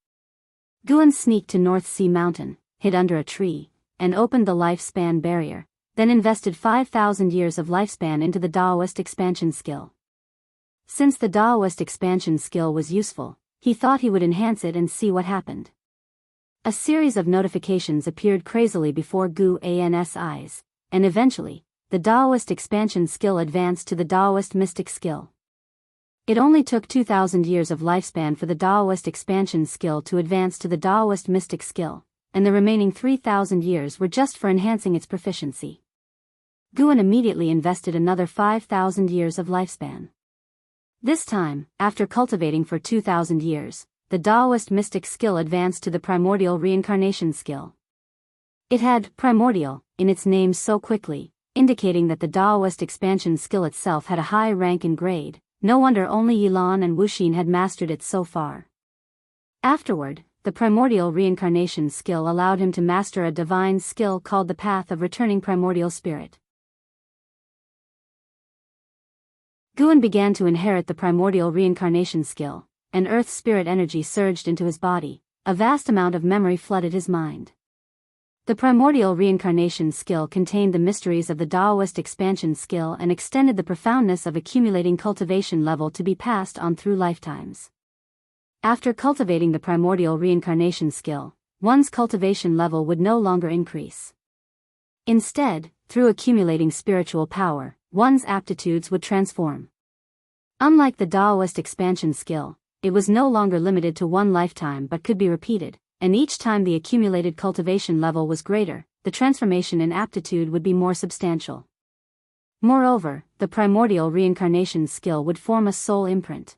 Guan sneaked to North Sea Mountain, hid under a tree, and opened the lifespan barrier, then invested 5,000 years of lifespan into the Daoist expansion skill. Since the Daoist expansion skill was useful, he thought he would enhance it and see what happened. A series of notifications appeared crazily before Gu An's eyes, and eventually, the Daoist expansion skill advanced to the Daoist mystic skill. It only took 2,000 years of lifespan for the Daoist expansion skill to advance to the Daoist mystic skill, and the remaining 3,000 years were just for enhancing its proficiency. Guan immediately invested another 5,000 years of lifespan. This time, after cultivating for 2,000 years, the Daoist mystic skill advanced to the primordial reincarnation skill. It had primordial in its name so quickly, indicating that the Daoist expansion skill itself had a high rank and grade. No wonder only Yilan and Wuxin had mastered it so far. Afterward, the primordial reincarnation skill allowed him to master a divine skill called the Path of Returning Primordial Spirit. Guan began to inherit the primordial reincarnation skill, and earth spirit energy surged into his body. A vast amount of memory flooded his mind. The primordial reincarnation skill contained the mysteries of the Daoist expansion skill and extended the profoundness of accumulating cultivation level to be passed on through lifetimes. After cultivating the primordial reincarnation skill, one's cultivation level would no longer increase. Instead, through accumulating spiritual power, one's aptitudes would transform. Unlike the Daoist expansion skill, it was no longer limited to one lifetime but could be repeated, and each time the accumulated cultivation level was greater, the transformation in aptitude would be more substantial. Moreover, the primordial reincarnation skill would form a soul imprint.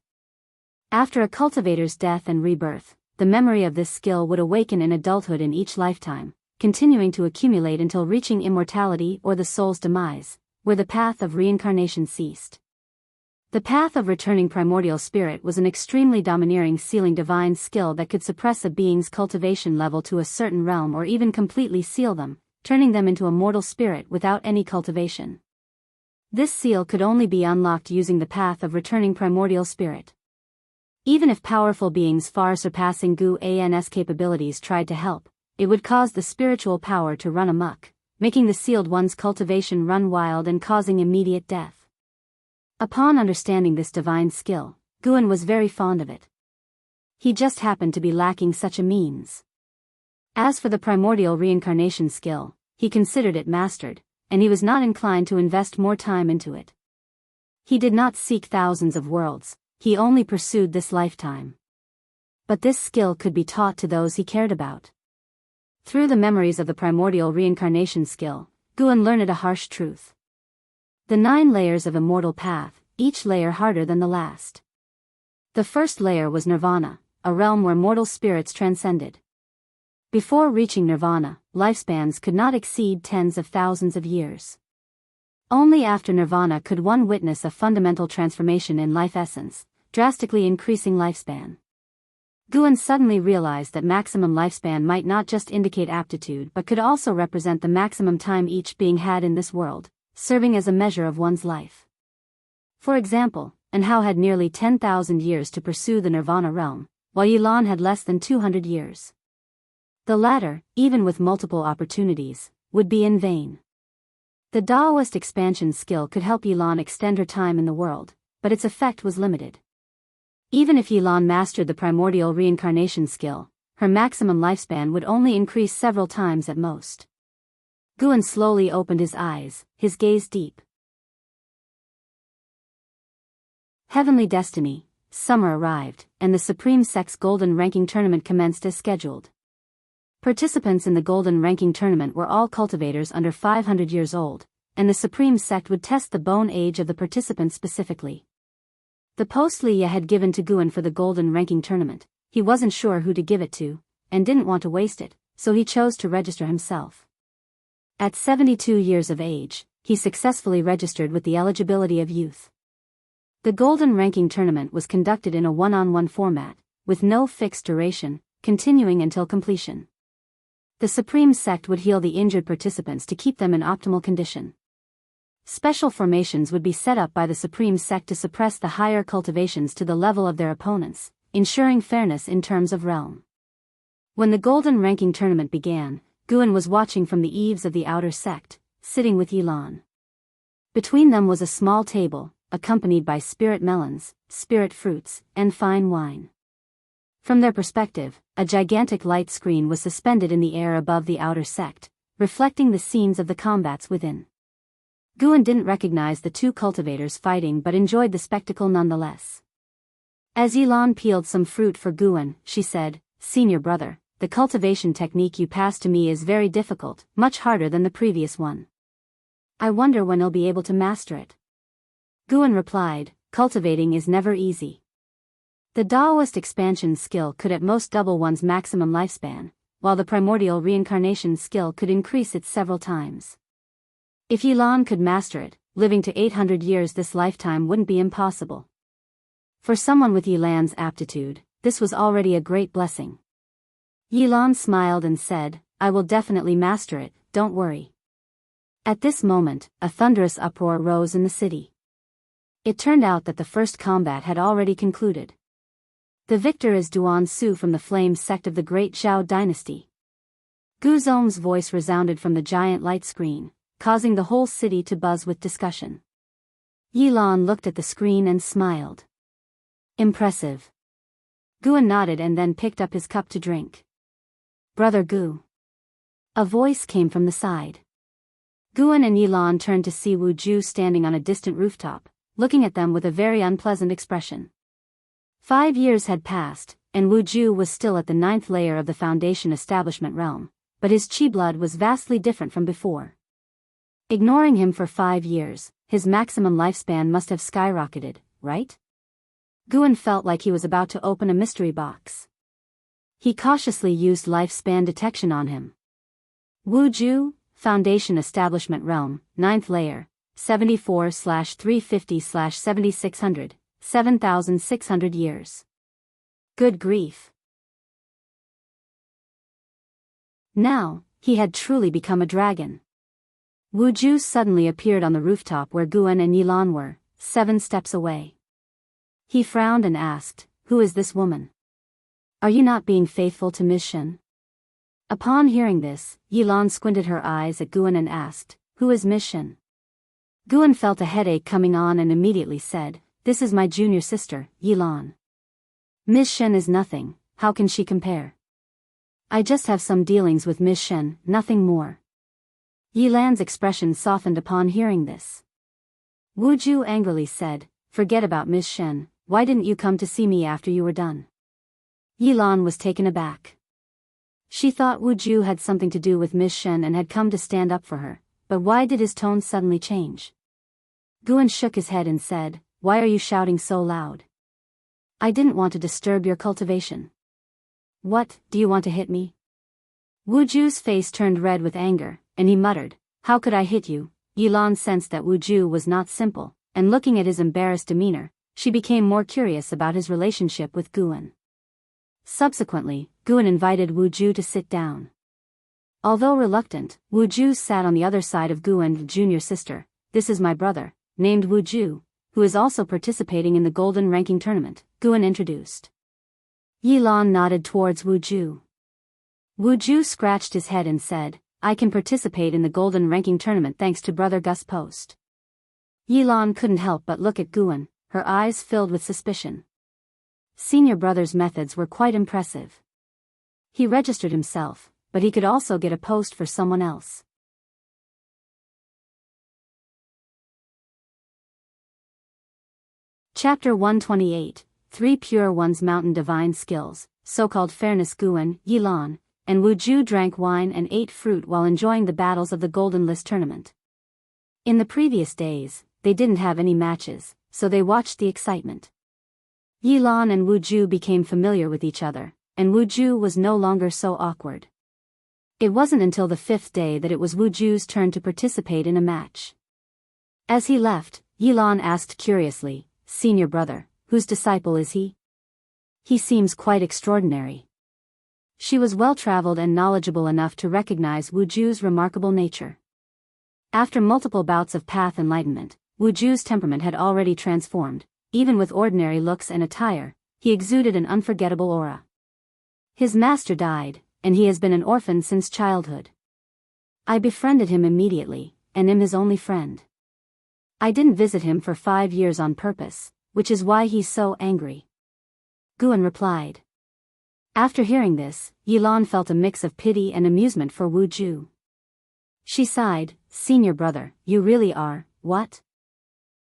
After a cultivator's death and rebirth, the memory of this skill would awaken in adulthood in each lifetime, continuing to accumulate until reaching immortality or the soul's demise, where the path of reincarnation ceased. The Path of Returning Primordial Spirit was an extremely domineering sealing divine skill that could suppress a being's cultivation level to a certain realm or even completely seal them, turning them into a mortal spirit without any cultivation. This seal could only be unlocked using the path of returning primordial spirit. Even if powerful beings far surpassing Guan's capabilities tried to help, it would cause the spiritual power to run amok, making the sealed one's cultivation run wild and causing immediate death. Upon understanding this divine skill, Guan was very fond of it. He just happened to be lacking such a means. As for the primordial reincarnation skill, he considered it mastered, and he was not inclined to invest more time into it. He did not seek thousands of worlds, he only pursued this lifetime. But this skill could be taught to those he cared about. Through the memories of the primordial reincarnation skill, Guan learned a harsh truth. The 9 layers of immortal path, each layer harder than the last. The first layer was nirvana, a realm where mortal spirits transcended. Before reaching nirvana, lifespans could not exceed tens of thousands of years. Only after nirvana could one witness a fundamental transformation in life essence, drastically increasing lifespan. Guan suddenly realized that maximum lifespan might not just indicate aptitude but could also represent the maximum time each being had in this world, serving as a measure of one's life. For example, Anhao had nearly 10,000 years to pursue the nirvana realm, while Yilan had less than 200 years. The latter, even with multiple opportunities, would be in vain. The Daoist expansion skill could help Yilan extend her time in the world, but its effect was limited. Even if Yilan mastered the primordial reincarnation skill, her maximum lifespan would only increase several times at most. Guan slowly opened his eyes, his gaze deep. Heavenly destiny, summer arrived, and the Supreme Sect's Golden Ranking Tournament commenced as scheduled. Participants in the Golden Ranking Tournament were all cultivators under 500 years old, and the Supreme Sect would test the bone age of the participants specifically. The post Liya had given to Guan for the Golden Ranking Tournament, he wasn't sure who to give it to, and didn't want to waste it, so he chose to register himself. At 72 years of age, he successfully registered with the eligibility of youth. The Golden Ranking Tournament was conducted in a one-on-one format, with no fixed duration, continuing until completion. The Supreme Sect would heal the injured participants to keep them in optimal condition. Special formations would be set up by the Supreme Sect to suppress the higher cultivations to the level of their opponents, ensuring fairness in terms of realm. When the Golden Ranking Tournament began, Guan was watching from the eaves of the outer sect, sitting with Yilan. Between them was a small table, accompanied by spirit melons, spirit fruits, and fine wine. From their perspective, a gigantic light screen was suspended in the air above the outer sect, reflecting the scenes of the combats within. Guan didn't recognize the two cultivators fighting but enjoyed the spectacle nonetheless. As Yilan peeled some fruit for Guan, she said, "Senior brother, the cultivation technique you passed to me is very difficult, much harder than the previous one. I wonder when I'll be able to master it." Guan replied, "Cultivating is never easy. The Daoist expansion skill could at most double one's maximum lifespan, while the primordial reincarnation skill could increase it several times. If Yilan could master it, living to 800 years this lifetime wouldn't be impossible. For someone with Yilan's aptitude, this was already a great blessing." Yilan smiled and said, "I will definitely master it, don't worry." At this moment, a thunderous uproar rose in the city. It turned out that the first combat had already concluded. The victor is Duan Su from the Flame sect of the Great Zhao dynasty. Gu Zong's voice resounded from the giant light screen, causing the whole city to buzz with discussion. Yilan looked at the screen and smiled. "Impressive." Guan nodded and then picked up his cup to drink. "Brother Gu." A voice came from the side. Guan and Yilan turned to see Wu Ju standing on a distant rooftop, looking at them with a very unpleasant expression. 5 years had passed, and Wu Ju was still at the 9th layer of the Foundation establishment realm, but his chi blood was vastly different from before. Ignoring him for 5 years, his maximum lifespan must have skyrocketed, right? Guan felt like he was about to open a mystery box. He cautiously used lifespan detection on him. Wu Ju, Foundation establishment realm, 9th layer, 74/350/7600. 7,600 years. Good grief. Now, he had truly become a dragon. Wu Ju suddenly appeared on the rooftop where Guan and Yilan were, 7 steps away. He frowned and asked, "Who is this woman? Are you not being faithful to Miss Shen?" Upon hearing this, Yilan squinted her eyes at Guan and asked, "Who is Miss Shen?" Guan felt a headache coming on and immediately said, "This is my junior sister, Yilan. Miss Shen is nothing, how can she compare? I just have some dealings with Miss Shen, nothing more." Yilan's expression softened upon hearing this. Wu Ju angrily said, "Forget about Miss Shen, why didn't you come to see me after you were done?" Yilan was taken aback. She thought Wu Ju had something to do with Miss Shen and had come to stand up for her, but why did his tone suddenly change? Guan shook his head and said, "Why are you shouting so loud? I didn't want to disturb your cultivation." "What, do you want to hit me?" Wu Ju's face turned red with anger, and he muttered, "How could I hit you?" Yilan sensed that Wu Ju was not simple, and looking at his embarrassed demeanor, she became more curious about his relationship with Guan. Subsequently, Guan invited Wu Ju to sit down. Although reluctant, Wu Ju sat on the other side of Guan's junior sister. "This is my brother, named Wu Ju, who is also participating in the Golden Ranking Tournament," Guan introduced. Yilan nodded towards Wu Ju. Wu Ju scratched his head and said, "I can participate in the Golden Ranking Tournament thanks to Brother Gus' post." Yilan couldn't help but look at Guan, her eyes filled with suspicion. Senior brother's methods were quite impressive. He registered himself, but he could also get a post for someone else. Chapter 128, 3 Pure One's Mountain Divine Skills, so-called Fairness. Guan, Yilan, and Wu Ju drank wine and ate fruit while enjoying the battles of the Golden List tournament. In the previous days, they didn't have any matches, so they watched the excitement. Yilan and Wu Ju became familiar with each other, and Wu Ju was no longer so awkward. It wasn't until the 5th day that it was Wu Ju's turn to participate in a match. As he left, Yilan asked curiously, "Senior brother, whose disciple is he? He seems quite extraordinary." She was well-traveled and knowledgeable enough to recognize Wu Ju's remarkable nature. After multiple bouts of path enlightenment, Wu Ju's temperament had already transformed. Even with ordinary looks and attire, he exuded an unforgettable aura. His master died, and he has been an orphan since childhood. I befriended him immediately, and am his only friend. I didn't visit him for 5 years on purpose, which is why he's so angry. Guan replied. After hearing this, Yilan felt a mix of pity and amusement for Wu Ju. She sighed, "Senior brother, you really are, what?"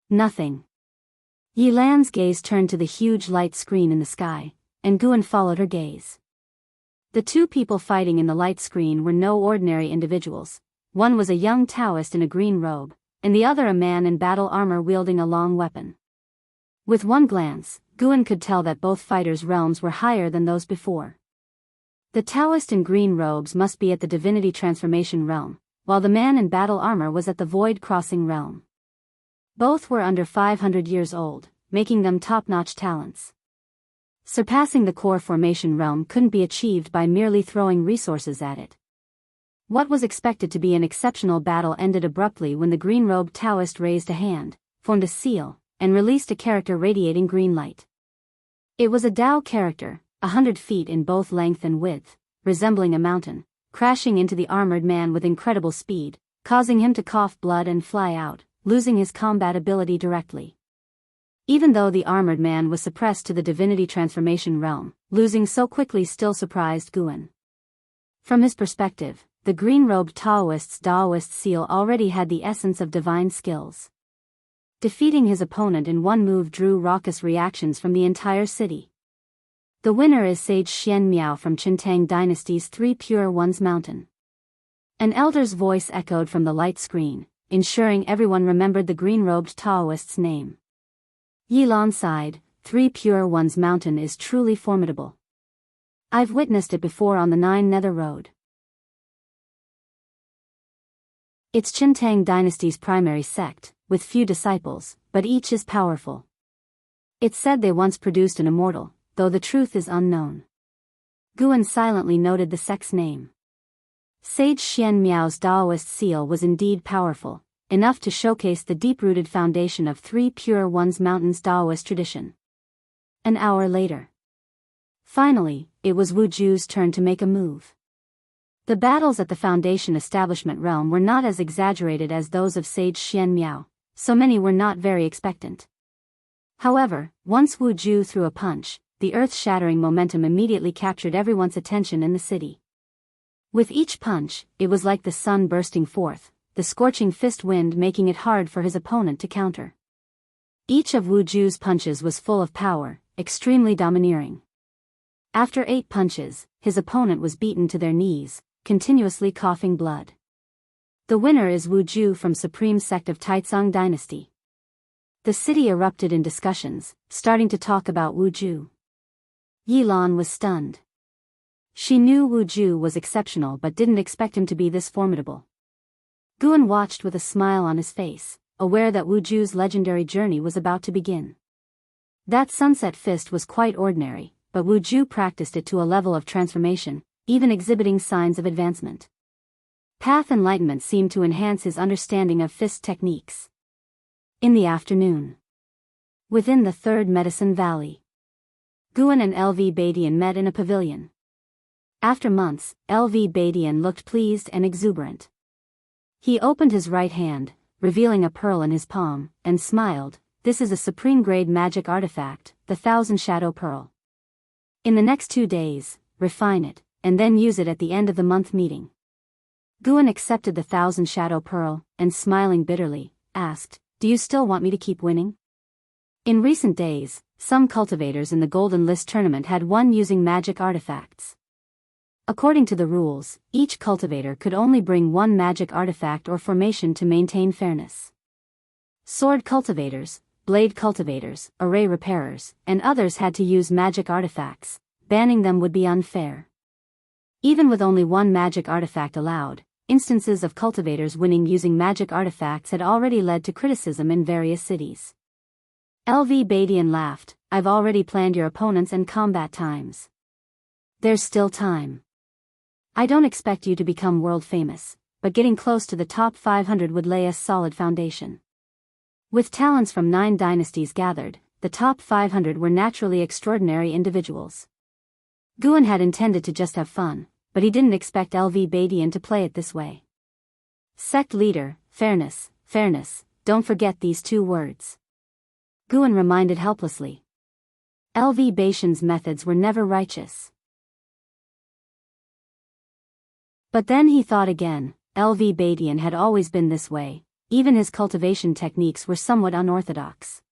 "Nothing." Yilan's gaze turned to the huge light screen in the sky, and Guan followed her gaze. The 2 people fighting in the light screen were no ordinary individuals. One was a young Taoist in a green robe, and the other a man in battle armor wielding a long weapon. With one glance, Guan could tell that both fighters' realms were higher than those before. The Taoist in green robes must be at the Divinity Transformation realm, while the man in battle armor was at the Void Crossing realm. Both were under 500 years old, making them top-notch talents. Surpassing the core formation realm couldn't be achieved by merely throwing resources at it. What was expected to be an exceptional battle ended abruptly when the green-robed Taoist raised a hand, formed a seal, and released a character radiating green light. It was a Dao character, 100 feet in both length and width, resembling a mountain, crashing into the armored man with incredible speed, causing him to cough blood and fly out, losing his combat ability directly. Even though the armored man was suppressed to the Divinity Transformation realm, losing so quickly still surprised Guan. From his perspective, the green-robed Taoist's Daoist seal already had the essence of divine skills. Defeating his opponent in one move drew raucous reactions from the entire city. The winner is Sage Xian Miao from Taicang Dynasty's 3 Pure One's Mountain. An elder's voice echoed from the light screen, ensuring everyone remembered the green-robed Taoist's name. Yilan sighed, 3 Pure One's Mountain is truly formidable. I've witnessed it before on the 9 Nether Road. It's Taicang Dynasty's primary sect, with few disciples, but each is powerful. It's said they once produced an immortal, though the truth is unknown. Guan silently noted the sect's name. Sage Xianmiao's Daoist seal was indeed powerful, enough to showcase the deep-rooted foundation of Three Pure Ones Mountains Daoist tradition. An hour later. Finally, it was Wu Ju's turn to make a move. The battles at the Foundation establishment realm were not as exaggerated as those of Sage Xianmiao, so many were not very expectant. However, once Wu Ju threw a punch, the earth-shattering momentum immediately captured everyone's attention in the city. With each punch, it was like the sun bursting forth, the scorching fist wind making it hard for his opponent to counter. Each of Wu Ju's punches was full of power, extremely domineering. After 8 punches, his opponent was beaten to their knees, continuously coughing blood. The winner is Wu Ju from Supreme Sect of Taicang Dynasty. The city erupted in discussions, starting to talk about Wu Ju. Yilan was stunned. She knew Wu Ju was exceptional but didn't expect him to be this formidable. Guan watched with a smile on his face, aware that Wu Ju's legendary journey was about to begin. That sunset fist was quite ordinary, but Wu Ju practiced it to a level of transformation, even exhibiting signs of advancement. Path enlightenment seemed to enhance his understanding of fist techniques. In the afternoon. Within the Third Medicine Valley. Guan and LV Badian met in a pavilion. After months, LV Badian looked pleased and exuberant. He opened his right hand, revealing a pearl in his palm, and smiled. This is a supreme-grade magic artifact, the Thousand Shadow Pearl. In the next 2 days, refine it, and then use it at the end of the month meeting. Guan accepted the Thousand Shadow Pearl, and smiling bitterly, asked, "Do you still want me to keep winning?" In recent days, some cultivators in the Golden List tournament had won using magic artifacts. According to the rules, each cultivator could only bring 1 magic artifact or formation to maintain fairness. Sword cultivators, blade cultivators, array repairers, and others had to use magic artifacts. Banning them would be unfair. Even with only 1 magic artifact allowed, instances of cultivators winning using magic artifacts had already led to criticism in various cities. LV Badian laughed, "I've already planned your opponents and combat times. There's still time. I don't expect you to become world famous, but getting close to the top 500 would lay a solid foundation." With talents from 9 dynasties gathered, the top 500 were naturally extraordinary individuals. Guan had intended to just have fun, but he didn't expect LV Badian to play it this way. Sect leader, fairness, fairness, don't forget these 2 words. Guan reminded helplessly. LV Badian's methods were never righteous. But then he thought again, LV Badian had always been this way, even his cultivation techniques were somewhat unorthodox.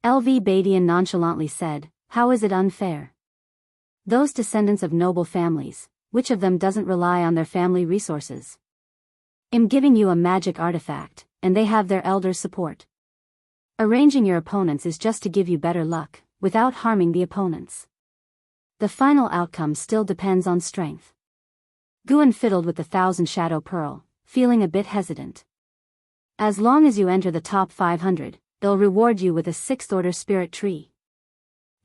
LV Badian nonchalantly said, "How is it unfair? Those descendants of noble families, which of them doesn't rely on their family resources? I'm giving you a magic artifact, and they have their elders' support. Arranging your opponents is just to give you better luck, without harming the opponents. The final outcome still depends on strength." Guan fiddled with the Thousand Shadow Pearl, feeling a bit hesitant. "As long as you enter the top 500, they'll reward you with a 6th-order spirit tree,"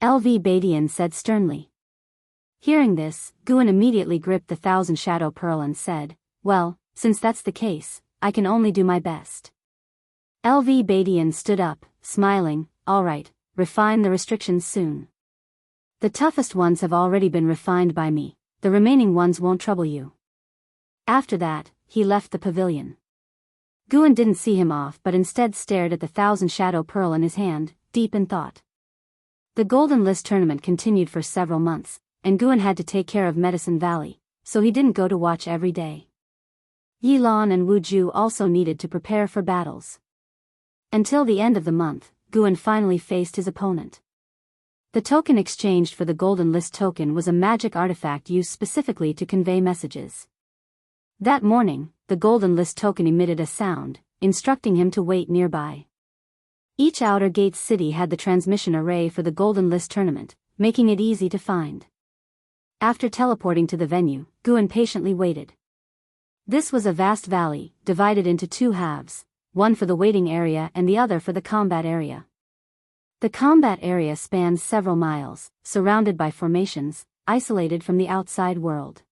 LV Badian said sternly. Hearing this, Guan immediately gripped the Thousand Shadow Pearl and said, "Well, since that's the case, I can only do my best." LV Badian stood up, smiling, "All right, refine the restrictions soon. The toughest ones have already been refined by me. The remaining ones won't trouble you." After that, he left the pavilion. Guan didn't see him off but instead stared at the Thousand Shadow Pearl in his hand, deep in thought. The Golden List tournament continued for several months, and Guan had to take care of Medicine Valley, so he didn't go to watch every day. Yilan and Wu Ju also needed to prepare for battles. Until the end of the month, Guan finally faced his opponent. The token exchanged for the Golden List token was a magic artifact used specifically to convey messages. That morning, the Golden List token emitted a sound, instructing him to wait nearby. Each outer gate city had the transmission array for the Golden List tournament, making it easy to find. After teleporting to the venue, Guan patiently waited. This was a vast valley, divided into 2 halves, one for the waiting area and the other for the combat area. The combat area spans several miles, surrounded by formations, isolated from the outside world.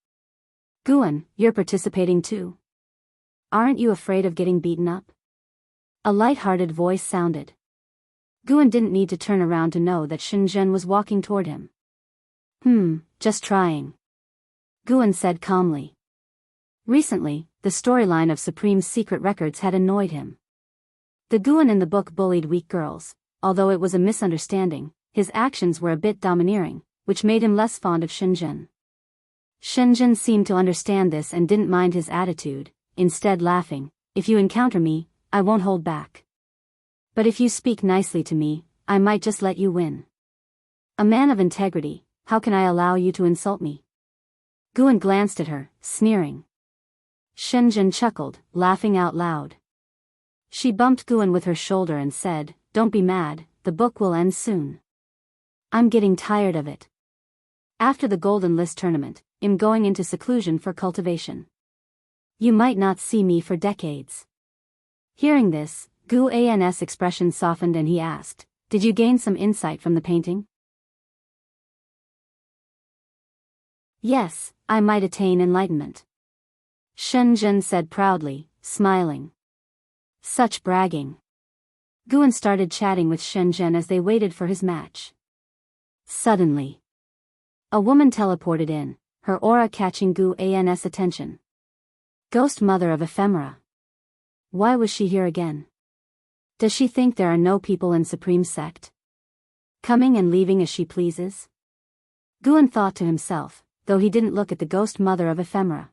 Guan, you're participating too. Aren't you afraid of getting beaten up? A light-hearted voice sounded. Guan didn't need to turn around to know that Shenzhen was walking toward him. Just trying. Guan said calmly. Recently, the storyline of Supreme's secret records had annoyed him. The Guan in the book bullied weak girls. Although it was a misunderstanding, his actions were a bit domineering, which made him less fond of Shenzhen. Shenzhen seemed to understand this and didn't mind his attitude, instead laughing, "If you encounter me, I won't hold back. But if you speak nicely to me, I might just let you win. A man of integrity, how can I allow you to insult me?" Guan glanced at her, sneering. Shenzhen chuckled, laughing out loud. She bumped Guan with her shoulder and said, "Don't be mad, the book will end soon. I'm getting tired of it. After the Golden List tournament, I'm going into seclusion for cultivation. You might not see me for decades." Hearing this, Guan's expression softened and he asked, "Did you gain some insight from the painting?" "Yes, I might attain enlightenment," Shenzhen said proudly, smiling. Such bragging. Guan started chatting with Shenzhen as they waited for his match. Suddenly, a woman teleported in, her aura catching Guan's attention. Ghost Mother of Ephemera. Why was she here again? Does she think there are no people in Supreme Sect? Coming and leaving as she pleases? Guan thought to himself, though he didn't look at the Ghost Mother of Ephemera.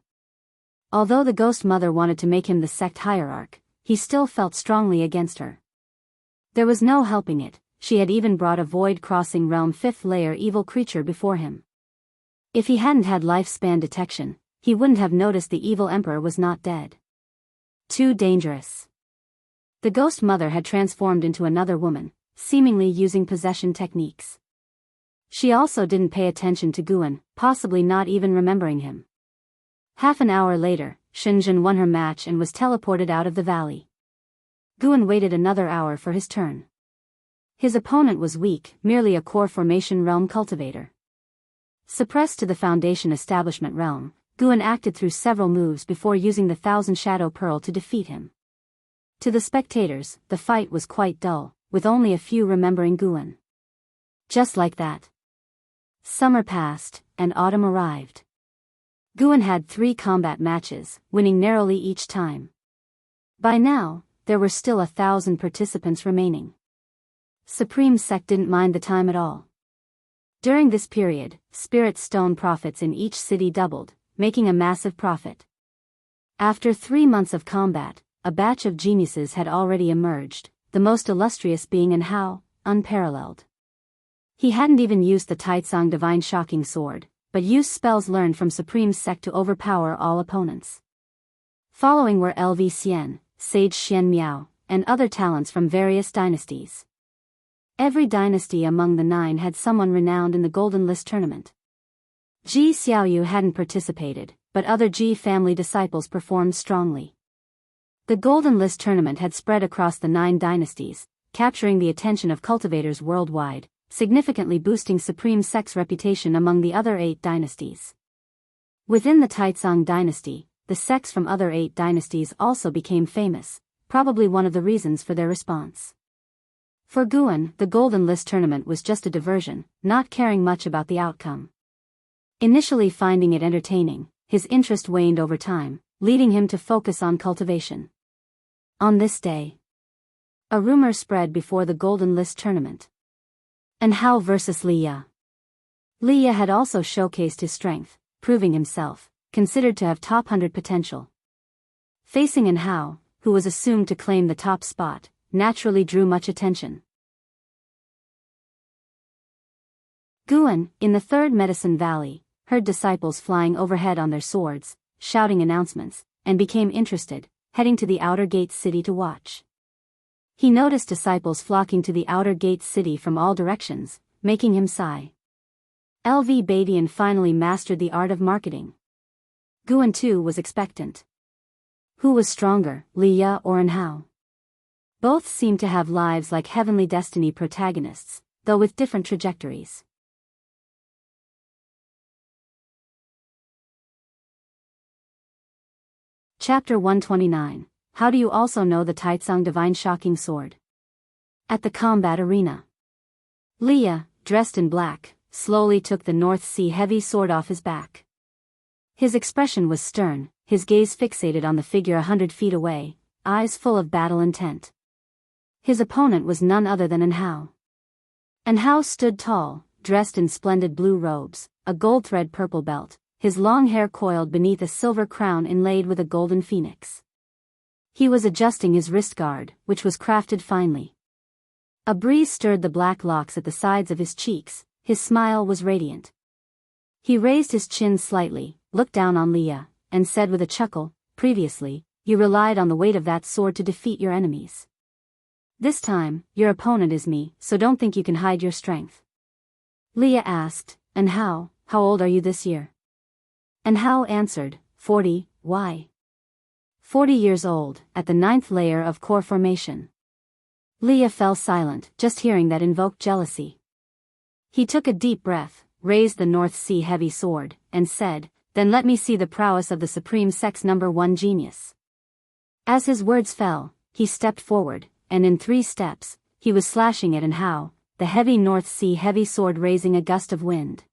Although the Ghost Mother wanted to make him the sect hierarch, he still felt strongly against her. There was no helping it, she had even brought a void-crossing realm 5th layer evil creature before him. If he hadn't had lifespan detection, he wouldn't have noticed the evil emperor was not dead. Too dangerous. The Ghost Mother had transformed into another woman, seemingly using possession techniques. She also didn't pay attention to Guan, possibly not even remembering him. Half an hour later, Shenzhen won her match and was teleported out of the valley. Guan waited another hour for his turn. His opponent was weak, merely a core formation realm cultivator. Suppressed to the Foundation Establishment realm, Guan acted through several moves before using the Thousand Shadow Pearl to defeat him. To the spectators, the fight was quite dull, with only a few remembering Guan. Just like that. Summer passed, and autumn arrived. Guan had 3 combat matches, winning narrowly each time. By now, there were still 1,000 participants remaining. Supreme Sect didn't mind the time at all. During this period, Spirit Stone profits in each city doubled, making a massive profit. After 3 months of combat, a batch of geniuses had already emerged, the most illustrious being An Hao, unparalleled. He hadn't even used the Taicang Divine Shocking Sword, but used spells learned from Supreme Sect to overpower all opponents. Following were LV Xian, Sage Xian Miao, and other talents from various dynasties. Every dynasty among the 9 had someone renowned in the Golden List tournament. Ji Xiaoyu hadn't participated, but other Ji family disciples performed strongly. The Golden List tournament had spread across the 9 dynasties, capturing the attention of cultivators worldwide, significantly boosting Supreme Sect's reputation among the other 8 dynasties. Within the Taicang dynasty, the sects from other 8 dynasties also became famous, probably one of the reasons for their response. For Guan, the Golden List tournament was just a diversion, not caring much about the outcome. Initially finding it entertaining, his interest waned over time, leading him to focus on cultivation. On this day, a rumor spread before the Golden List tournament. An Hao versus Liya. Liya had also showcased his strength, proving himself, considered to have top 100 potential. Facing An Hao, who was assumed to claim the top spot, naturally drew much attention. Guan, in the 3rd Medicine Valley, heard disciples flying overhead on their swords, shouting announcements, and became interested, heading to the Outer Gate City to watch. He noticed disciples flocking to the Outer Gate City from all directions, making him sigh. LV Badian finally mastered the art of marketing. Guan too was expectant. Who was stronger, Liya or An Hao? Both seemed to have lives like Heavenly Destiny protagonists, though with different trajectories. Chapter 129. How do you also know the Taicang Divine Shocking Sword? At the combat arena. Liya, dressed in black, slowly took the North Sea heavy sword off his back. His expression was stern, his gaze fixated on the figure 100 feet away, eyes full of battle intent. His opponent was none other than Anhao. Anhao stood tall, dressed in splendid blue robes, a gold thread purple belt, his long hair coiled beneath a silver crown inlaid with a golden phoenix. He was adjusting his wrist guard, which was crafted finely. A breeze stirred the black locks at the sides of his cheeks, his smile was radiant. He raised his chin slightly, looked down on Liya, and said with a chuckle, "Previously, you relied on the weight of that sword to defeat your enemies. This time, your opponent is me, so don't think you can hide your strength." Liya asked, "And how old are you this year?" Anhao answered, 40, why? 40 years old, at the 9th layer of core formation. Liya fell silent, just hearing that invoked jealousy. He took a deep breath, raised the North Sea heavy sword, and said, "Then let me see the prowess of the Supreme Sex number 1 genius." As his words fell, he stepped forward, and in 3 steps, he was slashing at Anhao, the heavy North Sea heavy sword raising a gust of wind.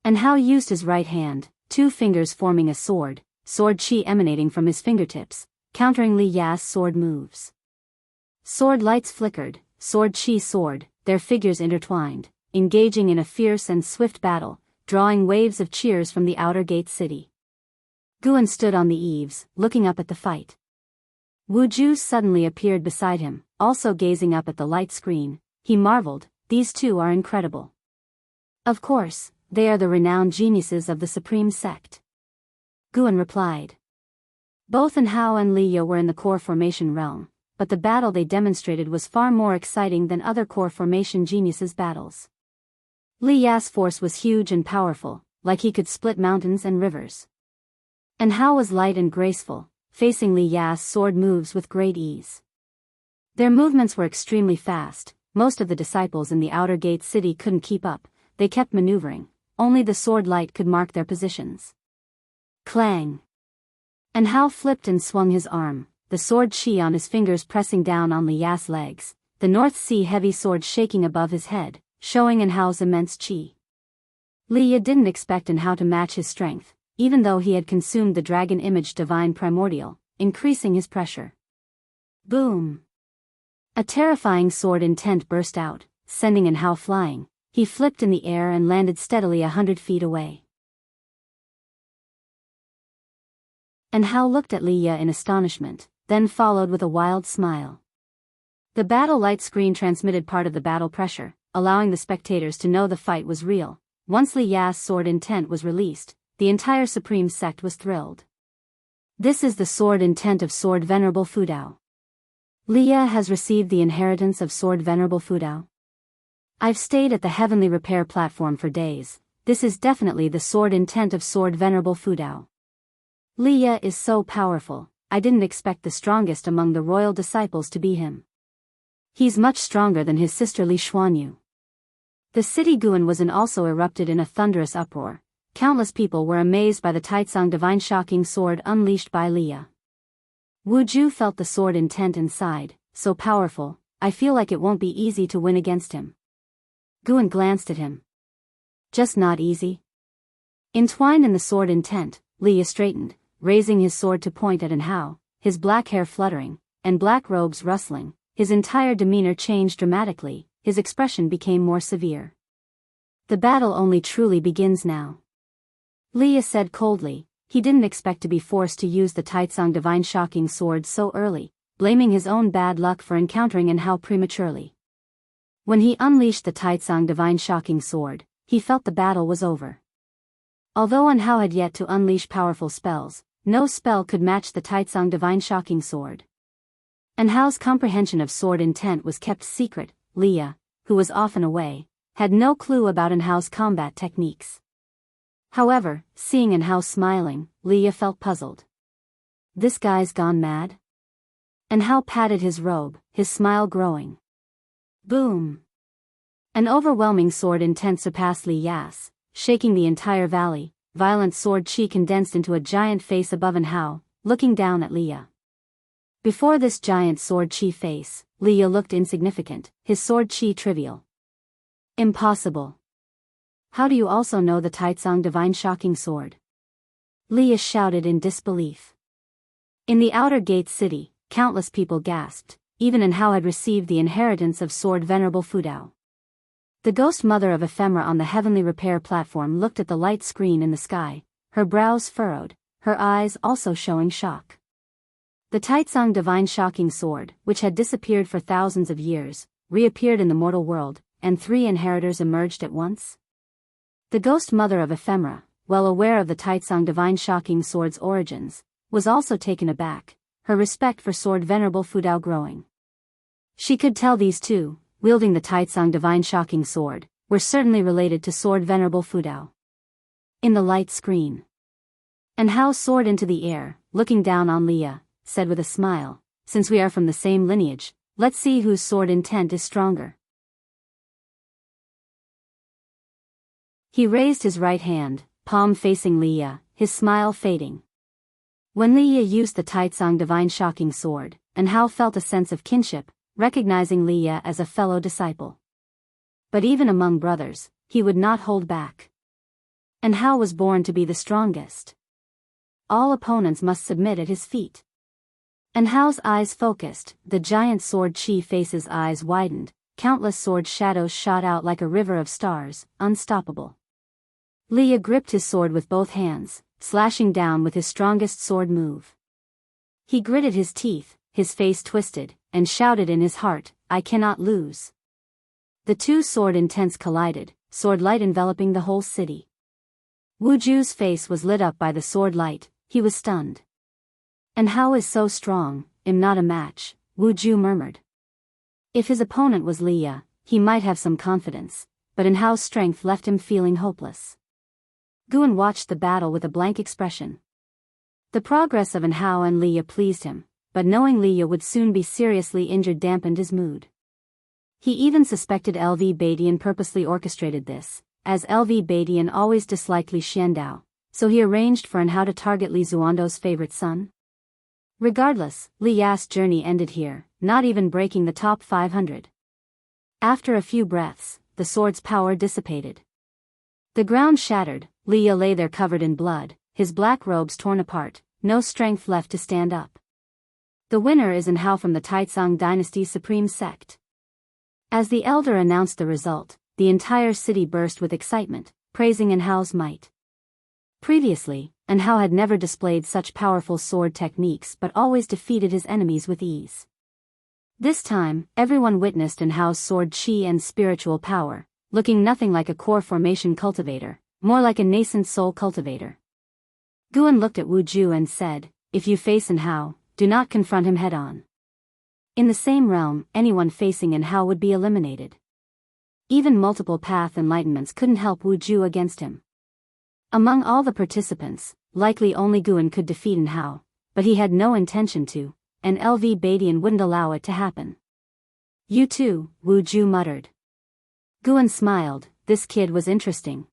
Anhao used his right hand, 2 fingers forming a sword chi emanating from his fingertips, countering Liya's sword moves. Sword lights flickered, sword chi soared, their figures intertwined, engaging in a fierce and swift battle, drawing waves of cheers from the outer gate city. Guan stood on the eaves, looking up at the fight. Wu Ju suddenly appeared beside him, also gazing up at the light screen. He marveled, "These two are incredible. Of course, they are the renowned geniuses of the Supreme Sect." Guan replied. Both Anhao and Liya were in the core formation realm, but the battle they demonstrated was far more exciting than other core formation geniuses' battles. Liya's force was huge and powerful, like he could split mountains and rivers. Anhao was light and graceful, facing Liya's sword moves with great ease. Their movements were extremely fast, most of the disciples in the outer gate city couldn't keep up, they kept maneuvering, only the sword light could mark their positions. Clang! Anhao flipped and swung his arm, the sword chi on his fingers pressing down on Liya's legs, the North Sea heavy sword shaking above his head, showing Anhao's immense chi. Liya didn't expect Anhao to match his strength, even though he had consumed the dragon image divine primordial, increasing his pressure. Boom! A terrifying sword intent burst out, sending Anhao flying. He flipped in the air and landed steadily 100 feet away. Anhao looked at Liya in astonishment, then followed with a wild smile. The battle light screen transmitted part of the battle pressure, allowing the spectators to know the fight was real. Once Liya's sword intent was released, the entire Supreme Sect was thrilled. This is the sword intent of Sword Venerable Fudao. Liya has received the inheritance of Sword Venerable Fudao. I've stayed at the heavenly repair platform for days. This is definitely the sword intent of Sword Venerable Fudao. Liya is so powerful, I didn't expect the strongest among the royal disciples to be him. He's much stronger than his sister Li Xuanyu. The city Guan was in also erupted in a thunderous uproar. Countless people were amazed by the Taicang Divine Shocking Sword unleashed by Liya. Wu Ju felt the sword intent and sighed, "So powerful, I feel like it won't be easy to win against him." Guan glanced at him. "Just not easy?" Entwined in the sword intent, Liya straightened, raising his sword to point at Anhao, his black hair fluttering, and black robes rustling. His entire demeanor changed dramatically, his expression became more severe. "The battle only truly begins now," Liya said coldly. He didn't expect to be forced to use the Taicang Divine Shocking Sword so early, blaming his own bad luck for encountering Anhao prematurely. When he unleashed the Taicang Divine Shocking Sword, he felt the battle was over. Although Anhao had yet to unleash powerful spells, no spell could match the Taicang Divine Shocking Sword. Anhao's comprehension of sword intent was kept secret. Liya, who was often away, had no clue about Anhao's combat techniques. However, seeing Anhao smiling, Liya felt puzzled. This guy's gone mad? Anhao patted his robe, his smile growing. Boom! An overwhelming sword intent surpassed Liya's, shaking the entire valley. Violent sword chi condensed into a giant face above Anhao. looking down at Leah. Before this giant sword chi face, Leah looked insignificant, his sword chi trivial. Impossible. How do you also know the Taicang Divine shocking sword? Leah shouted in disbelief. In the outer gate city, countless people gasped, even Anhao had received the inheritance of sword venerable Fudao. The ghost mother of ephemera on the heavenly repair platform looked at the light screen in the sky, her brows furrowed, her eyes also showing shock. The Taicang Divine shocking sword, which had disappeared for thousands of years, reappeared in the mortal world, and 3 inheritors emerged at once? The ghost mother of ephemera, well aware of the Taicang Divine shocking sword's origins, was also taken aback, her respect for sword venerable Fudao growing. She could tell these two, wielding the Taicang Divine shocking sword, were certainly related to sword venerable Fudao. In the light screen, Anhao soared into the air, looking down on Leah, said with a smile, "Since we are from the same lineage, let's see whose sword intent is stronger." He raised his right hand, palm facing Leah, his smile fading. When Leah used the Taicang Divine shocking sword, Anhao felt a sense of kinship, recognizing Leah as a fellow disciple. But even among brothers, he would not hold back. Anhao was born to be the strongest. All opponents must submit at his feet. Anhao's eyes focused, the giant sword chi face's eyes widened, countless sword shadows shot out like a river of stars, unstoppable. Leah gripped his sword with both hands, slashing down with his strongest sword move. He gritted his teeth, his face twisted, and shouted in his heart, "I cannot lose." The two sword intents collided, sword light enveloping the whole city. Wuju's face was lit up by the sword light, he was stunned. "Anhao is so strong, I'm not a match," Wuju murmured. If his opponent was Leah, he might have some confidence, but Anhao's strength left him feeling hopeless. Guan watched the battle with a blank expression. The progress of Anhao and Leah pleased him, but knowing Leah would soon be seriously injured dampened his mood. He even suspected LV Badian purposely orchestrated this, as LV Badian always disliked Li Xiandao, so he arranged for Anhao to target Li Zuando's favorite son. Regardless, Li Ya's journey ended here, not even breaking the top 500. After a few breaths, the sword's power dissipated. The ground shattered, Leah lay there covered in blood, his black robes torn apart, no strength left to stand up. The winner is Anhao from the Taicang dynasty's supreme sect. As the elder announced the result, the entire city burst with excitement, praising Anhao's might. Previously, Anhao had never displayed such powerful sword techniques but always defeated his enemies with ease. This time, everyone witnessed Anhao's sword chi and spiritual power, looking nothing like a core formation cultivator, more like a nascent soul cultivator. Guan looked at Wuju and said, "If you face Anhao, do not confront him head-on." In the same realm, anyone facing Anhao would be eliminated. Even multiple path enlightenments couldn't help Wuju against him. Among all the participants, likely only Guan could defeat Anhao, but he had no intention to, and LV Badian wouldn't allow it to happen. "You too," Wuju muttered. Guan smiled, this kid was interesting.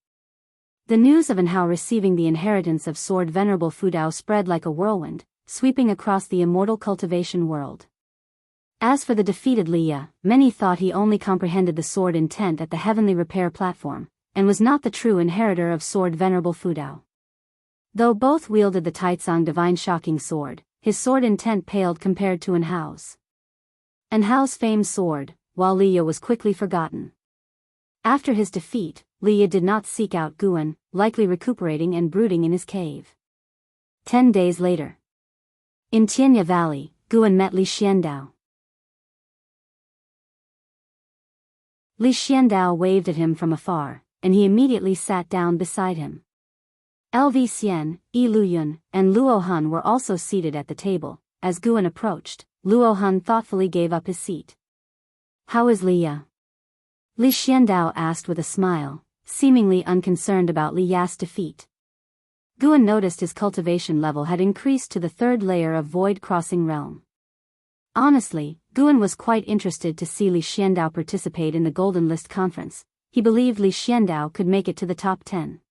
The news of Anhao receiving the inheritance of sword venerable Fudao spread like a whirlwind, sweeping across the immortal cultivation world. As for the defeated Leah, many thought he only comprehended the sword intent at the heavenly repair platform, and was not the true inheritor of sword venerable Fudao. Though both wielded the Taicang Divine shocking sword, his sword intent paled compared to Anhao's. Anhao's famed sword, while Leah was quickly forgotten. After his defeat, Leah did not seek out Guan, likely recuperating and brooding in his cave. 10 days later. In Tianya Valley, Guan met Li Xiandao. Li Xiandao waved at him from afar, and he immediately sat down beside him. LV Xian, Yi Luyun, and Luo Han were also seated at the table. As Guan approached, Luo Han thoughtfully gave up his seat. "How is Leah?" Li Xiandao asked with a smile, seemingly unconcerned about Li Ya's defeat. Guan noticed his cultivation level had increased to the 3rd layer of Void Crossing Realm. Honestly, Guan was quite interested to see Li Xiandao participate in the Golden List Conference. He believed Li Xiandao could make it to the top 10.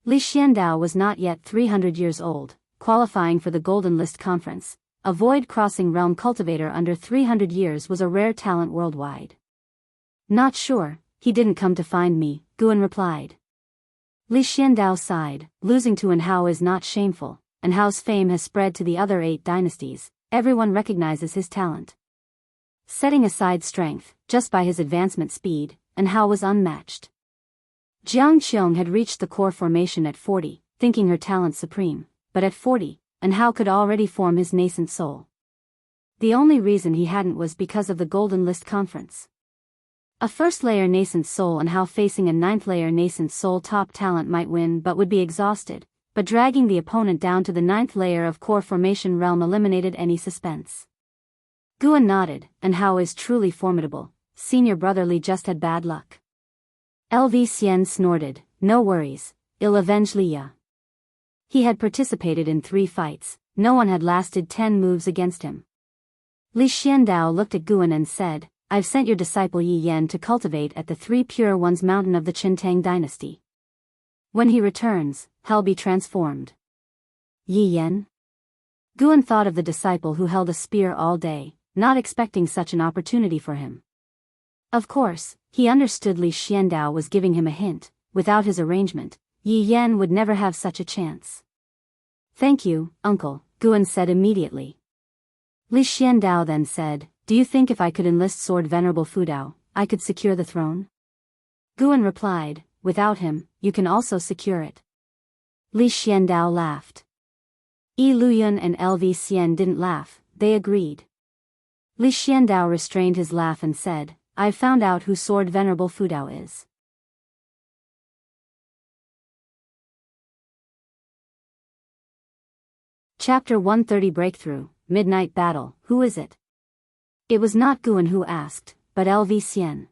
Li Xiandao was not yet 300 years old, qualifying for the Golden List Conference. A void-crossing realm cultivator under 300 years was a rare talent worldwide. Not sure, he didn't come to find me, Guan replied. Li Xiandao sighed, losing to Anhao is not shameful, Anhao's fame has spread to the other 8 dynasties, everyone recognizes his talent. Setting aside strength, just by his advancement speed, Anhao was unmatched. Jianghu had reached the core formation at 40, thinking her talent supreme, but at 40, Anhao could already form his nascent soul. The only reason he hadn't was because of the Golden List Conference. A first-layer nascent soul Anhao facing a 9th-layer nascent soul top talent might win but would be exhausted, but dragging the opponent down to the 9th layer of core formation realm eliminated any suspense. Guan nodded, Anhao is truly formidable, senior brother Li just had bad luck. LV Xian snorted, no worries, I'll avenge Liya. He had participated in 3 fights, no one had lasted 10 moves against him. Li Xiandao looked at Guan and said, I've sent your disciple Yi Yan to cultivate at the 3 Pure Ones mountain of the Qintang dynasty. When he returns, he'll be transformed. Yi Yan? Guan thought of the disciple who held a spear all day, not expecting such an opportunity for him. Of course, he understood Li Xiandao was giving him a hint. Without his arrangement, Yi Yan would never have such a chance. Thank you, uncle, Guan said immediately. Li Xiandao then said, do you think if I could enlist Sword Venerable Fudao, I could secure the throne? Guan replied, without him, you can also secure it. Li Xiandao laughed. Yi Luyun and LV Xian didn't laugh, they agreed. Li Xiandao restrained his laugh and said, I've found out who Sword Venerable Fudao is. Chapter 130 Breakthrough, Midnight Battle, who is it? It was not Guan who asked, but LV Xian.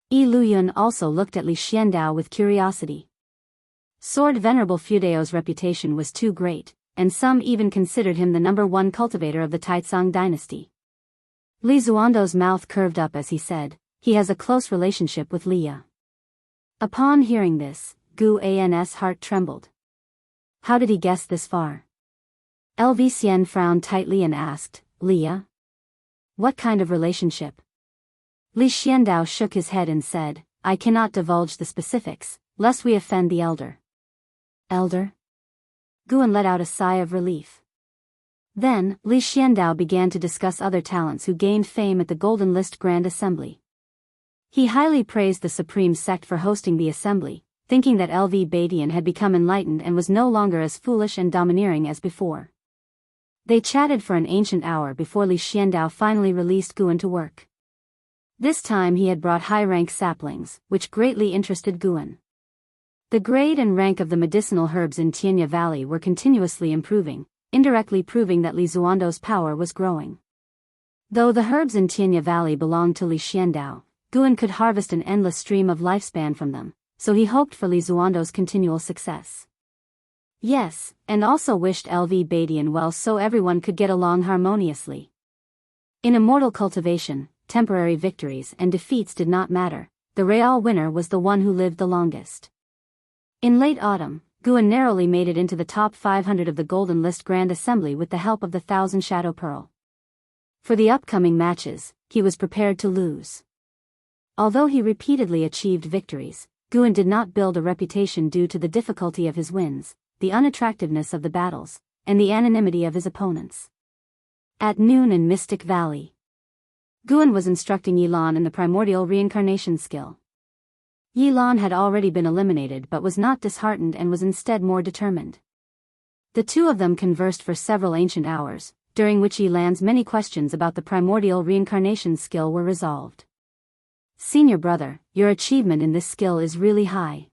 Yi Luyun also looked at Li Xiandao with curiosity. Sword Venerable Fudao's reputation was too great, and some even considered him the #1 cultivator of the Taicang dynasty. Li Zuando's mouth curved up as he said, he has a close relationship with Liya. Upon hearing this, Gu An's heart trembled. How did he guess this far? LV Xian frowned tightly and asked, Liya? What kind of relationship? Li Xiandao shook his head and said, I cannot divulge the specifics, lest we offend the elder. Elder? Guan let out a sigh of relief. Then, Li Xiandao began to discuss other talents who gained fame at the Golden List Grand Assembly. He highly praised the Supreme Sect for hosting the assembly, thinking that LV Badian had become enlightened and was no longer as foolish and domineering as before. They chatted for an ancient hour before Li Xiandao finally released Guan to work. This time he had brought high-rank saplings, which greatly interested Guan. The grade and rank of the medicinal herbs in Tianya Valley were continuously improving, indirectly proving that Li Zuando's power was growing. Though the herbs in Tianya Valley belonged to Li Xiandao, Guan could harvest an endless stream of lifespan from them, so he hoped for Li Zuando's continual success. Yes, and also wished LV Badian well so everyone could get along harmoniously. In immortal cultivation, temporary victories and defeats did not matter, the real winner was the one who lived the longest. In late autumn, Guan narrowly made it into the top 500 of the Golden List Grand Assembly with the help of the 1000 Shadow Pearl. For the upcoming matches, he was prepared to lose. Although he repeatedly achieved victories, Guan did not build a reputation due to the difficulty of his wins, the unattractiveness of the battles, and the anonymity of his opponents. At noon in Mystic Valley, Guan was instructing Yilan in the primordial reincarnation skill. Yilan had already been eliminated but was not disheartened and was instead more determined. The two of them conversed for several ancient hours, during which Yilan's many questions about the primordial reincarnation skill were resolved. Senior brother, your achievement in this skill is really high.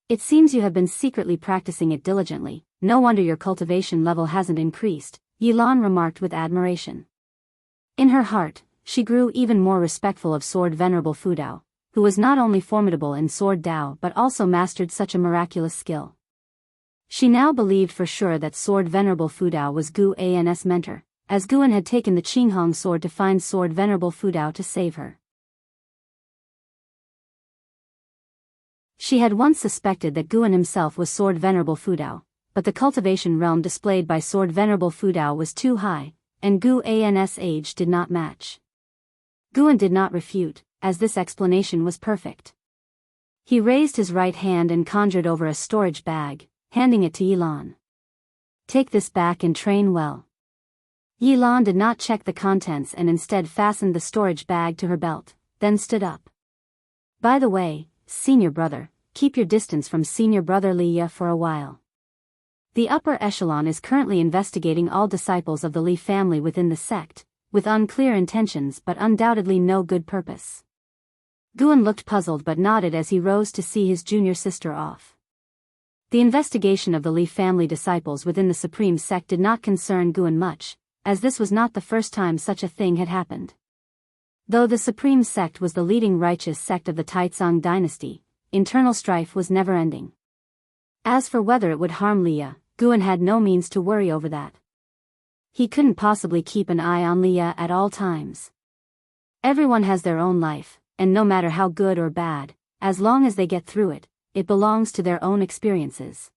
It seems you have been secretly practicing it diligently, no wonder your cultivation level hasn't increased, Yilan remarked with admiration. In her heart, she grew even more respectful of Sword Venerable Fudao, who was not only formidable in Sword Dao but also mastered such a miraculous skill. She now believed for sure that Sword Venerable Fudao was Gu An's mentor, as Guan had taken the Qinghong sword to find Sword Venerable Fudao to save her. She had once suspected that Guan himself was Sword Venerable Fudao, but the cultivation realm displayed by Sword Venerable Fudao was too high, and Gu An's age did not match. Guan did not refute, as this explanation was perfect. He raised his right hand and conjured over a storage bag, handing it to Yilan. Take this back and train well. Yilan did not check the contents and instead fastened the storage bag to her belt, then stood up. By the way, senior brother, keep your distance from senior brother Liya for a while. The upper echelon is currently investigating all disciples of the Li family within the sect, with unclear intentions but undoubtedly no good purpose. Guan looked puzzled but nodded as he rose to see his junior sister off. The investigation of the Li family disciples within the supreme sect did not concern Guan much, as this was not the first time such a thing had happened. Though the supreme sect was the leading righteous sect of the Taicang dynasty, internal strife was never-ending. As for whether it would harm Liya, Guan had no means to worry over that. He couldn't possibly keep an eye on Liya at all times. Everyone has their own life, and no matter how good or bad, as long as they get through it, it belongs to their own experiences.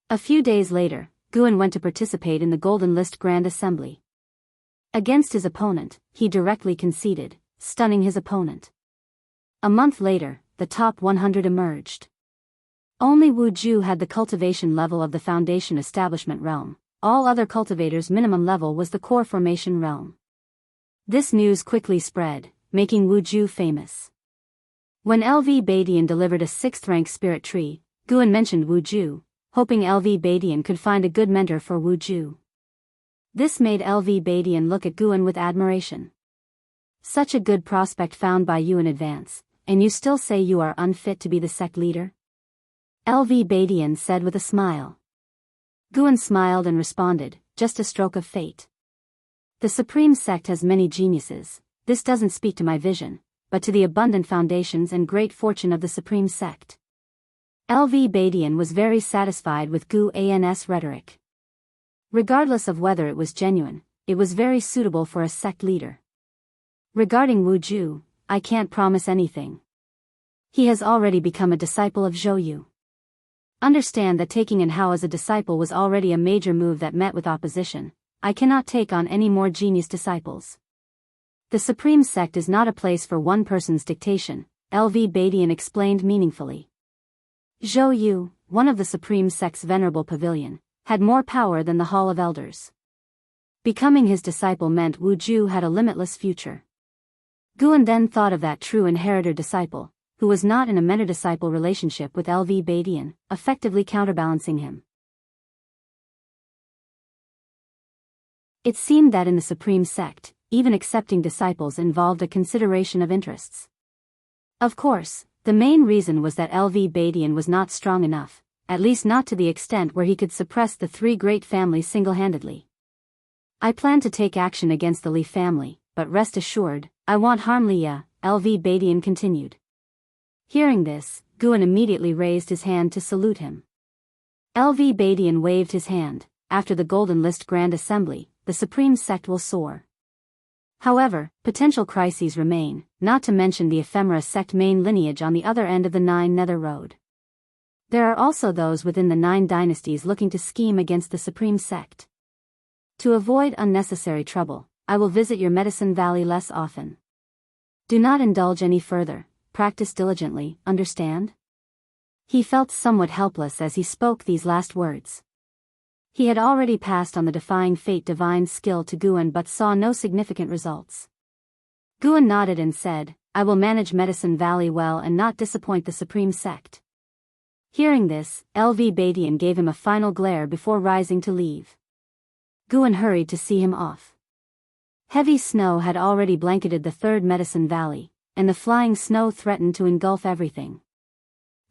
A few days later, Guan went to participate in the Golden List Grand Assembly. Against his opponent, he directly conceded, stunning his opponent. A month later, the top 100 emerged. Only Wu Ju had the cultivation level of the Foundation Establishment realm. All other cultivators' minimum level was the Core Formation realm. This news quickly spread, making Wu Ju famous. When LV Badian delivered a 6th-rank spirit tree, Guan mentioned Wu Ju, hoping LV Badian could find a good mentor for Wu Ju. This made LV Badian look at Guan with admiration. Such a good prospect found by you in advance, and you still say you are unfit to be the sect leader? LV Badian said with a smile. Guan smiled and responded, just a stroke of fate. The Supreme Sect has many geniuses. This doesn't speak to my vision, but to the abundant foundations and great fortune of the Supreme Sect. LV Badian was very satisfied with Gu An's rhetoric. Regardless of whether it was genuine, it was very suitable for a sect leader. Regarding Wu Ju, I can't promise anything. He has already become a disciple of Zhou Yu. Understand that taking An Hao as a disciple was already a major move that met with opposition. I cannot take on any more genius disciples. The Supreme Sect is not a place for one person's dictation, LV Badian explained meaningfully. Zhou Yu, one of the Supreme Sect's venerable pavilion, had more power than the Hall of Elders. Becoming his disciple meant Wu Ju had a limitless future. Guan then thought of that true inheritor disciple, who was not in a mentor-disciple relationship with LV Badian, effectively counterbalancing him. It seemed that in the Supreme Sect, even accepting disciples involved a consideration of interests. Of course, the main reason was that LV Badian was not strong enough, at least not to the extent where he could suppress the 3 great families single-handedly. I plan to take action against the Li family, but rest assured, I won't harm Liya, LV Badian continued. Hearing this, Guan immediately raised his hand to salute him. LV Badian waved his hand. After the Golden List Grand Assembly, the Supreme Sect will soar. However, potential crises remain, not to mention the ephemera sect main lineage on the other end of the 9 Nether Road. There are also those within the 9 dynasties looking to scheme against the Supreme Sect. To avoid unnecessary trouble, I will visit your Medicine Valley less often. Do not indulge any further. Practice diligently, understand? He felt somewhat helpless as he spoke these last words. He had already passed on the Defying Fate divine skill to Guan but saw no significant results. Guan nodded and said, I will manage Medicine Valley well and not disappoint the Supreme Sect. Hearing this, LV Badian gave him a final glare before rising to leave. Guan hurried to see him off. Heavy snow had already blanketed the 3rd Medicine Valley, and the flying snow threatened to engulf everything.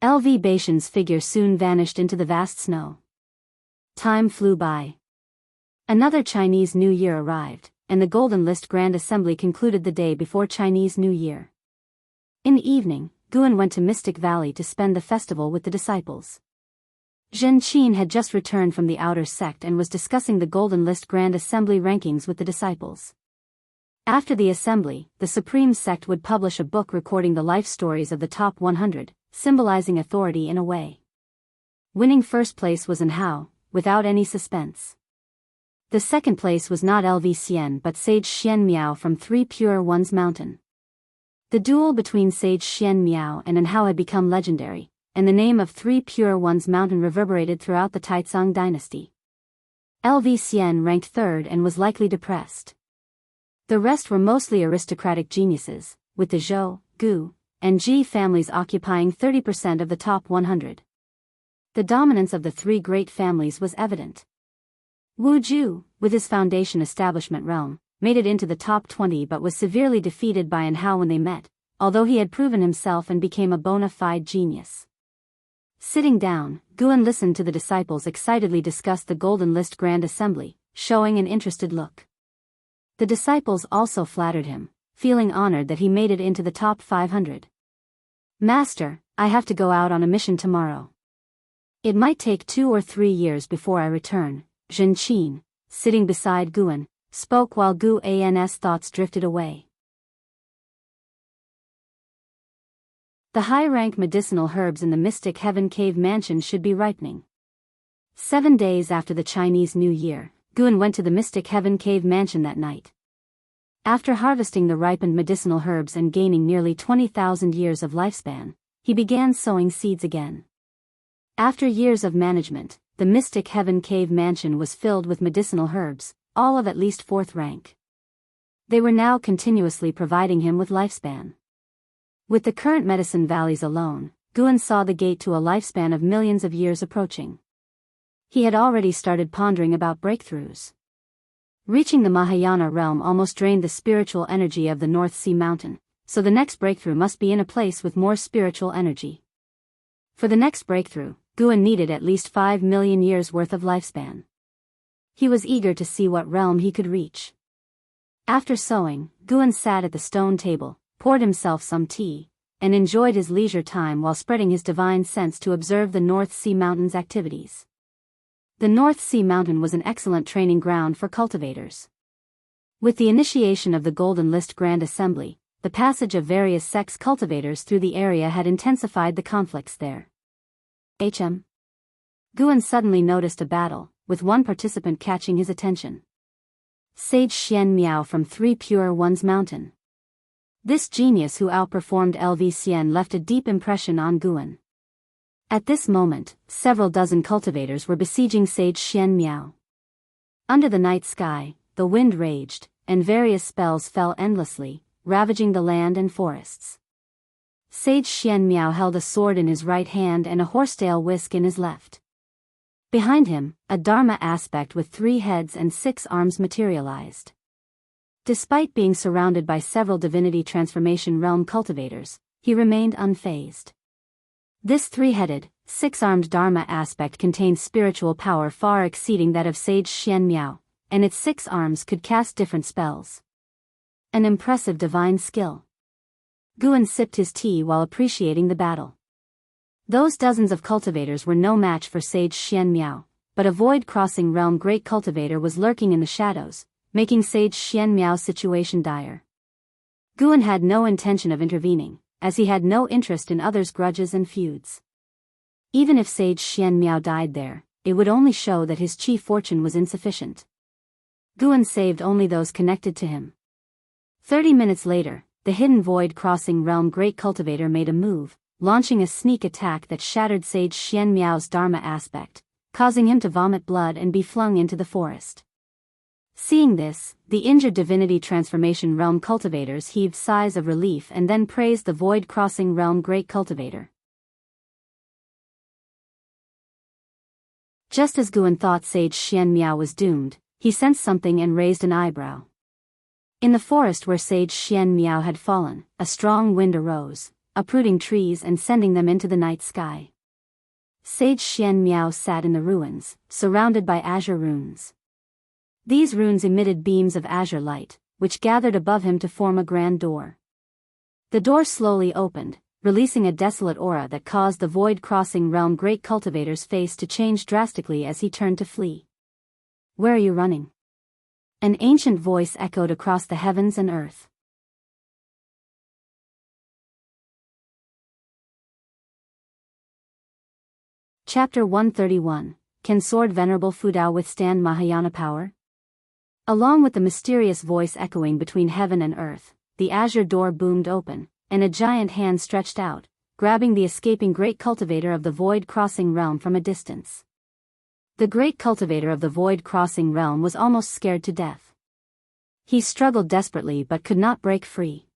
LV Badian's figure soon vanished into the vast snow. Time flew by. Another Chinese New Year arrived, and the Golden List Grand Assembly concluded the day before Chinese New Year. In the evening, Guan went to Mystic Valley to spend the festival with the disciples. Zhen Qin had just returned from the outer sect and was discussing the Golden List Grand Assembly rankings with the disciples. After the assembly, the Supreme Sect would publish a book recording the life stories of the top 100, symbolizing authority in a way. Winning first place was An Hao, without any suspense. The second place was not LV Xian but Sage Xian Miao from 3 Pure Ones Mountain. The duel between Sage Xian Miao and An Hao had become legendary, and the name of 3 Pure Ones Mountain reverberated throughout the Taicang dynasty. LV Xian ranked third and was likely depressed. The rest were mostly aristocratic geniuses, with the Zhou, Gu, and Ji families occupying 30% of the top 100. The dominance of the three great families was evident. Wu Ju, with his foundation establishment realm, made it into the top 20 but was severely defeated by An Hao when they met, although he had proven himself and became a bona fide genius. Sitting down, Guan listened to the disciples excitedly discuss the Golden List Grand Assembly, showing an interested look. The disciples also flattered him, feeling honored that he made it into the top 500. Master, I have to go out on a mission tomorrow. It might take 2 or 3 years before I return. Zhen Qin, sitting beside Guan, spoke while Gu An's thoughts drifted away. The high-rank medicinal herbs in the Mystic Heaven Cave Mansion should be ripening. 7 days after the Chinese New Year, Guan went to the Mystic Heaven Cave Mansion that night. After harvesting the ripened medicinal herbs and gaining nearly 20,000 years of lifespan, he began sowing seeds again. After years of management, the Mystic Heaven Cave Mansion was filled with medicinal herbs, all of at least 4th rank. They were now continuously providing him with lifespan. With the current medicine valleys alone, Guan saw the gate to a lifespan of millions of years approaching. He had already started pondering about breakthroughs. Reaching the Mahayana realm almost drained the spiritual energy of the North Sea Mountain, so the next breakthrough must be in a place with more spiritual energy. For the next breakthrough, Guan needed at least 5 million years worth of lifespan. He was eager to see what realm he could reach. After sowing, Guan sat at the stone table, poured himself some tea, and enjoyed his leisure time while spreading his divine sense to observe the North Sea Mountain's activities. The North Sea Mountain was an excellent training ground for cultivators. With the initiation of the Golden List Grand Assembly, the passage of various sex cultivators through the area had intensified the conflicts there. Guan suddenly noticed a battle, with one participant catching his attention. Sage Xian Miao from 3 Pure Ones Mountain. This genius who outperformed LV Xian left a deep impression on Guan. At this moment, several dozen cultivators were besieging Sage Xian Miao. Under the night sky, the wind raged, and various spells fell endlessly, ravaging the land and forests. Sage Xian Miao held a sword in his right hand and a horsetail whisk in his left. Behind him, a Dharma aspect with 3 heads and 6 arms materialized. Despite being surrounded by several divinity transformation realm cultivators, he remained unfazed. This 3-headed, 6-armed Dharma aspect contained spiritual power far exceeding that of Sage Xian Miao, and its 6 arms could cast different spells. An impressive divine skill. Guan sipped his tea while appreciating the battle. Those dozens of cultivators were no match for Sage Xian Miao, but a void-crossing realm great cultivator was lurking in the shadows, making Sage Xian Miao's situation dire. Guan had no intention of intervening, as he had no interest in others' grudges and feuds. Even if Sage Xian Miao died there, it would only show that his chi fortune was insufficient. Guan saved only those connected to him. 30 minutes later, the hidden void-crossing realm great cultivator made a move, launching a sneak attack that shattered Sage Xian Miao's Dharma aspect, causing him to vomit blood and be flung into the forest. Seeing this, the injured divinity transformation realm cultivators heaved sighs of relief and then praised the void-crossing realm great cultivator. Just as Guan thought Sage Xian Miao was doomed, he sensed something and raised an eyebrow. In the forest where Sage Xian Miao had fallen, a strong wind arose, uprooting trees and sending them into the night sky. Sage Xian Miao sat in the ruins, surrounded by azure runes. These runes emitted beams of azure light, which gathered above him to form a grand door. The door slowly opened, releasing a desolate aura that caused the void-crossing realm great cultivator's face to change drastically as he turned to flee. "Where are you running?" An ancient voice echoed across the heavens and earth. Chapter 131, can Sword Venerable Fudao withstand Mahayana power? Along with the mysterious voice echoing between heaven and earth, the azure door boomed open, and a giant hand stretched out, grabbing the escaping great cultivator of the void-crossing realm from a distance. The great cultivator of the void-crossing realm was almost scared to death. He struggled desperately but could not break free.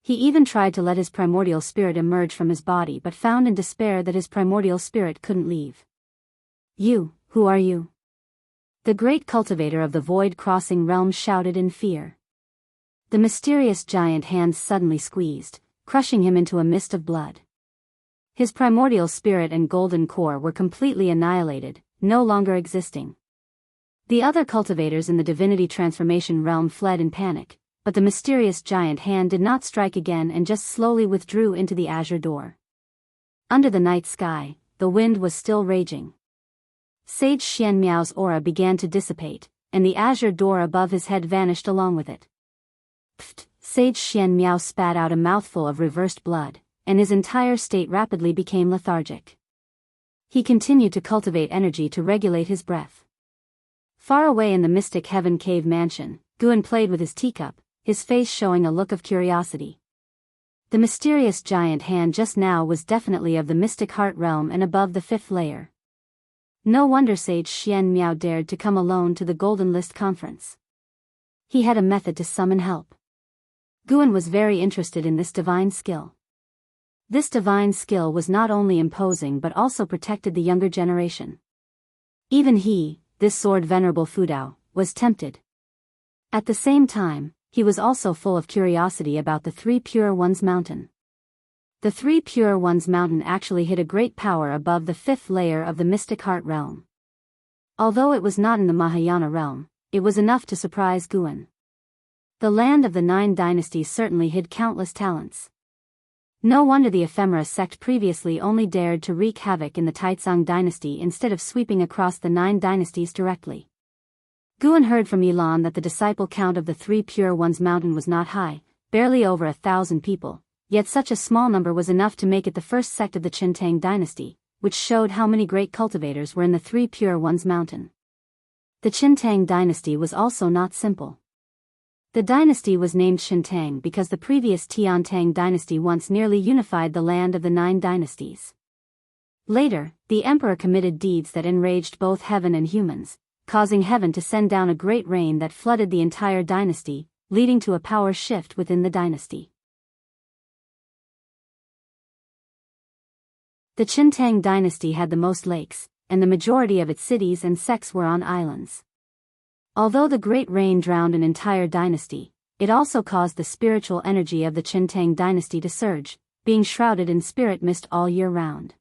He even tried to let his primordial spirit emerge from his body but found in despair that his primordial spirit couldn't leave. "You, who are you?" The great cultivator of the void-crossing realm shouted in fear. The mysterious giant hands suddenly squeezed, crushing him into a mist of blood. His primordial spirit and golden core were completely annihilated, no longer existing. The other cultivators in the divinity transformation realm fled in panic, but the mysterious giant hand did not strike again and just slowly withdrew into the azure door. Under the night sky, the wind was still raging. Sage Xianmiao's aura began to dissipate, and the azure door above his head vanished along with it. Pfft! Sage Xianmiao spat out a mouthful of reversed blood, and his entire state rapidly became lethargic. He continued to cultivate energy to regulate his breath. Far away in the mystic heaven cave mansion, Guan played with his teacup, his face showing a look of curiosity. The mysterious giant hand just now was definitely of the mystic heart realm and above the 5th layer. No wonder Sage Xianmiao dared to come alone to the Golden List conference. He had a method to summon help. Guan was very interested in this divine skill. This divine skill was not only imposing but also protected the younger generation. Even he, this Sword Venerable Fudao, was tempted. At the same time, he was also full of curiosity about the Three Pure Ones Mountain. The Three Pure Ones Mountain actually hid a great power above the 5th layer of the Mystic Heart realm. Although it was not in the Mahayana realm, it was enough to surprise Guan. The land of the 9 dynasties certainly hid countless talents. No wonder the ephemera sect previously only dared to wreak havoc in the Taicang dynasty instead of sweeping across the 9 dynasties directly. Guan heard from Yilan that the disciple count of the Three Pure Ones Mountain was not high, barely over 1,000 people. Yet such a small number was enough to make it the first sect of the Qintang dynasty, which showed how many great cultivators were in the Three Pure Ones Mountain. The Qintang dynasty was also not simple. The dynasty was named Qintang because the previous Tiantang dynasty once nearly unified the land of the 9 dynasties. Later, the emperor committed deeds that enraged both heaven and humans, causing heaven to send down a great rain that flooded the entire dynasty, leading to a power shift within the dynasty. The Qintang dynasty had the most lakes, and the majority of its cities and sects were on islands. Although the great rain drowned an entire dynasty, it also caused the spiritual energy of the Qintang dynasty to surge, being shrouded in spirit mist all year round.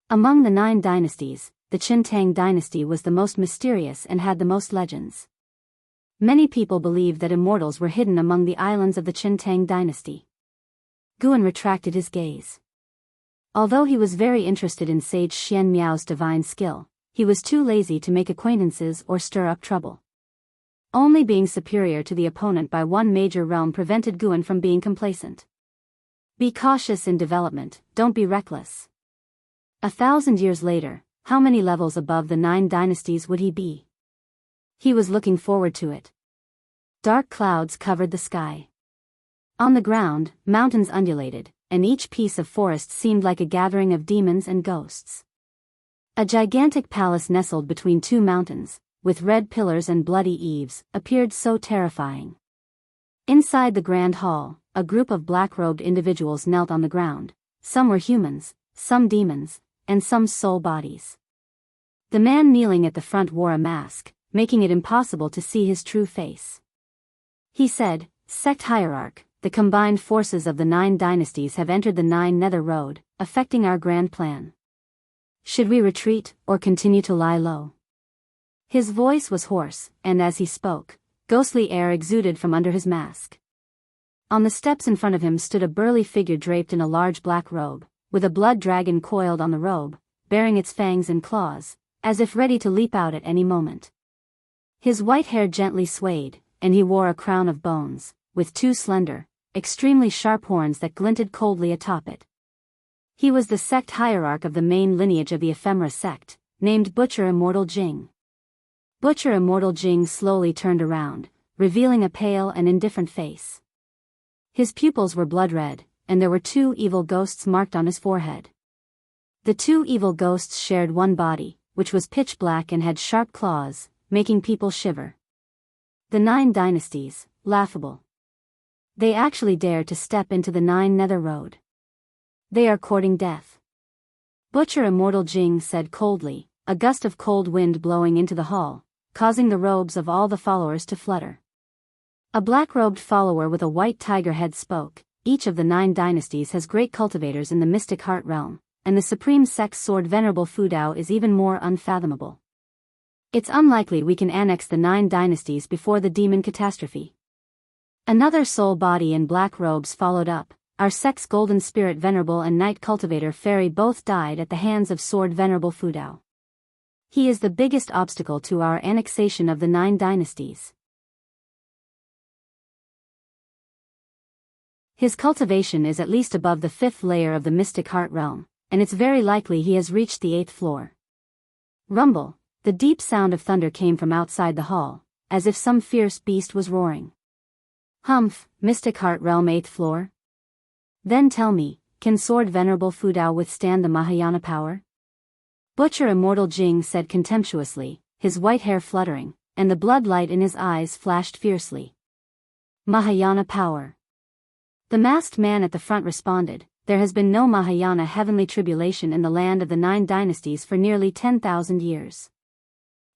Among the 9 dynasties, the Qintang dynasty was the most mysterious and had the most legends. Many people believed that immortals were hidden among the islands of the Qintang dynasty. Guan retracted his gaze. Although he was very interested in Sage Xianmiao's divine skill, he was too lazy to make acquaintances or stir up trouble. Only being superior to the opponent by 1 major realm prevented Guan from being complacent. Be cautious in development, don't be reckless. 1,000 years later, how many levels above the 9 dynasties would he be? He was looking forward to it. Dark clouds covered the sky. On the ground, mountains undulated, and each piece of forest seemed like a gathering of demons and ghosts. A gigantic palace nestled between 2 mountains, with red pillars and bloody eaves, appeared so terrifying. Inside the grand hall, a group of black-robed individuals knelt on the ground. Some were humans, some demons, and some soul bodies. The man kneeling at the front wore a mask, making it impossible to see his true face. He said, "Sect Hierarch, the combined forces of the 9 dynasties have entered the 9 Nether Road, affecting our grand plan. Should we retreat, or continue to lie low?" His voice was hoarse, and as he spoke, ghostly air exuded from under his mask. On the steps in front of him stood a burly figure draped in a large black robe, with a blood dragon coiled on the robe, bearing its fangs and claws, as if ready to leap out at any moment. His white hair gently swayed, and he wore a crown of bones, with 2 slender, extremely sharp horns that glinted coldly atop it. He was the sect hierarch of the main lineage of the ephemera sect, named Butcher Immortal Jing. Butcher Immortal Jing slowly turned around, revealing a pale and indifferent face. His pupils were blood red, and there were 2 evil ghosts marked on his forehead. The 2 evil ghosts shared one body, which was pitch black and had sharp claws, making people shiver. The 9 dynasties, laughable. They actually dare to step into the 9 Nether Road. They are courting death. Butcher Immortal Jing said coldly, a gust of cold wind blowing into the hall, causing the robes of all the followers to flutter. A black-robed follower with a white tiger head spoke, each of the 9 dynasties has great cultivators in the mystic heart realm, and the supreme sex sword Venerable Fudao is even more unfathomable. It's unlikely we can annex the 9 dynasties before the demon catastrophe. Another soul body in black robes followed up. Our sex golden spirit Venerable and Night Cultivator Fairy both died at the hands of sword Venerable Fudao. He is the biggest obstacle to our annexation of the 9 dynasties. His cultivation is at least above the 5th layer of the mystic heart realm, and it's very likely he has reached the 8th floor. Rumble, the deep sound of thunder came from outside the hall, as if some fierce beast was roaring. Humph, mystic heart realm 8th floor? Then tell me, can sword Venerable Fudao withstand the Mahayana power? Butcher Immortal Jing said contemptuously, his white hair fluttering, and the blood light in his eyes flashed fiercely. Mahayana power. The masked man at the front responded, there has been no Mahayana heavenly tribulation in the land of the 9 dynasties for nearly 10,000 years.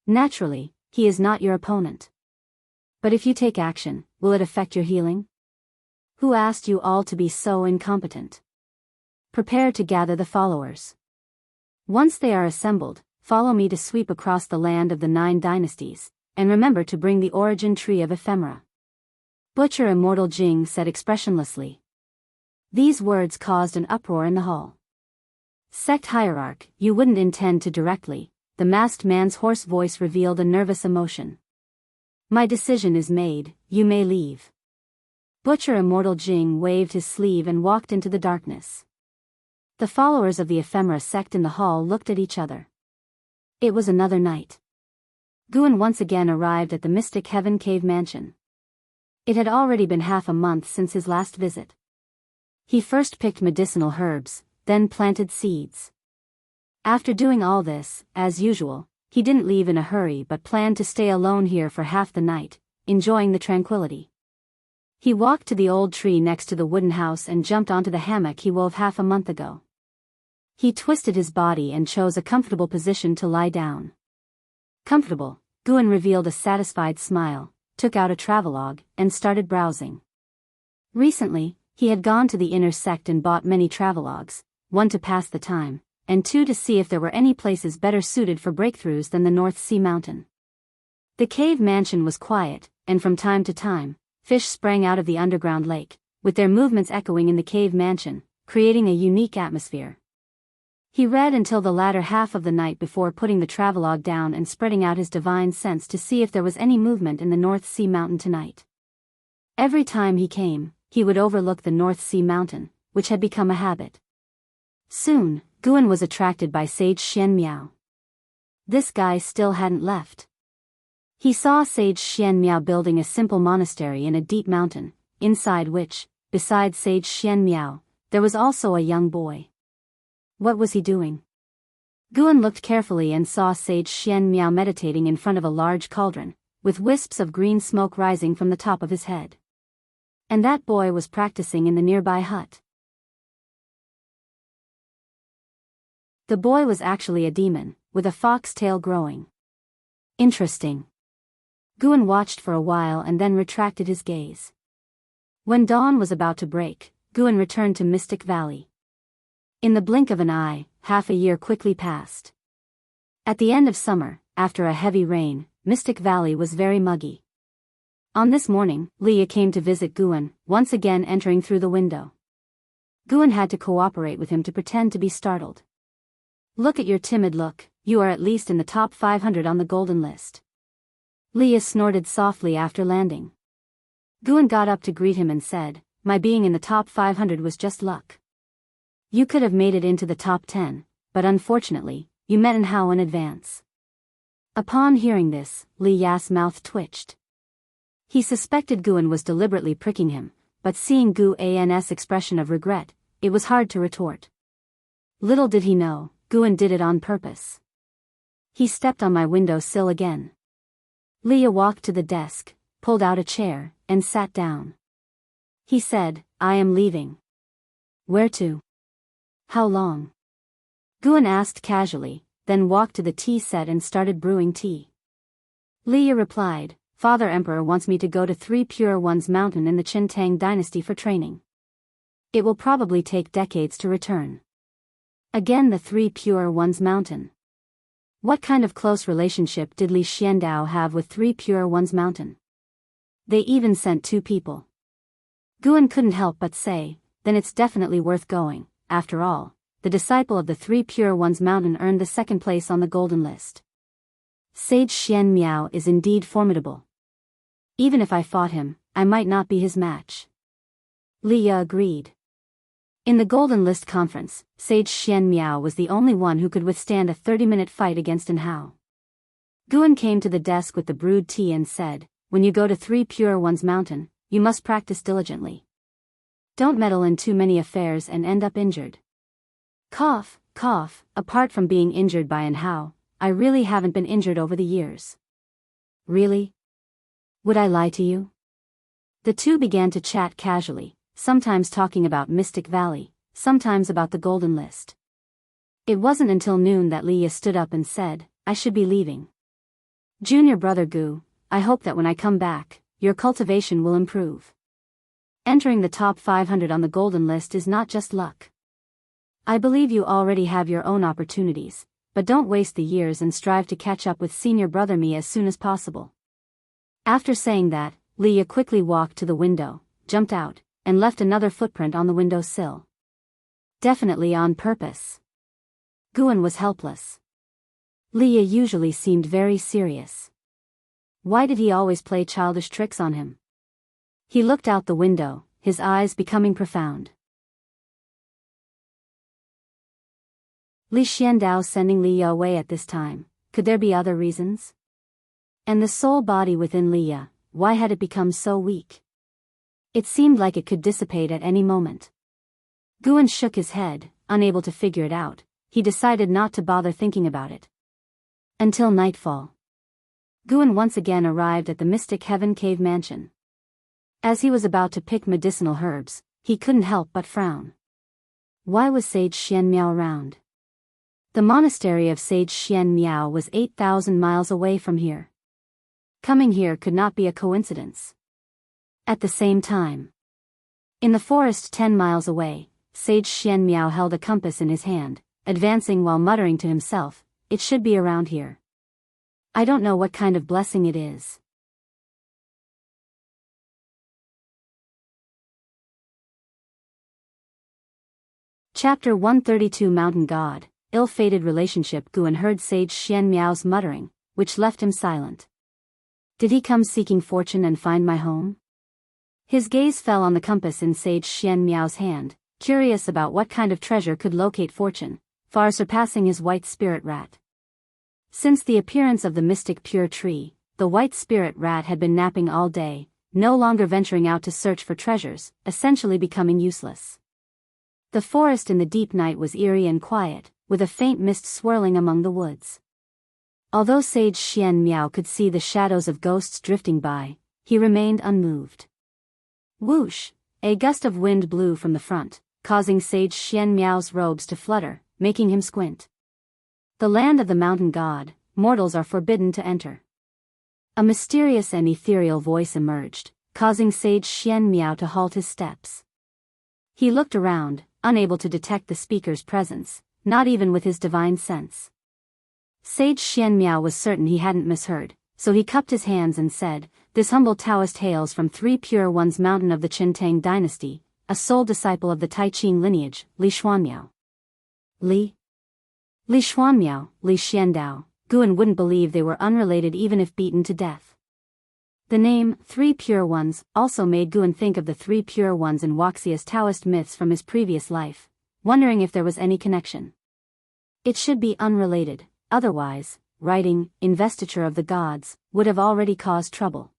Naturally, he is not your opponent. But if you take action, will it affect your healing? Who asked you all to be so incompetent? Prepare to gather the followers. Once they are assembled, follow me to sweep across the land of the 9 dynasties, and remember to bring the origin tree of ephemera. Butcher Immortal Jing said expressionlessly. These words caused an uproar in the hall. Sect Hierarch, you wouldn't intend to directly, the masked man's hoarse voice revealed a nervous emotion. My decision is made, you may leave. Butcher Immortal Jing waved his sleeve and walked into the darkness. The followers of the ephemera sect in the hall looked at each other. It was another night. Guan once again arrived at the Mystic Heaven Cave Mansion. It had already been half a month since his last visit. He first picked medicinal herbs, then planted seeds. After doing all this, as usual, he didn't leave in a hurry but planned to stay alone here for half the night, enjoying the tranquility. He walked to the old tree next to the wooden house and jumped onto the hammock he wove half a month ago. He twisted his body and chose a comfortable position to lie down. Comfortable, Guan revealed a satisfied smile, took out a travelogue, and started browsing. Recently, he had gone to the inner sect and bought many travelogues, 1 to pass the time, and 2 to see if there were any places better suited for breakthroughs than the North Sea Mountain. The cave mansion was quiet, and from time to time, fish sprang out of the underground lake, with their movements echoing in the cave mansion, creating a unique atmosphere. He read until the latter half of the night before putting the travelogue down and spreading out his divine sense to see if there was any movement in the North Sea Mountain tonight. Every time he came, he would overlook the North Sea Mountain, which had become a habit. Soon, Guan was attracted by Sage Xian Miao. This guy still hadn't left. He saw Sage Xian Miao building a simple monastery in a deep mountain, inside which, besides Sage Xian Miao, there was also a young boy. What was he doing? Guan looked carefully and saw Sage Xian Miao meditating in front of a large cauldron, with wisps of green smoke rising from the top of his head. And that boy was practicing in the nearby hut. The boy was actually a demon, with a fox tail growing. Interesting. Guan watched for a while and then retracted his gaze. When dawn was about to break, Guan returned to Mystic Valley. In the blink of an eye, half a year quickly passed. At the end of summer, after a heavy rain, Mystic Valley was very muggy. On this morning, Leah came to visit Guan, once again entering through the window. Guan had to cooperate with him to pretend to be startled. Look at your timid look, you are at least in the top 500 on the golden list. Leah snorted softly after landing. Guan got up to greet him and said, my being in the top 500 was just luck. You could have made it into the top 10, but unfortunately, you met in how in advance. Upon hearing this, Li Ya's mouth twitched. He suspected Guan was deliberately pricking him, but seeing Gu An's expression of regret, it was hard to retort. Little did he know, Guan did it on purpose. He stepped on my window sill again. Leah walked to the desk, pulled out a chair, and sat down. He said, I am leaving. Where to? How long? Guan asked casually, then walked to the tea set and started brewing tea. Leah replied, Father Emperor wants me to go to Three Pure Ones Mountain in the Taicang dynasty for training. It will probably take decades to return. Again the Three Pure Ones Mountain. What kind of close relationship did Li Xiandao have with Three Pure Ones Mountain? They even sent 2 people. Guan couldn't help but say, then it's definitely worth going. After all, the disciple of the Three Pure Ones Mountain earned the 2nd place on the golden list. Sage Xian Miao is indeed formidable. Even if I fought him, I might not be his match. Leah agreed. In the Golden List conference, Sage Xian Miao was the only one who could withstand a 30-minute fight against An Hao. Guan came to the desk with the brewed tea and said, when you go to Three Pure Ones Mountain, you must practice diligently. Don't meddle in too many affairs and end up injured. Cough, cough, apart from being injured by An Hao, I really haven't been injured over the years. Really? Would I lie to you? The two began to chat casually, sometimes talking about Mystic Valley, sometimes about the Golden List. It wasn't until noon that Leah stood up and said, I should be leaving. Junior brother Gu, I hope that when I come back, your cultivation will improve. Entering the top 500 on the Golden List is not just luck. I believe you already have your own opportunities, but don't waste the years and strive to catch up with senior brother me as soon as possible. After saying that, Leah quickly walked to the window, jumped out, and left another footprint on the window sill. Definitely on purpose. Guan was helpless. Leah usually seemed very serious. Why did he always play childish tricks on him? He looked out the window, his eyes becoming profound. Li Xiandao sending Leah away at this time, could there be other reasons? And the soul body within Leah, why had it become so weak? It seemed like it could dissipate at any moment. Guan shook his head, unable to figure it out. He decided not to bother thinking about it. Until nightfall. Guan once again arrived at the Mystic Heaven Cave Mansion. As he was about to pick medicinal herbs, he couldn't help but frown. Why was Sage Xian Miao around? The monastery of Sage Xian Miao was 8,000 miles away from here. Coming here could not be a coincidence. At the same time, in the forest 10 miles away, Sage Xian Miao held a compass in his hand, advancing while muttering to himself, it should be around here. I don't know what kind of blessing it is. Chapter 132 Mountain God, Ill-Fated Relationship. Guan heard Sage Xian Miao's muttering, which left him silent. Did he come seeking fortune and find my home? His gaze fell on the compass in Sage Xian Miao's hand, curious about what kind of treasure could locate fortune, far surpassing his white spirit rat. Since the appearance of the mystic pure tree, the white spirit rat had been napping all day, no longer venturing out to search for treasures, essentially becoming useless. The forest in the deep night was eerie and quiet, with a faint mist swirling among the woods. Although Sage Xian Miao could see the shadows of ghosts drifting by, he remained unmoved. Whoosh! A gust of wind blew from the front, causing Sage Xian Miao's robes to flutter, making him squint. The land of the mountain god, mortals are forbidden to enter. A mysterious and ethereal voice emerged, causing Sage Xian Miao to halt his steps. He looked around, unable to detect the speaker's presence, not even with his divine sense. Sage Xian Miao was certain he hadn't misheard, so he cupped his hands and said, This humble Taoist hails from Three Pure Ones Mountain of the Taicang dynasty, a sole disciple of the Taicang lineage, Li Xuanmiao. Li Xuanmiao, Li Xiandao. Guan wouldn't believe they were unrelated even if beaten to death. The name, Three Pure Ones, also made Guan think of the Three Pure Ones in Wuxia's Taoist myths from his previous life, wondering if there was any connection. It should be unrelated, otherwise, writing, investiture of the gods, would have already caused trouble.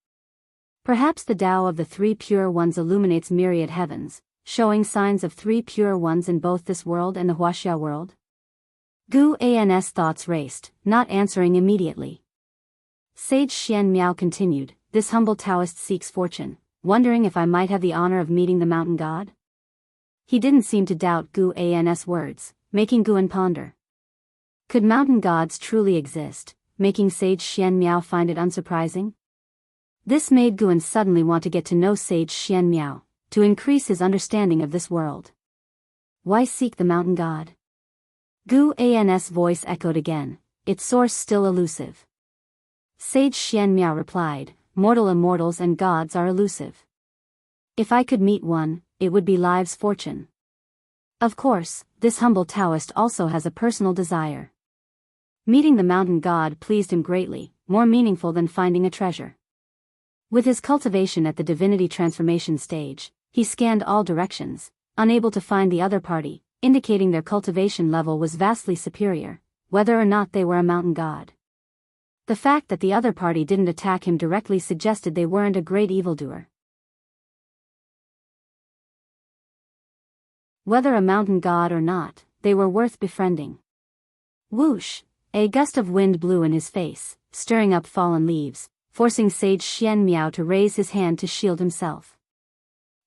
Perhaps the Tao of the three pure ones illuminates myriad heavens, showing signs of three pure ones in both this world and the Wuxia world? Gu An's thoughts raced, not answering immediately. Sage Xian Miao continued, this humble Taoist seeks fortune, wondering if I might have the honor of meeting the mountain god? He didn't seem to doubt Gu An's words, making Guan ponder. Could mountain gods truly exist, making Sage Xian Miao find it unsurprising? This made Guan suddenly want to get to know Sage Xian Miao, to increase his understanding of this world. Why seek the mountain god? Gu An's voice echoed again, its source still elusive. Sage Xian Miao replied, mortal immortals and gods are elusive. If I could meet one, it would be life's fortune. Of course, this humble Taoist also has a personal desire. Meeting the mountain god pleased him greatly, more meaningful than finding a treasure. With his cultivation at the divinity transformation stage, he scanned all directions, unable to find the other party, indicating their cultivation level was vastly superior, whether or not they were a mountain god. The fact that the other party didn't attack him directly suggested they weren't a great evildoer. Whether a mountain god or not, they were worth befriending. Whoosh! A gust of wind blew in his face, stirring up fallen leaves, forcing Sage Xian Miao to raise his hand to shield himself.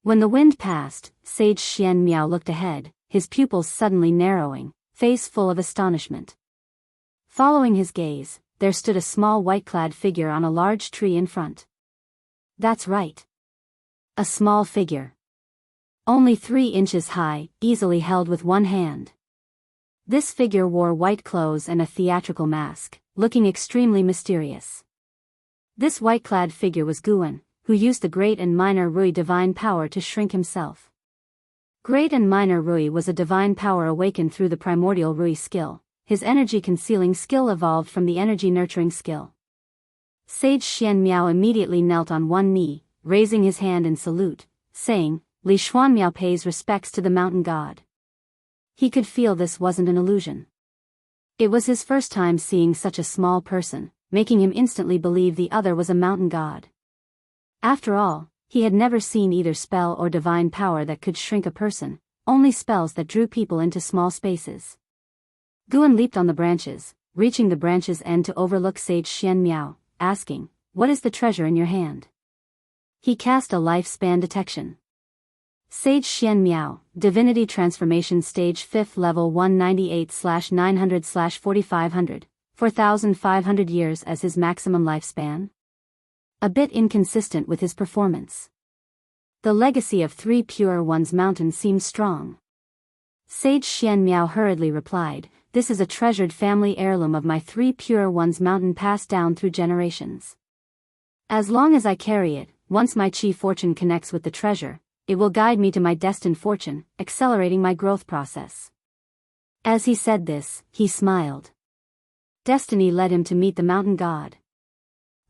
When the wind passed, Sage Xian Miao looked ahead, his pupils suddenly narrowing, face full of astonishment. Following his gaze, there stood a small white-clad figure on a large tree in front. That's right. A small figure. Only 3 inches high, easily held with one hand. This figure wore white clothes and a theatrical mask, looking extremely mysterious. This white-clad figure was Guan, who used the Great and Minor Rui divine power to shrink himself. Great and Minor Rui was a divine power awakened through the primordial Rui skill. His energy-concealing skill evolved from the energy-nurturing skill. Sage Xian Miao immediately knelt on one knee, raising his hand in salute, saying, Li Xuan Miao pays respects to the mountain god. He could feel this wasn't an illusion. It was his first time seeing such a small person, making him instantly believe the other was a mountain god. After all, he had never seen either spell or divine power that could shrink a person, only spells that drew people into small spaces. Guan leaped on the branches, reaching the branch's end to overlook Sage Xian Miao, asking, what is the treasure in your hand? He cast a lifespan detection. Sage Xian Miao, Divinity Transformation Stage 5th Level 198/900/4500, 4,500 years as his maximum lifespan? A bit inconsistent with his performance. The legacy of 3 Pure Ones Mountain seems strong. Sage Xian Miao hurriedly replied, this is a treasured family heirloom of my 3 Pure Ones Mountain passed down through generations. As long as I carry it, once my chi fortune connects with the treasure, it will guide me to my destined fortune, accelerating my growth process. As he said this, he smiled. Destiny led him to meet the mountain god.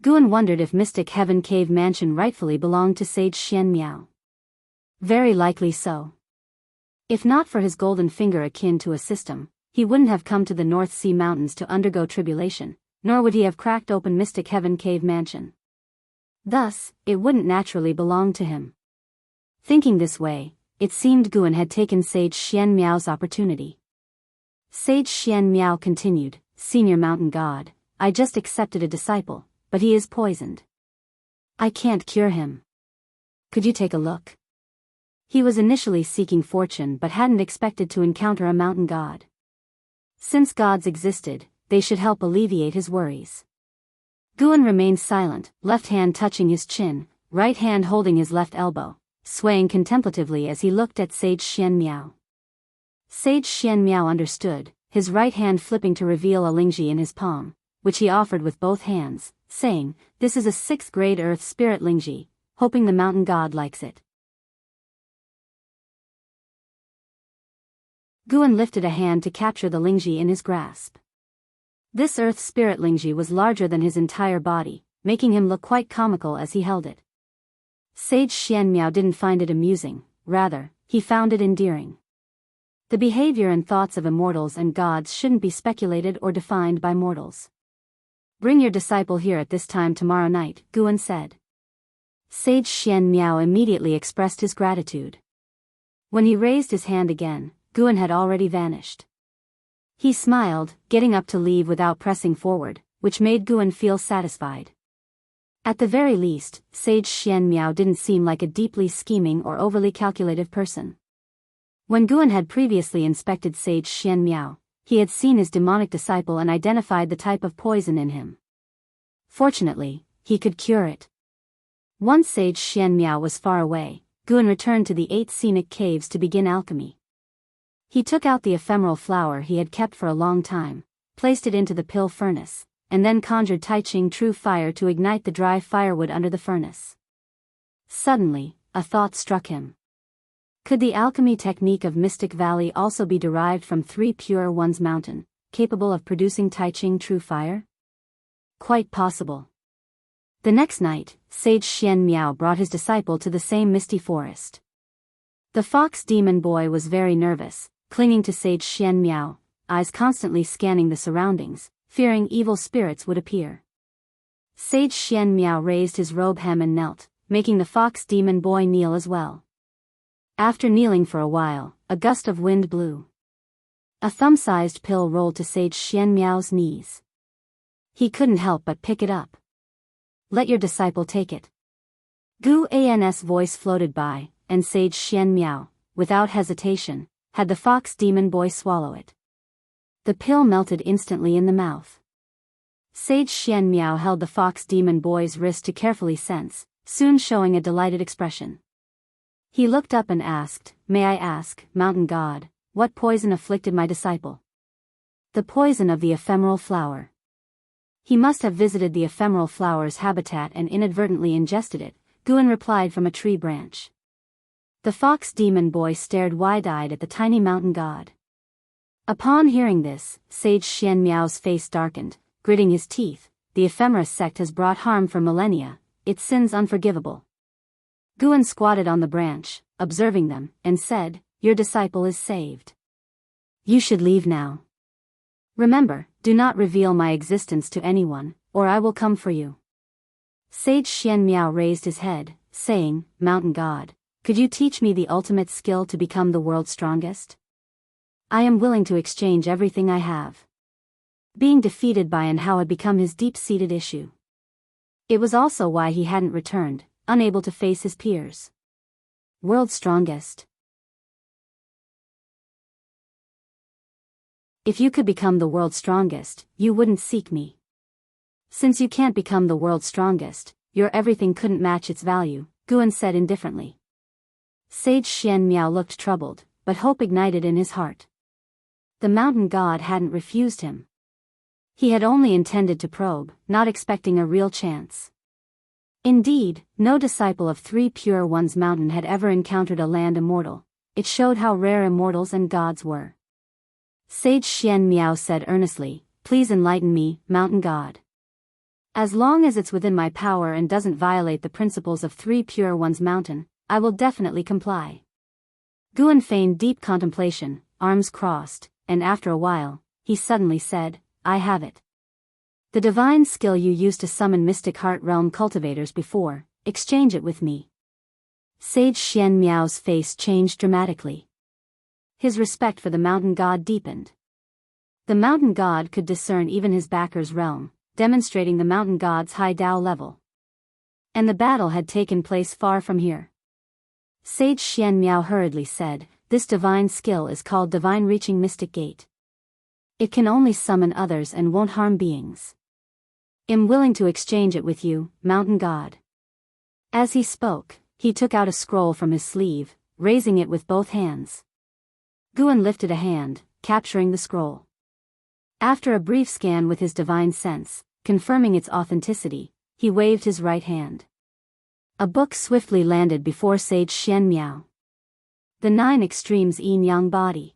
Guan wondered if Mystic Heaven Cave Mansion rightfully belonged to Sage Xian Miao. Very likely so. If not for his golden finger akin to a system, he wouldn't have come to the North Sea Mountains to undergo tribulation, nor would he have cracked open Mystic Heaven Cave Mansion. Thus, it wouldn't naturally belong to him. Thinking this way, it seemed Guan had taken Sage Xian Miao's opportunity. Sage Xian Miao continued, Senior Mountain God, I just accepted a disciple, but he is poisoned. I can't cure him. Could you take a look? He was initially seeking fortune but hadn't expected to encounter a mountain god. Since gods existed, they should help alleviate his worries. Guan remained silent, left hand touching his chin, right hand holding his left elbow, swaying contemplatively as he looked at Sage Xian Miao. Sage Xian Miao understood, his right hand flipping to reveal a lingji in his palm, which he offered with both hands, saying, this is a 6th grade earth spirit lingji, hoping the mountain god likes it. Guan lifted a hand to capture the lingji in his grasp. This earth spirit lingji was larger than his entire body, making him look quite comical as he held it. Sage Xian Miao didn't find it amusing, rather, he found it endearing. The behavior and thoughts of immortals and gods shouldn't be speculated or defined by mortals. Bring your disciple here at this time tomorrow night, Guan said. Sage Xian Miao immediately expressed his gratitude. When he raised his hand again, Guan had already vanished. He smiled, getting up to leave without pressing forward, which made Guan feel satisfied. At the very least, Sage Xian Miao didn't seem like a deeply scheming or overly calculative person. When Guan had previously inspected Sage Xian Miao, he had seen his demonic disciple and identified the type of poison in him. Fortunately, he could cure it. Once Sage Xian Miao was far away, Guan returned to the 8 scenic caves to begin alchemy. He took out the ephemeral flower he had kept for a long time, placed it into the pill furnace, and then conjured Taicang true fire to ignite the dry firewood under the furnace. Suddenly, a thought struck him. Could the alchemy technique of Mystic Valley also be derived from 3 Pure Ones Mountain, capable of producing Taicang true fire? Quite possible. The next night, Sage Xian Miao brought his disciple to the same misty forest. The fox demon boy was very nervous, clinging to Sage Xian Miao, eyes constantly scanning the surroundings, fearing evil spirits would appear. Sage Xian Miao raised his robe hem and knelt, making the fox demon boy kneel as well. After kneeling for a while, a gust of wind blew. A thumb-sized pill rolled to Sage Xian Miao's knees. He couldn't help but pick it up. Let your disciple take it. Gu An's voice floated by, and Sage Xian Miao, without hesitation, had the fox demon boy swallow it. The pill melted instantly in the mouth. Sage Xian Miao held the fox demon boy's wrist to carefully sense, soon showing a delighted expression. He looked up and asked, "May I ask, Mountain God, what poison afflicted my disciple?" The poison of the ephemeral flower. He must have visited the ephemeral flower's habitat and inadvertently ingested it, Guan replied from a tree branch. The fox demon boy stared wide-eyed at the tiny mountain god. Upon hearing this, Sage Xian Miao's face darkened, gritting his teeth. The ephemeris sect has brought harm for millennia, its sins unforgivable. Guan squatted on the branch, observing them, and said, "Your disciple is saved. You should leave now. Remember, do not reveal my existence to anyone, or I will come for you." Sage Xian Miao raised his head, saying, "Mountain God, could you teach me the ultimate skill to become the world's strongest? I am willing to exchange everything I have." Being defeated by and how had become his deep-seated issue. It was also why he hadn't returned, unable to face his peers. World's strongest. If you could become the world's strongest, you wouldn't seek me. Since you can't become the world's strongest, your everything couldn't match its value, Guan said indifferently. Sage Xian Miao looked troubled, but hope ignited in his heart. The mountain god hadn't refused him. He had only intended to probe, not expecting a real chance. Indeed, no disciple of 3 Pure Ones Mountain had ever encountered a land immortal. It showed how rare immortals and gods were. Sage Xian Miao said earnestly, "Please enlighten me, mountain god. As long as it's within my power and doesn't violate the principles of 3 Pure Ones Mountain, I will definitely comply." Guan feigned deep contemplation, arms crossed, and after a while, he suddenly said, "I have it. The divine skill you used to summon Mystic Heart Realm cultivators before, exchange it with me." Sage Xian Miao's face changed dramatically. His respect for the mountain god deepened. The mountain god could discern even his backer's realm, demonstrating the mountain god's high Dao level. And the battle had taken place far from here. Sage Xian Miao hurriedly said, "This divine skill is called Divine Reaching Mystic Gate. It can only summon others and won't harm beings. I'm willing to exchange it with you, mountain god." As he spoke, he took out a scroll from his sleeve, raising it with both hands. Guan lifted a hand, capturing the scroll. After a brief scan with his divine sense, confirming its authenticity, he waved his right hand. A book swiftly landed before Sage Xian Miao. The 9 Extremes Yin-Yang Body.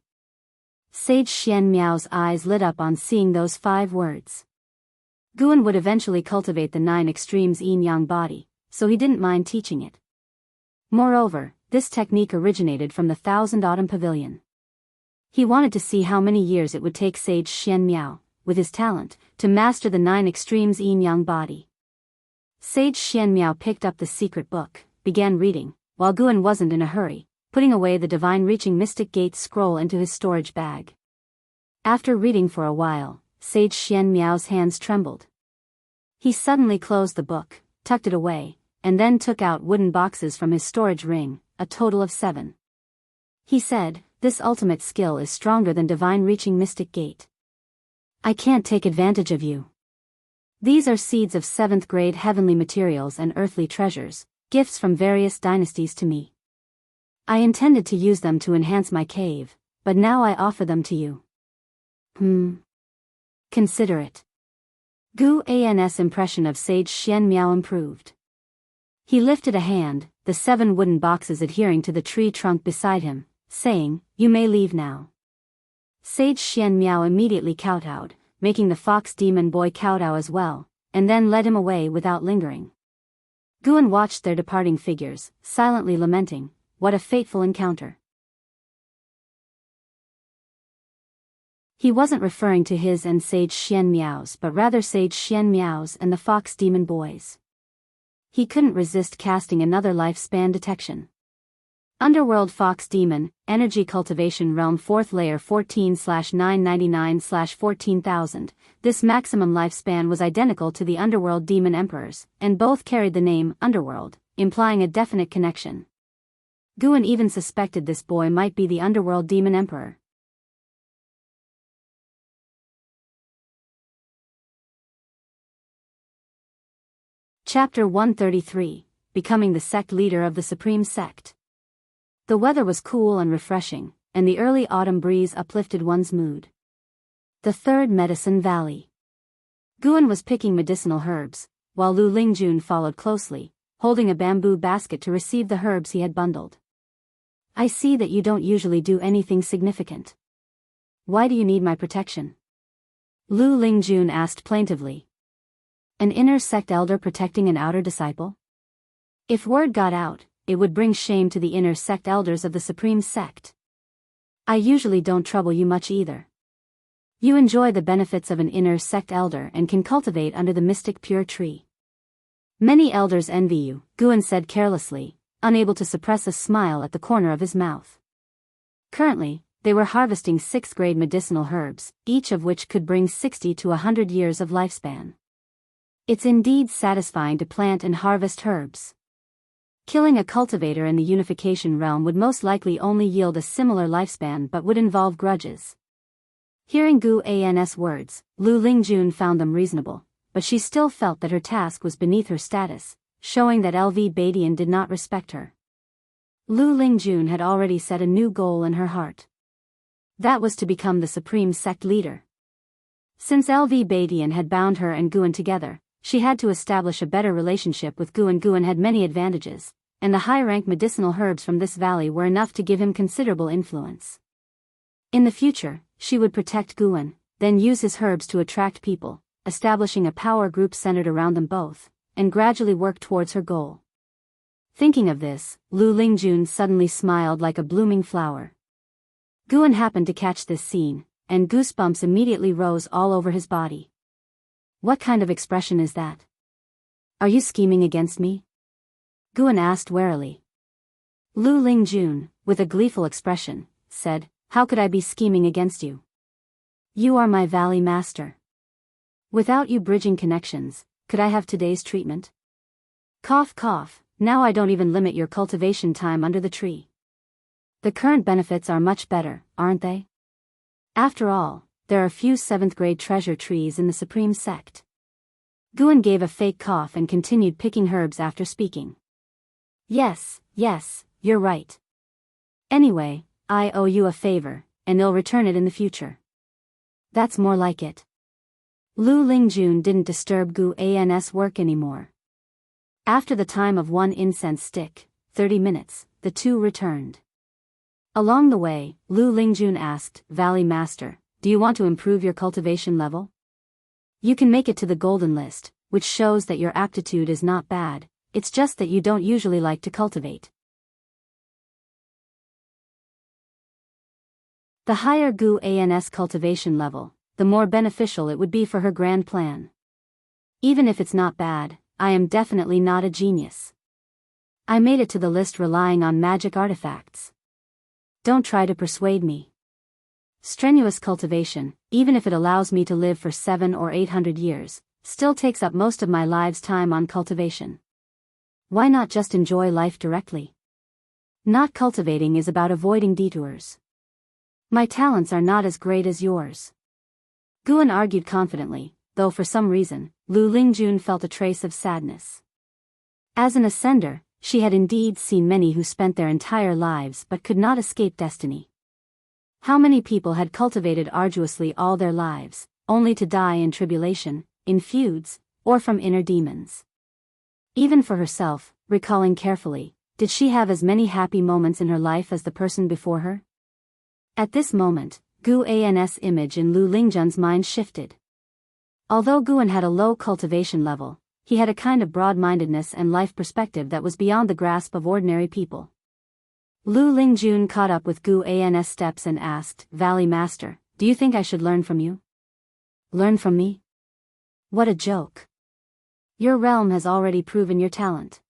Sage Xian Miao's eyes lit up on seeing those 5 words. Guan would eventually cultivate the 9 Extremes Yin-Yang Body, so he didn't mind teaching it. Moreover, this technique originated from the Thousand Autumn Pavilion. He wanted to see how many years it would take Sage Xianmiao, with his talent, to master the 9 extremes yin-yang body. Sage Xianmiao picked up the secret book, began reading, while Guan wasn't in a hurry, putting away the divine reaching mystic gate scroll into his storage bag. After reading for a while, Sage Xianmiao's hands trembled. He suddenly closed the book, tucked it away, and then took out wooden boxes from his storage ring, a total of 7. He said, "This ultimate skill is stronger than divine reaching mystic gate. I can't take advantage of you. These are seeds of 7th grade heavenly materials and earthly treasures, gifts from various dynasties to me. I intended to use them to enhance my cave, but now I offer them to you. Consider it." Gu An's impression of Sage Xianmiao improved. He lifted a hand, the 7 wooden boxes adhering to the tree trunk beside him, saying, "You may leave now." Sage Xianmiao immediately kowtowed, making the fox demon boy kowtow as well, and then led him away without lingering. Guan watched their departing figures, silently lamenting, what a fateful encounter. He wasn't referring to his and Sage Xianmiao's but rather Sage Xianmiao's and the fox demon boys. He couldn't resist casting another lifespan detection. Underworld Fox Demon, Energy Cultivation Realm 4th Layer 14/999/14000. This maximum lifespan was identical to the Underworld Demon Emperor's, and both carried the name Underworld, implying a definite connection. Guan even suspected this boy might be the Underworld Demon Emperor. Chapter 133, Becoming the Sect Leader of the Supreme Sect. The weather was cool and refreshing, and the early autumn breeze uplifted one's mood. The Third Medicine Valley. Guan was picking medicinal herbs, while Lu Lingjun followed closely, holding a bamboo basket to receive the herbs he had bundled. "I see that you don't usually do anything significant. Why do you need my protection?" Lu Lingjun asked plaintively. An inner sect elder protecting an outer disciple? If word got out, it would bring shame to the inner sect elders of the Supreme Sect. "I usually don't trouble you much either. You enjoy the benefits of an inner sect elder and can cultivate under the mystic pure tree. Many elders envy you," Guan said carelessly, unable to suppress a smile at the corner of his mouth. Currently, they were harvesting 6th grade medicinal herbs, each of which could bring 60 to 100 years of lifespan. It's indeed satisfying to plant and harvest herbs. Killing a cultivator in the unification realm would most likely only yield a similar lifespan but would involve grudges. Hearing Gu An's words, Lu Lingjun found them reasonable, but she still felt that her task was beneath her status, showing that LV Badian did not respect her. Lu Lingjun had already set a new goal in her heart. That was to become the Supreme Sect leader. Since LV Badian had bound her and Guan together, she had to establish a better relationship with Guan. Guan had many advantages, and the high-rank medicinal herbs from this valley were enough to give him considerable influence. In the future, she would protect Guan, then use his herbs to attract people, establishing a power group centered around them both, and gradually work towards her goal. Thinking of this, Lu Lingjun suddenly smiled like a blooming flower. Guan happened to catch this scene, and goosebumps immediately rose all over his body. "What kind of expression is that? Are you scheming against me?" Guan asked warily. Lu Lingjun, with a gleeful expression, said, "How could I be scheming against you? You are my valley master. Without you bridging connections, could I have today's treatment? Cough cough, now I don't even limit your cultivation time under the tree. The current benefits are much better, aren't they? After all, there are few 7th grade treasure trees in the Supreme Sect." Guan gave a fake cough and continued picking herbs after speaking. Yes, you're right. Anyway, I owe you a favor, and I'll return it in the future." "That's more like it." Lu Lingjun didn't disturb Gu An's work anymore. After the time of 1 incense stick, 30 minutes, the two returned. Along the way, Lu Lingjun asked, "Valley Master, do you want to improve your cultivation level? You can make it to the golden list, which shows that your aptitude is not bad, it's just that you don't usually like to cultivate." The higher Gu An's cultivation level, the more beneficial it would be for her grand plan. Even if it's not bad, I am definitely not a genius. I made it to the list relying on magic artifacts. Don't try to persuade me. Strenuous cultivation, even if it allows me to live for 700 or 800 years, still takes up most of my life's time on cultivation. Why not just enjoy life directly? Not cultivating is about avoiding detours. My talents are not as great as yours. Guan argued confidently, though for some reason, Lu Lingjun felt a trace of sadness. As an ascender, she had indeed seen many who spent their entire lives but could not escape destiny. How many people had cultivated arduously all their lives, only to die in tribulation, in feuds, or from inner demons? Even for herself, recalling carefully, did she have as many happy moments in her life as the person before her? At this moment, Gu An's image in Lu Lingjun's mind shifted. Although Guan had a low cultivation level, he had a kind of broad-mindedness and life perspective that was beyond the grasp of ordinary people. Lu Lingjun caught up with Gu An's steps and asked, "Valley Master, do you think I should learn from you?" Learn from me? What a joke. Your realm has already proven your talent.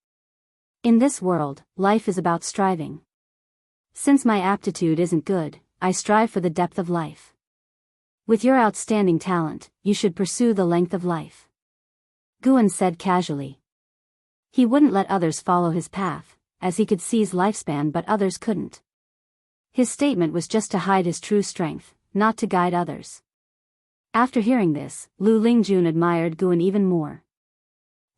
In this world, life is about striving. Since my aptitude isn't good, I strive for the depth of life. With your outstanding talent, you should pursue the length of life. Guan said casually. He wouldn't let others follow his path, as he could seize lifespan but others couldn't. His statement was just to hide his true strength, not to guide others. After hearing this, Lu Lingjun admired Guan even more.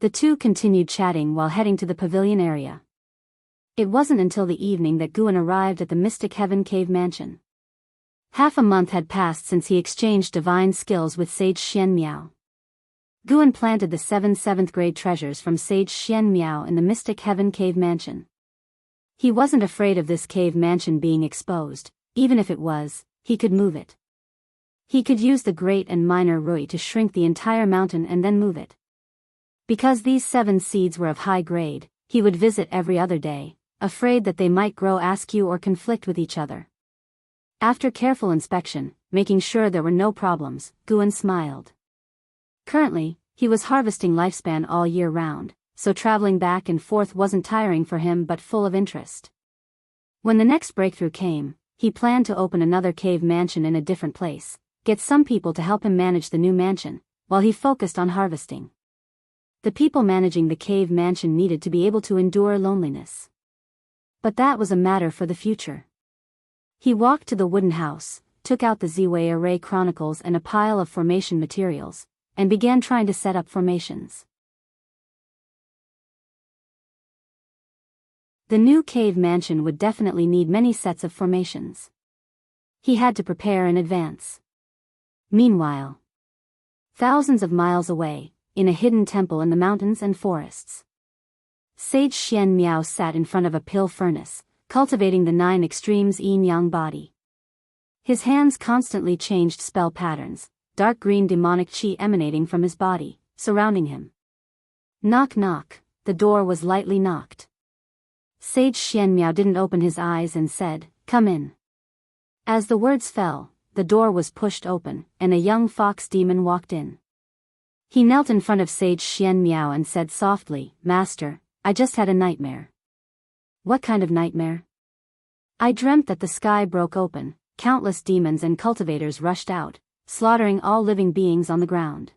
The two continued chatting while heading to the pavilion area. It wasn't until the evening that Guan arrived at the Mystic Heaven Cave Mansion. Half a month had passed since he exchanged divine skills with Sage Xian Miao. Guan planted the 7 7th-grade treasures from Sage Xian Miao in the Mystic Heaven Cave Mansion. He wasn't afraid of this cave mansion being exposed, even if it was, he could move it. He could use the Great and Minor Rui to shrink the entire mountain and then move it. Because these 7 seeds were of high grade, he would visit every other day, afraid that they might grow askew or conflict with each other. After careful inspection, making sure there were no problems, Guan smiled. Currently, he was harvesting lifespan all year round, so traveling back and forth wasn't tiring for him but full of interest. When the next breakthrough came, he planned to open another cave mansion in a different place, get some people to help him manage the new mansion, while he focused on harvesting. The people managing the cave mansion needed to be able to endure loneliness. But that was a matter for the future. He walked to the wooden house, took out the Ziwei Array Chronicles and a pile of formation materials, and began trying to set up formations. The new cave mansion would definitely need many sets of formations. He had to prepare in advance. Meanwhile, thousands of miles away, in a hidden temple in the mountains and forests, Sage Xian Miao sat in front of a pill furnace, cultivating the 9 extremes yin-yang body. His hands constantly changed spell patterns, dark green demonic qi emanating from his body, surrounding him. Knock knock, the door was lightly knocked. Sage Xian Miao didn't open his eyes and said, "Come in." As the words fell, the door was pushed open, and a young fox demon walked in. He knelt in front of Sage Xian Miao and said softly, "Master, I just had a nightmare." "What kind of nightmare?" "I dreamt that the sky broke open, countless demons and cultivators rushed out, slaughtering all living beings on the ground.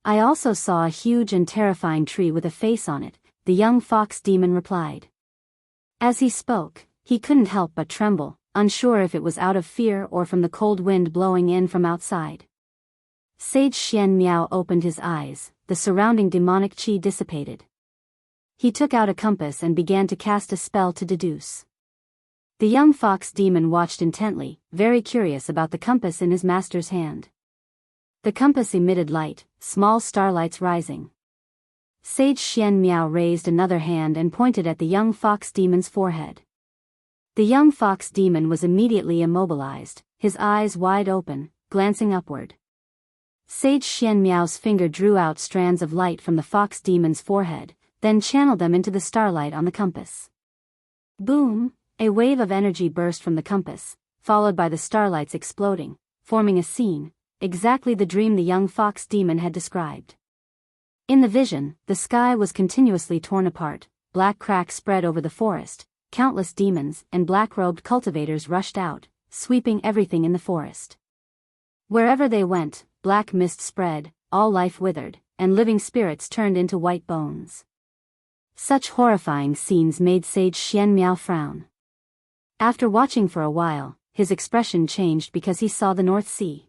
I also saw a huge and terrifying tree with a face on it," the young fox demon replied. As he spoke, he couldn't help but tremble, unsure if it was out of fear or from the cold wind blowing in from outside. Sage Xian Miao opened his eyes, the surrounding demonic qi dissipated. He took out a compass and began to cast a spell to deduce. The young fox demon watched intently, very curious about the compass in his master's hand. The compass emitted light, small starlights rising. Sage Xian Miao raised another hand and pointed at the young fox demon's forehead. The young fox demon was immediately immobilized, his eyes wide open, glancing upward. Sage Xian Miao's finger drew out strands of light from the fox demon's forehead, then channeled them into the starlight on the compass. Boom! A wave of energy burst from the compass, followed by the starlights exploding, forming a scene, exactly the dream the young fox demon had described. In the vision, the sky was continuously torn apart, black cracks spread over the forest, countless demons and black-robed cultivators rushed out, sweeping everything in the forest. Wherever they went, black mist spread, all life withered, and living spirits turned into white bones. Such horrifying scenes made Sage Xianmiao frown. After watching for a while, his expression changed because he saw the North Sea.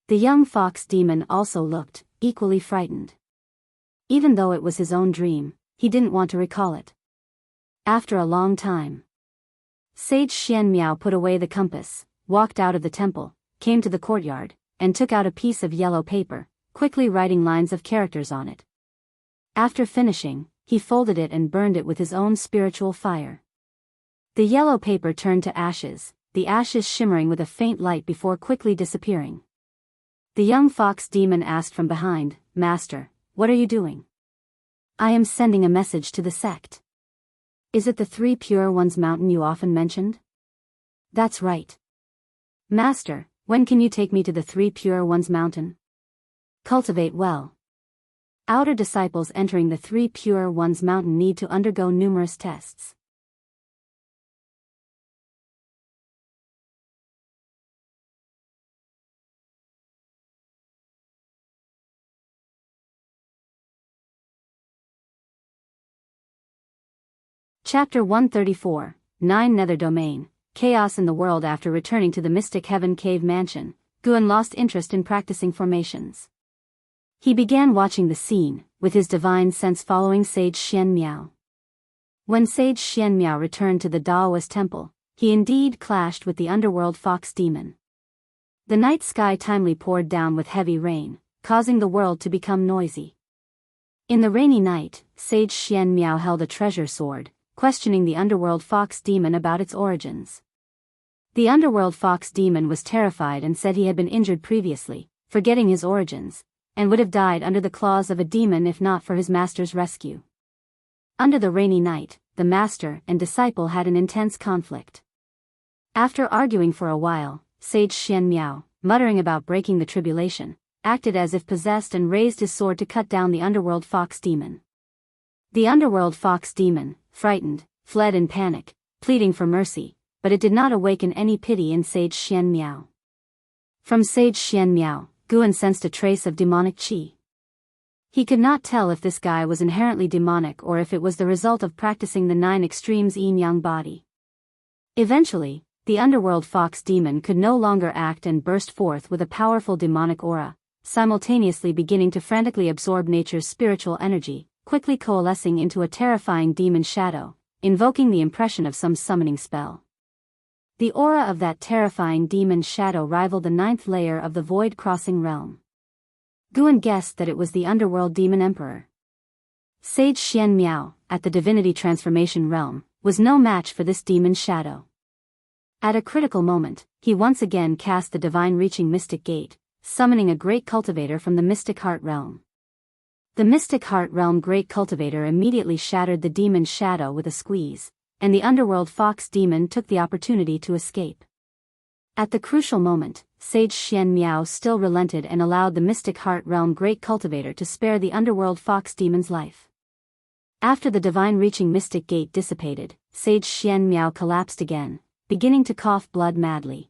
The young fox demon also looked equally frightened. Even though it was his own dream, he didn't want to recall it. After a long time, Sage Xianmiao put away the compass, walked out of the temple, came to the courtyard, and took out a piece of yellow paper, quickly writing lines of characters on it. After finishing, he folded it and burned it with his own spiritual fire. The yellow paper turned to ashes, the ashes shimmering with a faint light before quickly disappearing. The young fox demon asked from behind, "Master, what are you doing?" "I am sending a message to the sect." "Is it the Three Pure Ones mountain you often mentioned?" "That's right." "Master, when can you take me to the Three Pure Ones mountain?" "Cultivate well." Outer disciples entering the Three Pure Ones mountain need to undergo numerous tests. Chapter 134, 9 Nether Domain, Chaos in the World. After returning to the Mystic Heaven Cave Mansion, Guan lost interest in practicing formations. He began watching the scene, with his divine sense following Sage Xianmiao. When Sage Xianmiao returned to the Daoist temple, he indeed clashed with the underworld fox demon. The night sky timely poured down with heavy rain, causing the world to become noisy. In the rainy night, Sage Xianmiao held a treasure sword, questioning the underworld fox demon about its origins. The underworld fox demon was terrified and said he had been injured previously, forgetting his origins, and would have died under the claws of a demon if not for his master's rescue. Under the rainy night, the master and disciple had an intense conflict. After arguing for a while, Sage Xianmiao, muttering about breaking the tribulation, acted as if possessed and raised his sword to cut down the underworld fox demon. The underworld fox demon, frightened, fled in panic, pleading for mercy, but it did not awaken any pity in Sage Xianmiao. From Sage Xianmiao, Guan sensed a trace of demonic qi. He could not tell if this guy was inherently demonic or if it was the result of practicing the 9 extremes yin-yang body. Eventually, the underworld fox demon could no longer act and burst forth with a powerful demonic aura, simultaneously beginning to frantically absorb nature's spiritual energy, quickly coalescing into a terrifying demon shadow, invoking the impression of some summoning spell. The aura of that terrifying demon shadow rivaled the 9th layer of the void-crossing realm. Guan guessed that it was the underworld demon emperor. Sage Xianmiao, at the divinity transformation realm, was no match for this demon shadow. At a critical moment, he once again cast the divine reaching mystic gate, summoning a great cultivator from the mystic heart realm. The Mystic Heart Realm Great Cultivator immediately shattered the demon's shadow with a squeeze, and the underworld fox demon took the opportunity to escape. At the crucial moment, Sage Xianmiao still relented and allowed the Mystic Heart Realm Great Cultivator to spare the underworld fox demon's life. After the divine reaching mystic gate dissipated, Sage Xianmiao collapsed again, beginning to cough blood madly.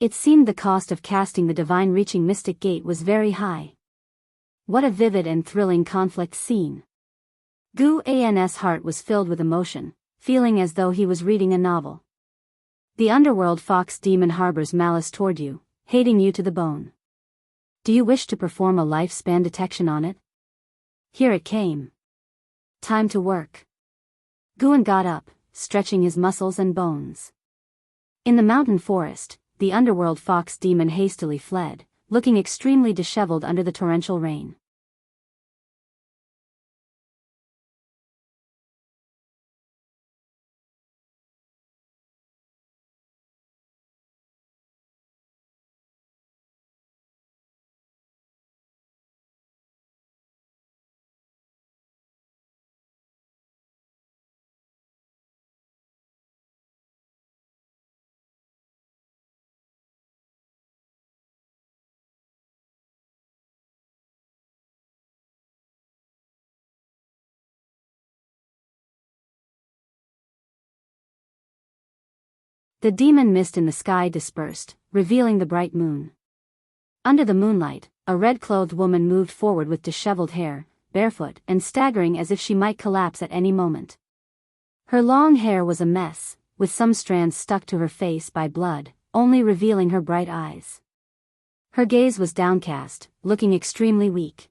It seemed the cost of casting the divine reaching mystic gate was very high. What a vivid and thrilling conflict scene. Guan's heart was filled with emotion, feeling as though he was reading a novel. The underworld fox demon harbors malice toward you, hating you to the bone. Do you wish to perform a lifespan detection on it? Here it came. Time to work. Guan got up, stretching his muscles and bones. In the mountain forest, the underworld fox demon hastily fled, looking extremely disheveled under the torrential rain. The demon mist in the sky dispersed, revealing the bright moon. Under the moonlight, a red-clothed woman moved forward with disheveled hair, barefoot and staggering as if she might collapse at any moment. Her long hair was a mess, with some strands stuck to her face by blood, only revealing her bright eyes. Her gaze was downcast, looking extremely weak.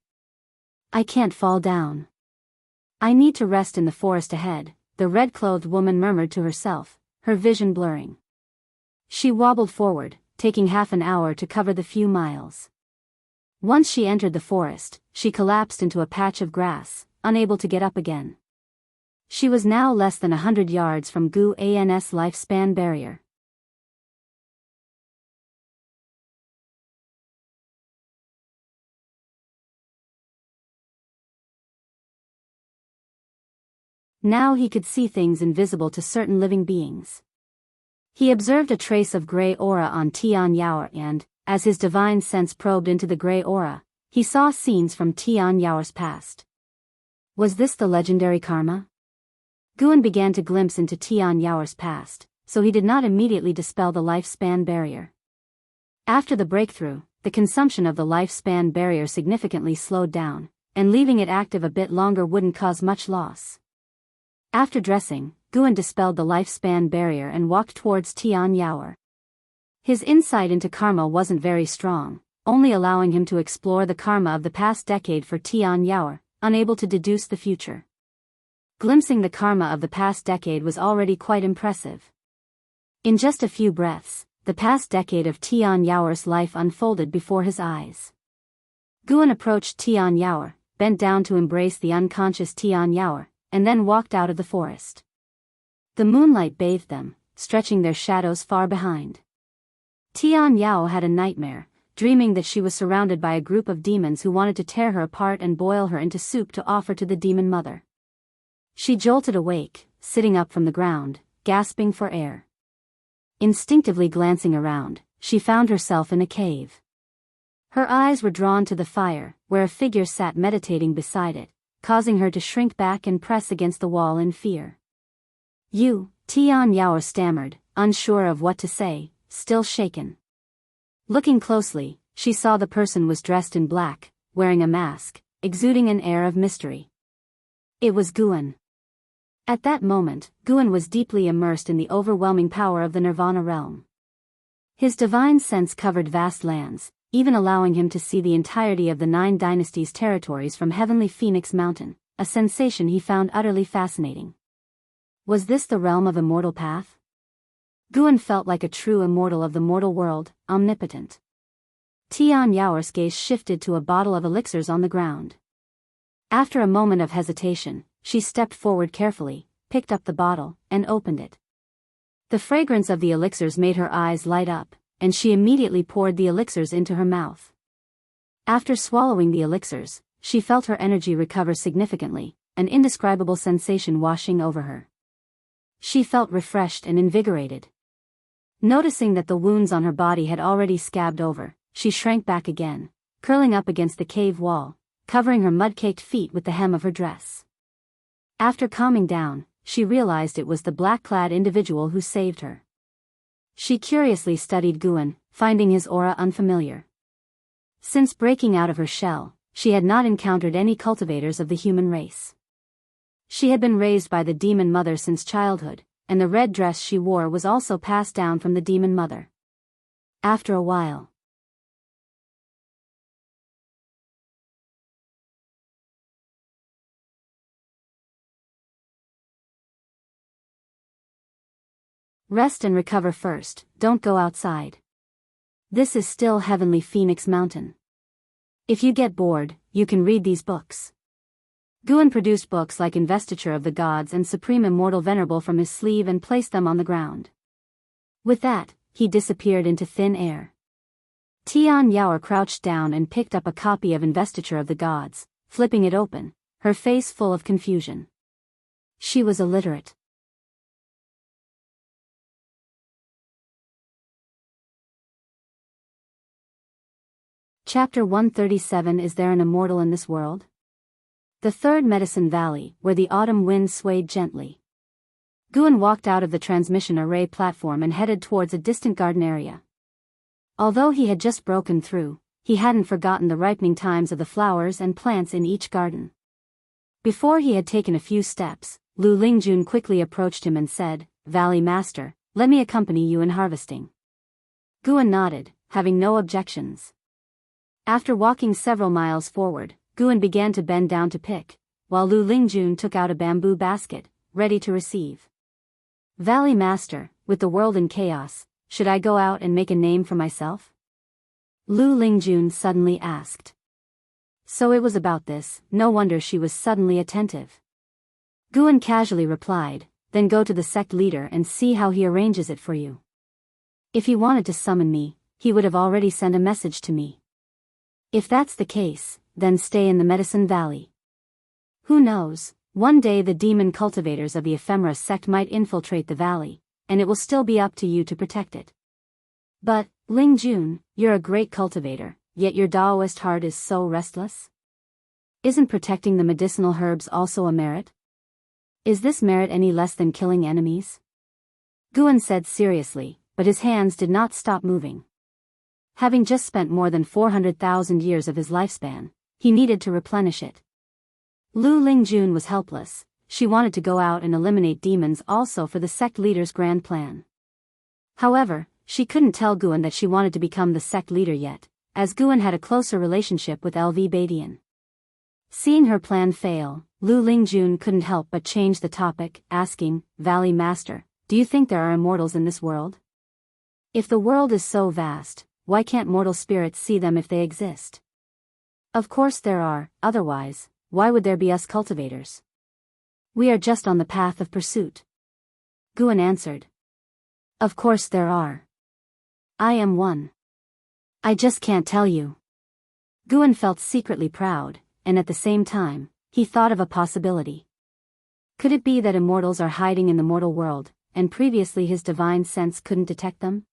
"I can't fall down. I need to rest in the forest ahead," the red-clothed woman murmured to herself, her vision blurring. She wobbled forward, taking half an hour to cover the few miles. Once she entered the forest, she collapsed into a patch of grass, unable to get up again. She was now less than 100 yards from Guan's lifespan barrier. Now he could see things invisible to certain living beings. He observed a trace of gray aura on Tianyao and, as his divine sense probed into the gray aura, he saw scenes from Tianyao's past. Was this the legendary karma? Guan began to glimpse into Tianyao's past, so he did not immediately dispel the lifespan barrier. After the breakthrough, the consumption of the lifespan barrier significantly slowed down, and leaving it active a bit longer wouldn't cause much loss. After dressing, Guan dispelled the lifespan barrier and walked towards Tianyao. His insight into karma wasn't very strong, only allowing him to explore the karma of the past decade for Tianyao, unable to deduce the future. Glimpsing the karma of the past decade was already quite impressive. In just a few breaths, the past decade of Tianyao's life unfolded before his eyes. Guan approached Tianyao, bent down to embrace the unconscious Tianyao, and then walked out of the forest. The moonlight bathed them, stretching their shadows far behind. Tianyao had a nightmare, dreaming that she was surrounded by a group of demons who wanted to tear her apart and boil her into soup to offer to the demon mother. She jolted awake, sitting up from the ground, gasping for air. Instinctively glancing around, she found herself in a cave. Her eyes were drawn to the fire, where a figure sat meditating beside it, causing her to shrink back and press against the wall in fear. "You," Tianyao stammered, unsure of what to say, still shaken. Looking closely, she saw the person was dressed in black, wearing a mask, exuding an air of mystery. It was Guan. At that moment, Guan was deeply immersed in the overwhelming power of the Nirvana realm. His divine sense covered vast lands, even allowing him to see the entirety of the 9 dynasties' territories from Heavenly Phoenix Mountain, a sensation he found utterly fascinating. Was this the realm of immortal path? Guan felt like a true immortal of the mortal world, omnipotent. Tianyao's gaze shifted to a bottle of elixirs on the ground. After a moment of hesitation, she stepped forward carefully, picked up the bottle, and opened it. The fragrance of the elixirs made her eyes light up, and she immediately poured the elixirs into her mouth. After swallowing the elixirs, she felt her energy recover significantly, an indescribable sensation washing over her. She felt refreshed and invigorated. Noticing that the wounds on her body had already scabbed over, she shrank back again, curling up against the cave wall, covering her mud-caked feet with the hem of her dress. After calming down, she realized it was the black-clad individual who saved her. She curiously studied Guan, finding his aura unfamiliar. Since breaking out of her shell, she had not encountered any cultivators of the human race. She had been raised by the demon mother since childhood, and the red dress she wore was also passed down from the demon mother. After a while, rest and recover first, don't go outside. This is still Heavenly Phoenix Mountain. If you get bored, you can read these books. Guan produced books like Investiture of the Gods and Supreme Immortal Venerable from his sleeve and placed them on the ground. With that, he disappeared into thin air. Tianyao crouched down and picked up a copy of Investiture of the Gods, flipping it open, her face full of confusion. She was illiterate. Chapter 137. Is there an immortal in this world? The third Medicine Valley, where the autumn wind swayed gently. Guan walked out of the transmission array platform and headed towards a distant garden area. Although he had just broken through, he hadn't forgotten the ripening times of the flowers and plants in each garden. Before he had taken a few steps, Lu Lingjun quickly approached him and said, "Valley Master, let me accompany you in harvesting." Guan nodded, having no objections. After walking several miles forward, Guan began to bend down to pick, while Lu Lingjun took out a bamboo basket, ready to receive. "Valley Master, with the world in chaos, should I go out and make a name for myself?" Lu Lingjun suddenly asked. So it was about this, no wonder she was suddenly attentive. Guan casually replied, "Then go to the sect leader and see how he arranges it for you. If he wanted to summon me, he would have already sent a message to me. If that's the case, then stay in the Medicine Valley. Who knows, one day the demon cultivators of the ephemera sect might infiltrate the valley, and it will still be up to you to protect it. But, Lingjun, you're a great cultivator, yet your Daoist heart is so restless? Isn't protecting the medicinal herbs also a merit? Is this merit any less than killing enemies?" Guan said seriously, but his hands did not stop moving. Having just spent more than 400,000 years of his lifespan, he needed to replenish it. Lu Lingjun was helpless. She wanted to go out and eliminate demons also for the sect leader's grand plan. However, she couldn't tell Guan that she wanted to become the sect leader yet, as Guan had a closer relationship with LV Badian. Seeing her plan fail, Lu Lingjun couldn't help but change the topic, asking, "Valley Master, do you think there are immortals in this world? If the world is so vast, why can't mortal spirits see them if they exist? Of course there are, otherwise, why would there be us cultivators? We are just on the path of pursuit." Guan answered. "Of course there are. I am one. I just can't tell you." Guan felt secretly proud, and at the same time, he thought of a possibility. Could it be that immortals are hiding in the mortal world, and previously his divine sense couldn't detect them?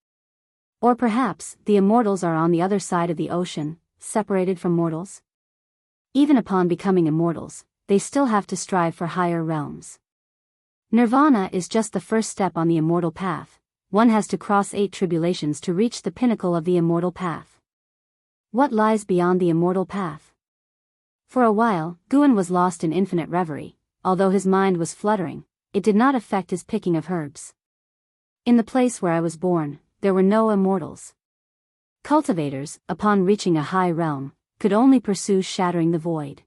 Or perhaps, the immortals are on the other side of the ocean, separated from mortals? Even upon becoming immortals, they still have to strive for higher realms. Nirvana is just the first step on the immortal path. One has to cross 8 tribulations to reach the pinnacle of the immortal path. What lies beyond the immortal path? For a while, Guan was lost in infinite reverie. Although his mind was fluttering, it did not affect his picking of herbs. In the place where I was born, there were no immortals. Cultivators, upon reaching a high realm, could only pursue shattering the void.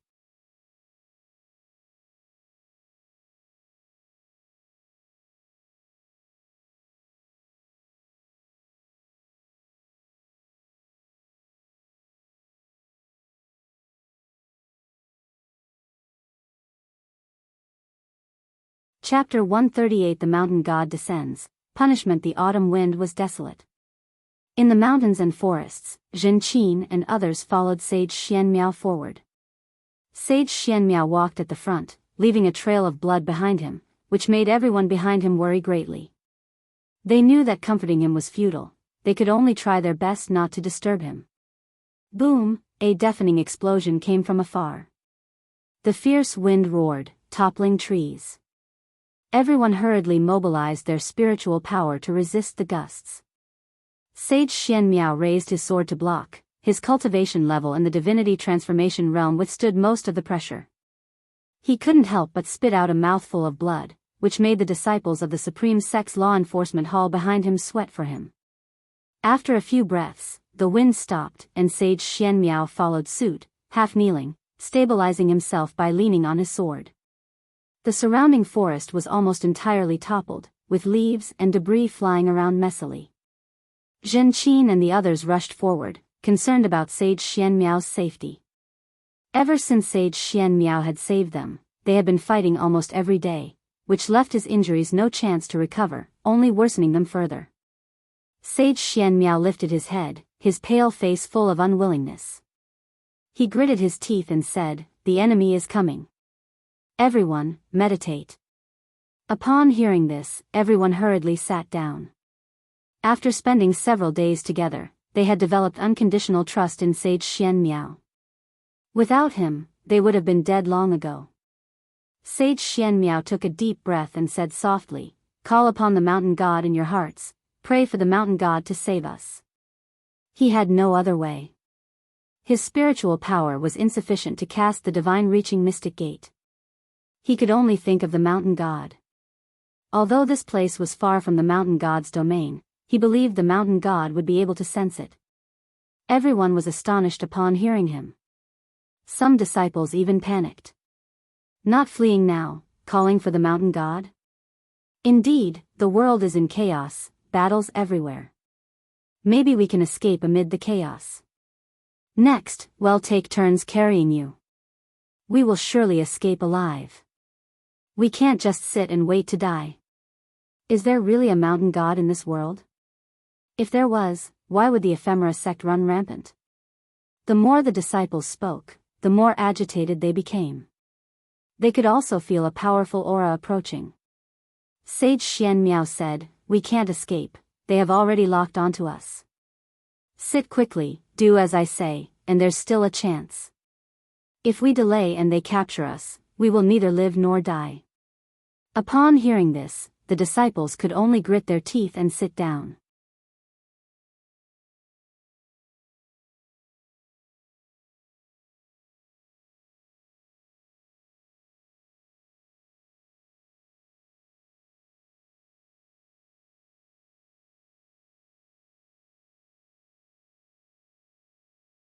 Chapter 138 The Mountain God Descends. Punishment. The autumn wind was desolate. In the mountains and forests, Zhen Qin and others followed Sage Xianmiao forward. Sage Xianmiao walked at the front, leaving a trail of blood behind him, which made everyone behind him worry greatly. They knew that comforting him was futile. They could only try their best not to disturb him. Boom! A deafening explosion came from afar. The fierce wind roared, toppling trees. Everyone hurriedly mobilized their spiritual power to resist the gusts. Sage Xianmiao raised his sword to block. His cultivation level in the divinity transformation realm withstood most of the pressure. He couldn't help but spit out a mouthful of blood, which made the disciples of the Supreme Sect's law enforcement hall behind him sweat for him. After a few breaths, the wind stopped and Sage Xianmiao followed suit, half kneeling, stabilizing himself by leaning on his sword. The surrounding forest was almost entirely toppled, with leaves and debris flying around messily. Zhen Qin and the others rushed forward, concerned about Sage Xianmiao's safety. Ever since Sage Xianmiao had saved them, they had been fighting almost every day, which left his injuries no chance to recover, only worsening them further. Sage Xianmiao lifted his head, his pale face full of unwillingness. He gritted his teeth and said, "The enemy is coming. Everyone, meditate." Upon hearing this, everyone hurriedly sat down. After spending several days together, they had developed unconditional trust in Sage Xianmiao. Without him, they would have been dead long ago. Sage Xianmiao took a deep breath and said softly, call upon the mountain god in your hearts, pray for the mountain god to save us. He had no other way. His spiritual power was insufficient to cast the divine-reaching mystic gate. He could only think of the mountain god. Although this place was far from the mountain god's domain, he believed the mountain god would be able to sense it. Everyone was astonished upon hearing him. Some disciples even panicked. Not fleeing now, calling for the mountain god? Indeed, the world is in chaos, battles everywhere. Maybe we can escape amid the chaos. Next, we'll take turns carrying you. We will surely escape alive. We can't just sit and wait to die. Is there really a mountain god in this world? If there was, why would the ephemera sect run rampant? The more the disciples spoke, the more agitated they became. They could also feel a powerful aura approaching. Sage Xian Miao said, "We can't escape, they have already locked onto us. Sit quickly, do as I say, and there's still a chance. If we delay and they capture us, we will neither live nor die." Upon hearing this, the disciples could only grit their teeth and sit down.